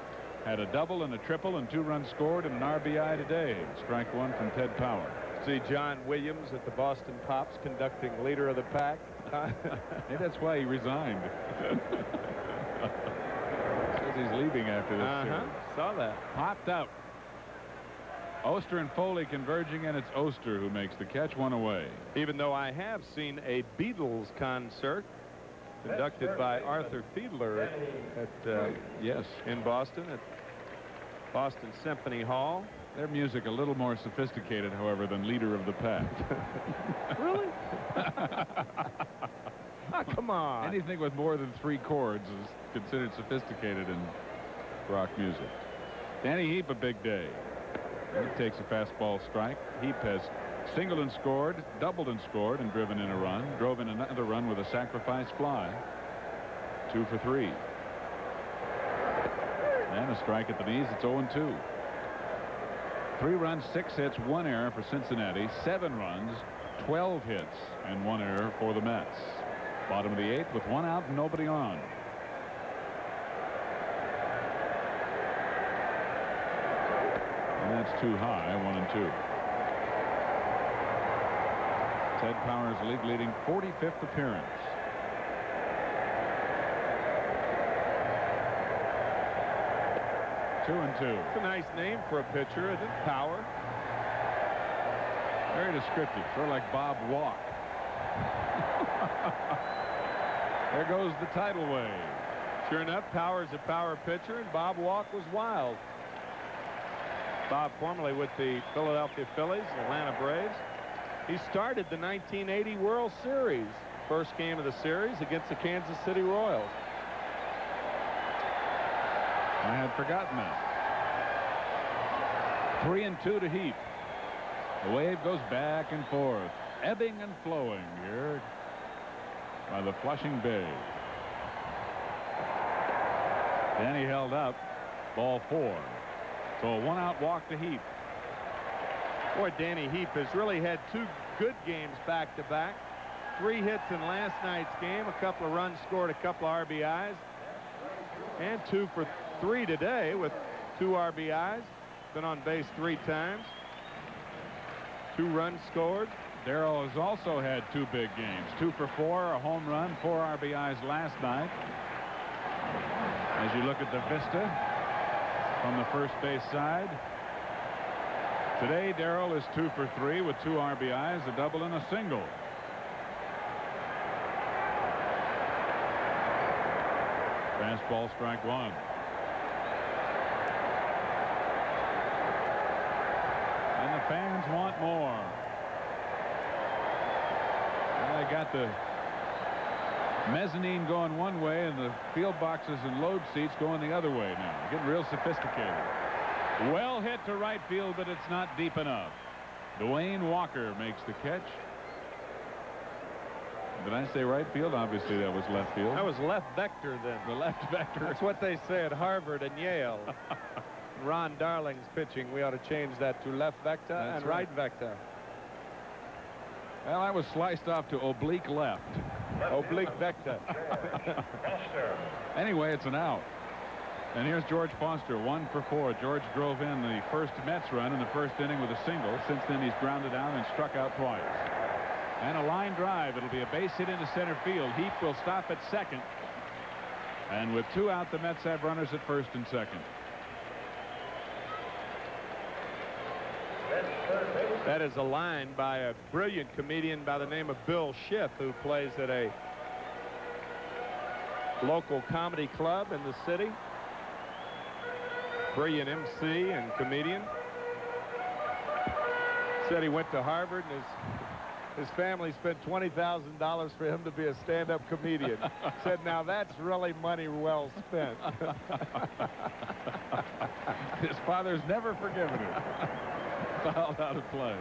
had a double and a triple and 2 runs scored and an RBI today. Strike one from Ted Power. See John Williams at the Boston Pops conducting leader of the pack. Hey, that's why he resigned. Says he's leaving after this series. Saw that. Popped out. Oster and Foley converging, and it's Oster who makes the catch, one away. Even though I have seen a Beatles concert conducted by Arthur Fiedler at yes, in Boston at Boston Symphony Hall. Their music a little more sophisticated, however, than leader of the pack. Really? Oh, come on. Anything with more than 3 chords is considered sophisticated in rock music. Danny Heap, a big day. He takes a fastball strike. Heap has singled and scored, doubled and scored, and driven in a run. Drove in another run with a sacrifice fly. 2 for 3. And a strike at the knees. It's 0-2. 3 runs, 6 hits, 1 error for Cincinnati. 7 runs, 12 hits, and 1 error for the Mets. Bottom of the 8th with 1 out and nobody on. And that's too high, 1-2. Ted Power's league-leading 45th appearance. Two. It's a nice name for a pitcher, isn't it? Power. Very descriptive, sort of like Bob Walk. There goes the tidal wave. Sure enough, Power's a power pitcher, and Bob Walk was wild. Bob formerly with the Philadelphia Phillies, Atlanta Braves. He started the 1980 World Series. First game of the series against the Kansas City Royals. I had forgotten that. 3-2 to Heap. The wave goes back and forth, ebbing and flowing here by the Flushing Bay. Danny held up. Ball 4. So a 1-out walk to Heap. Boy, Danny Heap has really had 2 good games back-to-back. 3 hits in last night's game, a couple of runs scored, a couple of RBIs, and 2 for 3 today with 2 RBIs. Been on base 3 times. 2 runs scored. Darrell has also had 2 big games. 2 for 4, a home run, 4 RBIs last night. As you look at the vista from the first base side, today Darrell is 2 for 3 with 2 RBIs, a double and a single. Fastball, strike 1. And the fans want more. Well, they got the mezzanine going one way and the field boxes and load seats going the other way now. Getting real sophisticated. Well hit to right field, but it's not deep enough. Dwayne Walker makes the catch. Did I say right field? Obviously that was left field. That was left vector then. The left vector. That's what they say at Harvard and Yale. Ron Darling's pitching. We ought to change that to left vector and right vector. Well, I was sliced off to oblique left. Oblique vector. Anyway, it's an out. And here's George Foster, 1 for 4. George drove in the first Mets run in the first inning with a single. Since then, he's grounded out and struck out twice. And a line drive. It'll be a base hit into center field. Heap will stop at second. And with 2 out, the Mets have runners at first and second. That is a line by a brilliant comedian by the name of Bill Schiff, who plays at a local comedy club in the city. Brilliant MC and comedian. Said he went to Harvard and his family spent $20,000 for him to be a stand-up comedian. Said, now that's really money well spent. His father's never forgiven him. Fouled out of play.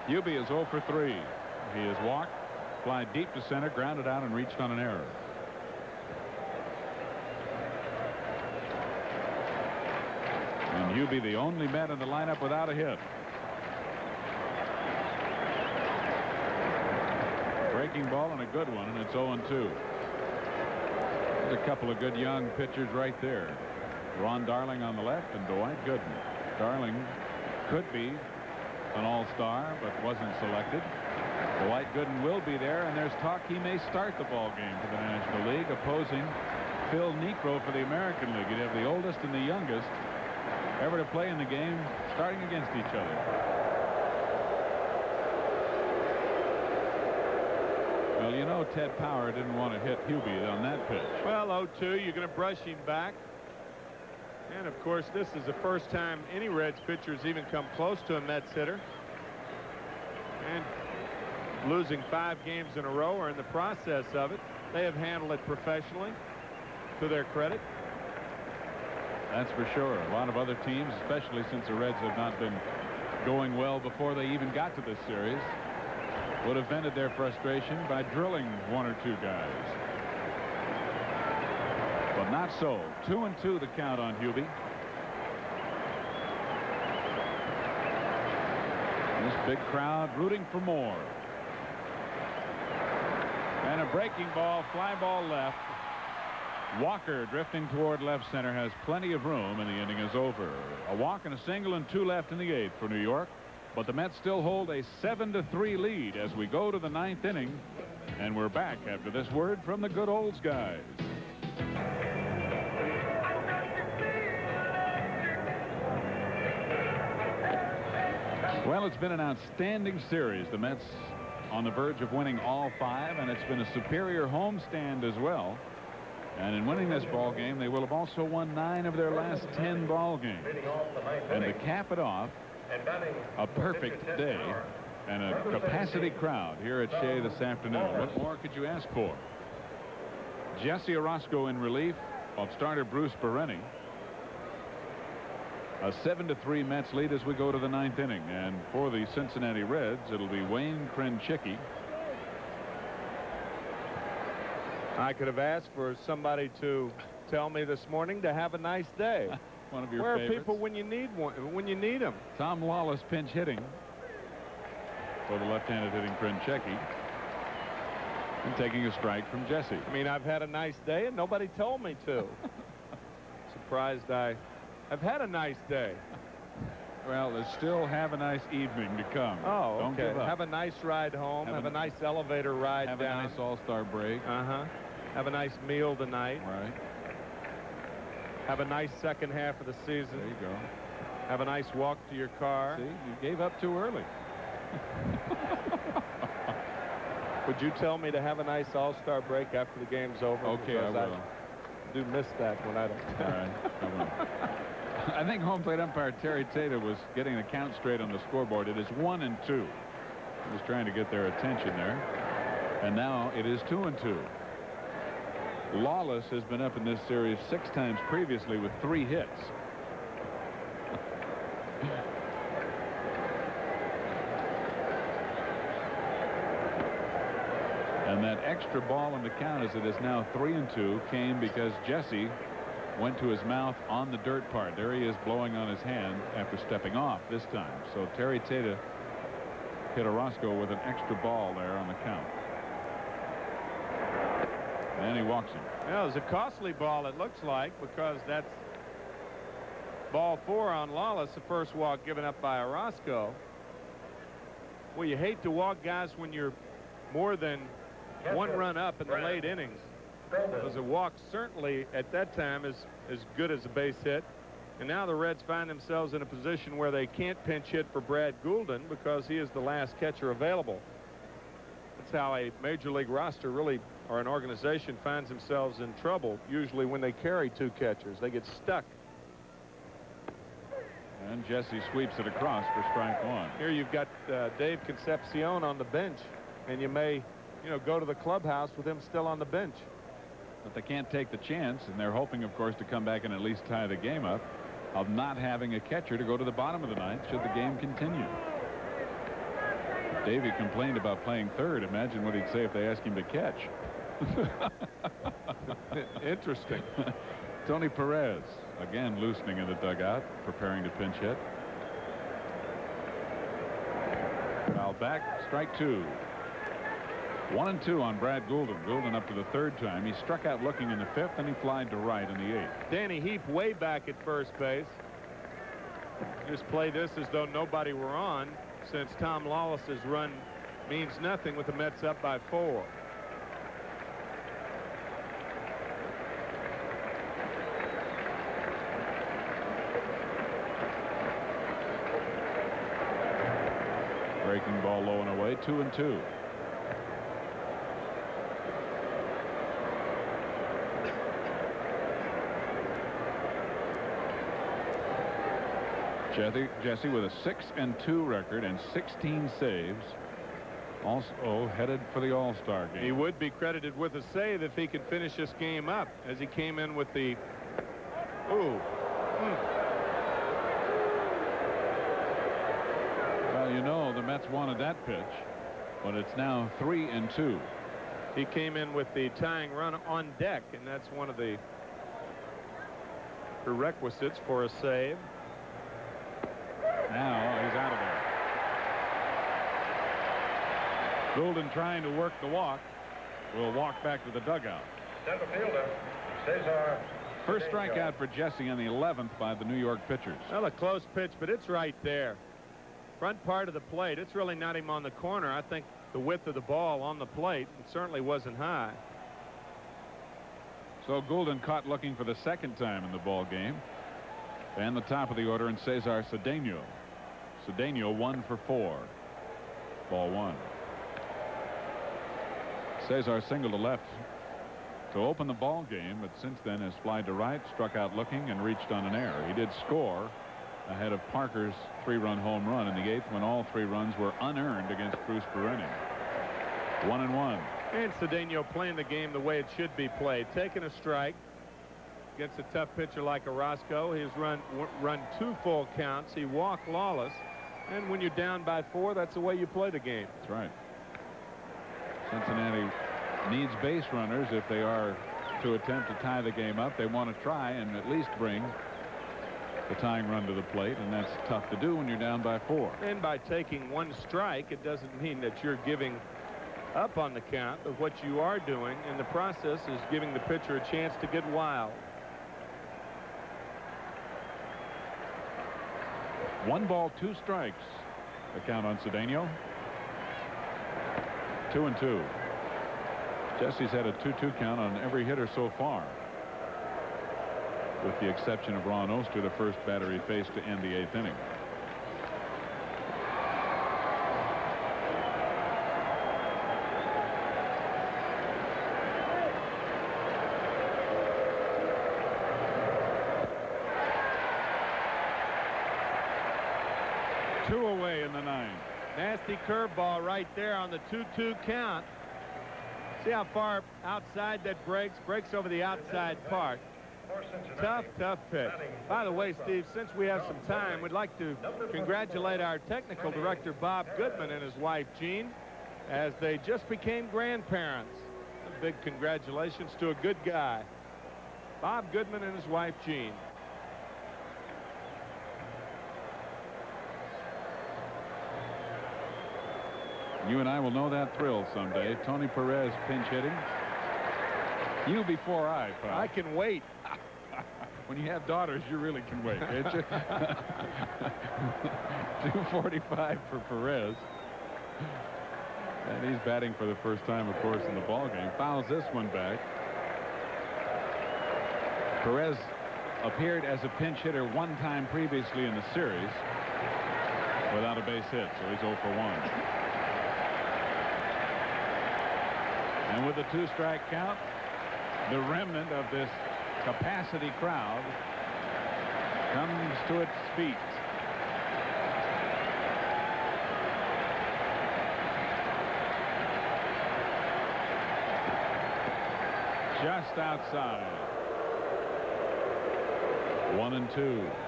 Hubie is 0 for 3. He has walked, fly deep to center, grounded out, and reached on an error. And Hubie, the only man in the lineup without a hit. Breaking ball and a good one, and it's 0-2. There's a couple of good young pitchers right there. Ron Darling on the left and Dwight Gooden. Darling could be an all-star, but wasn't selected. Dwight Gooden will be there, and there's talk he may start the ball game for the National League, opposing Phil Niekro for the American League. You'd have the oldest and the youngest ever to play in the game starting against each other. Well, you know, Ted Power didn't want to hit Hubie on that pitch. Well, 0-2, you're going to brush him back. And, of course, this is the first time any Reds pitcher's even come close to a Mets hitter. And losing 5 games in a row or in the process of it, they have handled it professionally, to their credit. That's for sure. A lot of other teams, especially since the Reds have not been going well before they even got to this series, would have vented their frustration by drilling 1 or 2 guys. But not so. 2-2 the count on Hubie. This big crowd rooting for more. And a breaking ball, fly ball left. Walker drifting toward left center has plenty of room, and the inning is over. A walk and a single and 2 left in the 8th for New York. But the Mets still hold a 7-3 lead as we go to the 9th inning. And we're back after this word from the good olds guys. Well, it's been an outstanding series. The Mets on the verge of winning all 5, and it's been a superior homestand as well. And in winning this ball game, they will have also won 9 of their last 10 ball games. And to cap it off, a perfect day and a capacity crowd here at Shea this afternoon. What more could you ask for? Jesse Orozco in relief of starter Bruce Berenyi. A 7-3 Mets lead as we go to the 9th inning. And for the Cincinnati Reds, it'll be Wayne Krenchicki. I could have asked for somebody to tell me this morning to have a nice day. One of your Where favorites. are people when you need when you need them? Tom Lawless pinch hitting for the left-handed hitting Krenchicki. And taking a strike from Jesse. I mean, I've had a nice day and nobody told me to. Surprised I've had a nice day. Well, there's still have a nice evening to come. Oh, Don't okay. give up. Have a nice ride home. Have a nice elevator ride Have down. a nice all-star break. Have a nice meal tonight. Right. Have a nice second half of the season. There you go. Have a nice walk to your car. See, you gave up too early. Would you tell me to have a nice all-star break after the game's over? Okay, I will. I do miss that when I don't. All right, I will. I think home plate umpire Terry Tata was getting the count straight on the scoreboard. It is 1-2. He was trying to get their attention there. And now it is 2-2. Lawless has been up in this series 6 times previously with 3 hits. And that extra ball in the count, as it is now 3-2, came because Jesse went to his mouth on the dirt part. There he is blowing on his hand after stepping off this time. So Terry Tata hit Orozco with an extra ball there on the count. And he walks him. Yeah, it was a costly ball, it looks like, because that's ball 4 on Lawless, the first walk given up by Orozco. Well, you hate to walk guys when you're more than 1 run up in the late innings. Because a walk certainly at that time is as good as a base hit. And now the Reds find themselves in a position where they can't pinch hit for Brad Goulden because he is the last catcher available. That's how a major league roster really, or an organization, finds themselves in trouble. Usually when they carry 2 catchers, they get stuck. And Jesse sweeps it across for strike 1. Here you've got Dave Concepcion on the bench, and you may, go to the clubhouse with him still on the bench. But they can't take the chance, and they're hoping, of course, to come back and at least tie the game up, of not having a catcher to go to the bottom of the 9th should the game continue. Davey complained about playing third. Imagine what he'd say if they asked him to catch. Interesting. Tony Perez again loosening in the dugout, preparing to pinch hit. Foul back, strike 2. 1-2 on Brad Goulden. Goulden up to the 3rd time. He struck out looking in the 5th, and he flied to right in the 8th. Danny Heap way back at first base. Just play this as though nobody were on, since Tom Lawless's run means nothing with the Mets up by 4. Breaking ball low and away, 2-2. Jesse with a 6-2 record and 16 saves. Also headed for the All-Star game. He would be credited with a save if he could finish this game up, as he came in with the Well, the Mets wanted that pitch, but it's now 3-2. He came in with the tying run on deck, and that's one of the prerequisites for a save. Now he's out of there. Goulden trying to work the walk. Will walk back to the dugout. Center fielder, Cesar. First strikeout for Jesse in the 11th by the New York pitchers. Well, a close pitch, but it's right there. Front part of the plate. It's really not him on the corner. I think the width of the ball on the plate, it certainly wasn't high. So Goulden caught looking for the 2nd time in the ball game. And the top of the order in Cesar Cedeno. Cedeno 1 for 4. Ball 1. Cesar singled to left to open the ball game, but since then has flied to right, struck out looking, and reached on an error. He did score ahead of Parker's 3-run home run in the 8th when all 3 runs were unearned against Bruce Berenyi. 1-1. And Cedeno playing the game the way it should be played. Taking a strike against a tough pitcher like Orozco. He's run 2 full counts. He walked Lawless. And when you're down by 4, that's the way you play the game. That's right. Cincinnati needs base runners if they are to attempt to tie the game up. They want to try and at least bring the tying run to the plate, and that's tough to do when you're down by 4. And by taking 1 strike, it doesn't mean that you're giving up on the count. But what you are doing in the process is giving the pitcher a chance to get wild. 1 ball, 2 strikes. The count on Cedeno. 2-2. Jesse's had a 2-2 count on every hitter so far, with the exception of Ron Oster, the first batter he faced to end the 8th inning. Two away in the 9th. Nasty curveball right there on the 2-2 count. See how far outside that breaks over the outside part. Tough pitch. By the way, Steve, since we have some time, we'd like to congratulate our technical director, Bob Goodman, and his wife, Jean, as they just became grandparents. A big congratulations to a good guy. Bob Goodman and his wife, Jean. You and I will know that thrill someday. Tony Perez pinch hitting. You before I, pal. I can wait. When you have daughters, you really can wait, can't you? 245 for Perez. And he's batting for the first time, of course, in the ball game. Fouls this one back. Perez appeared as a pinch hitter one time previously in the series without a base hit, so he's 0 for 1. And with a 2-strike count, the remnant of this capacity crowd comes to its feet. Just outside. 1-2.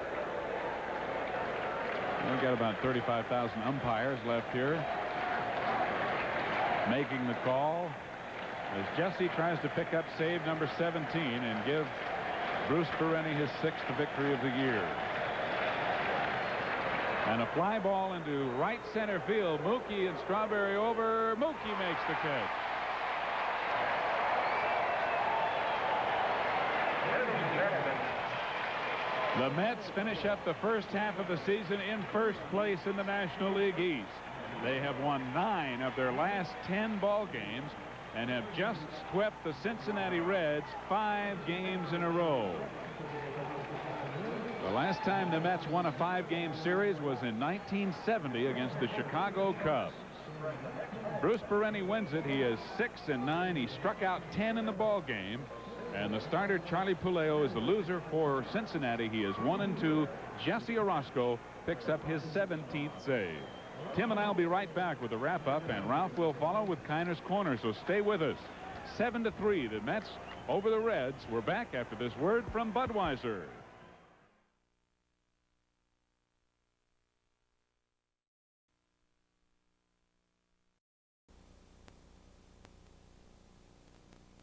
We've got about 35,000 umpires left here. Making the call as Jesse tries to pick up save number 17 and give Bruce Berenyi his 6th victory of the year. And a fly ball into right center field. Mookie and Strawberry over. Mookie makes the catch. The Mets finish up the first half of the season in first place in the National League East. They have won 9 of their last 10 ball games and have just swept the Cincinnati Reds 5 games in a row. The last time the Mets won a 5-game series was in 1970 against the Chicago Cubs. Bruce Berenyi wins it. He is 6-9. He struck out 10 in the ball game. And the starter, Charlie Puleo, is the loser for Cincinnati. He is 1-2. Jesse Orozco picks up his 17th save. Tim and I will be right back with a wrap-up, and Ralph will follow with Kiner's Corner, so stay with us. 7-3, the Mets over the Reds. We're back after this word from Budweiser.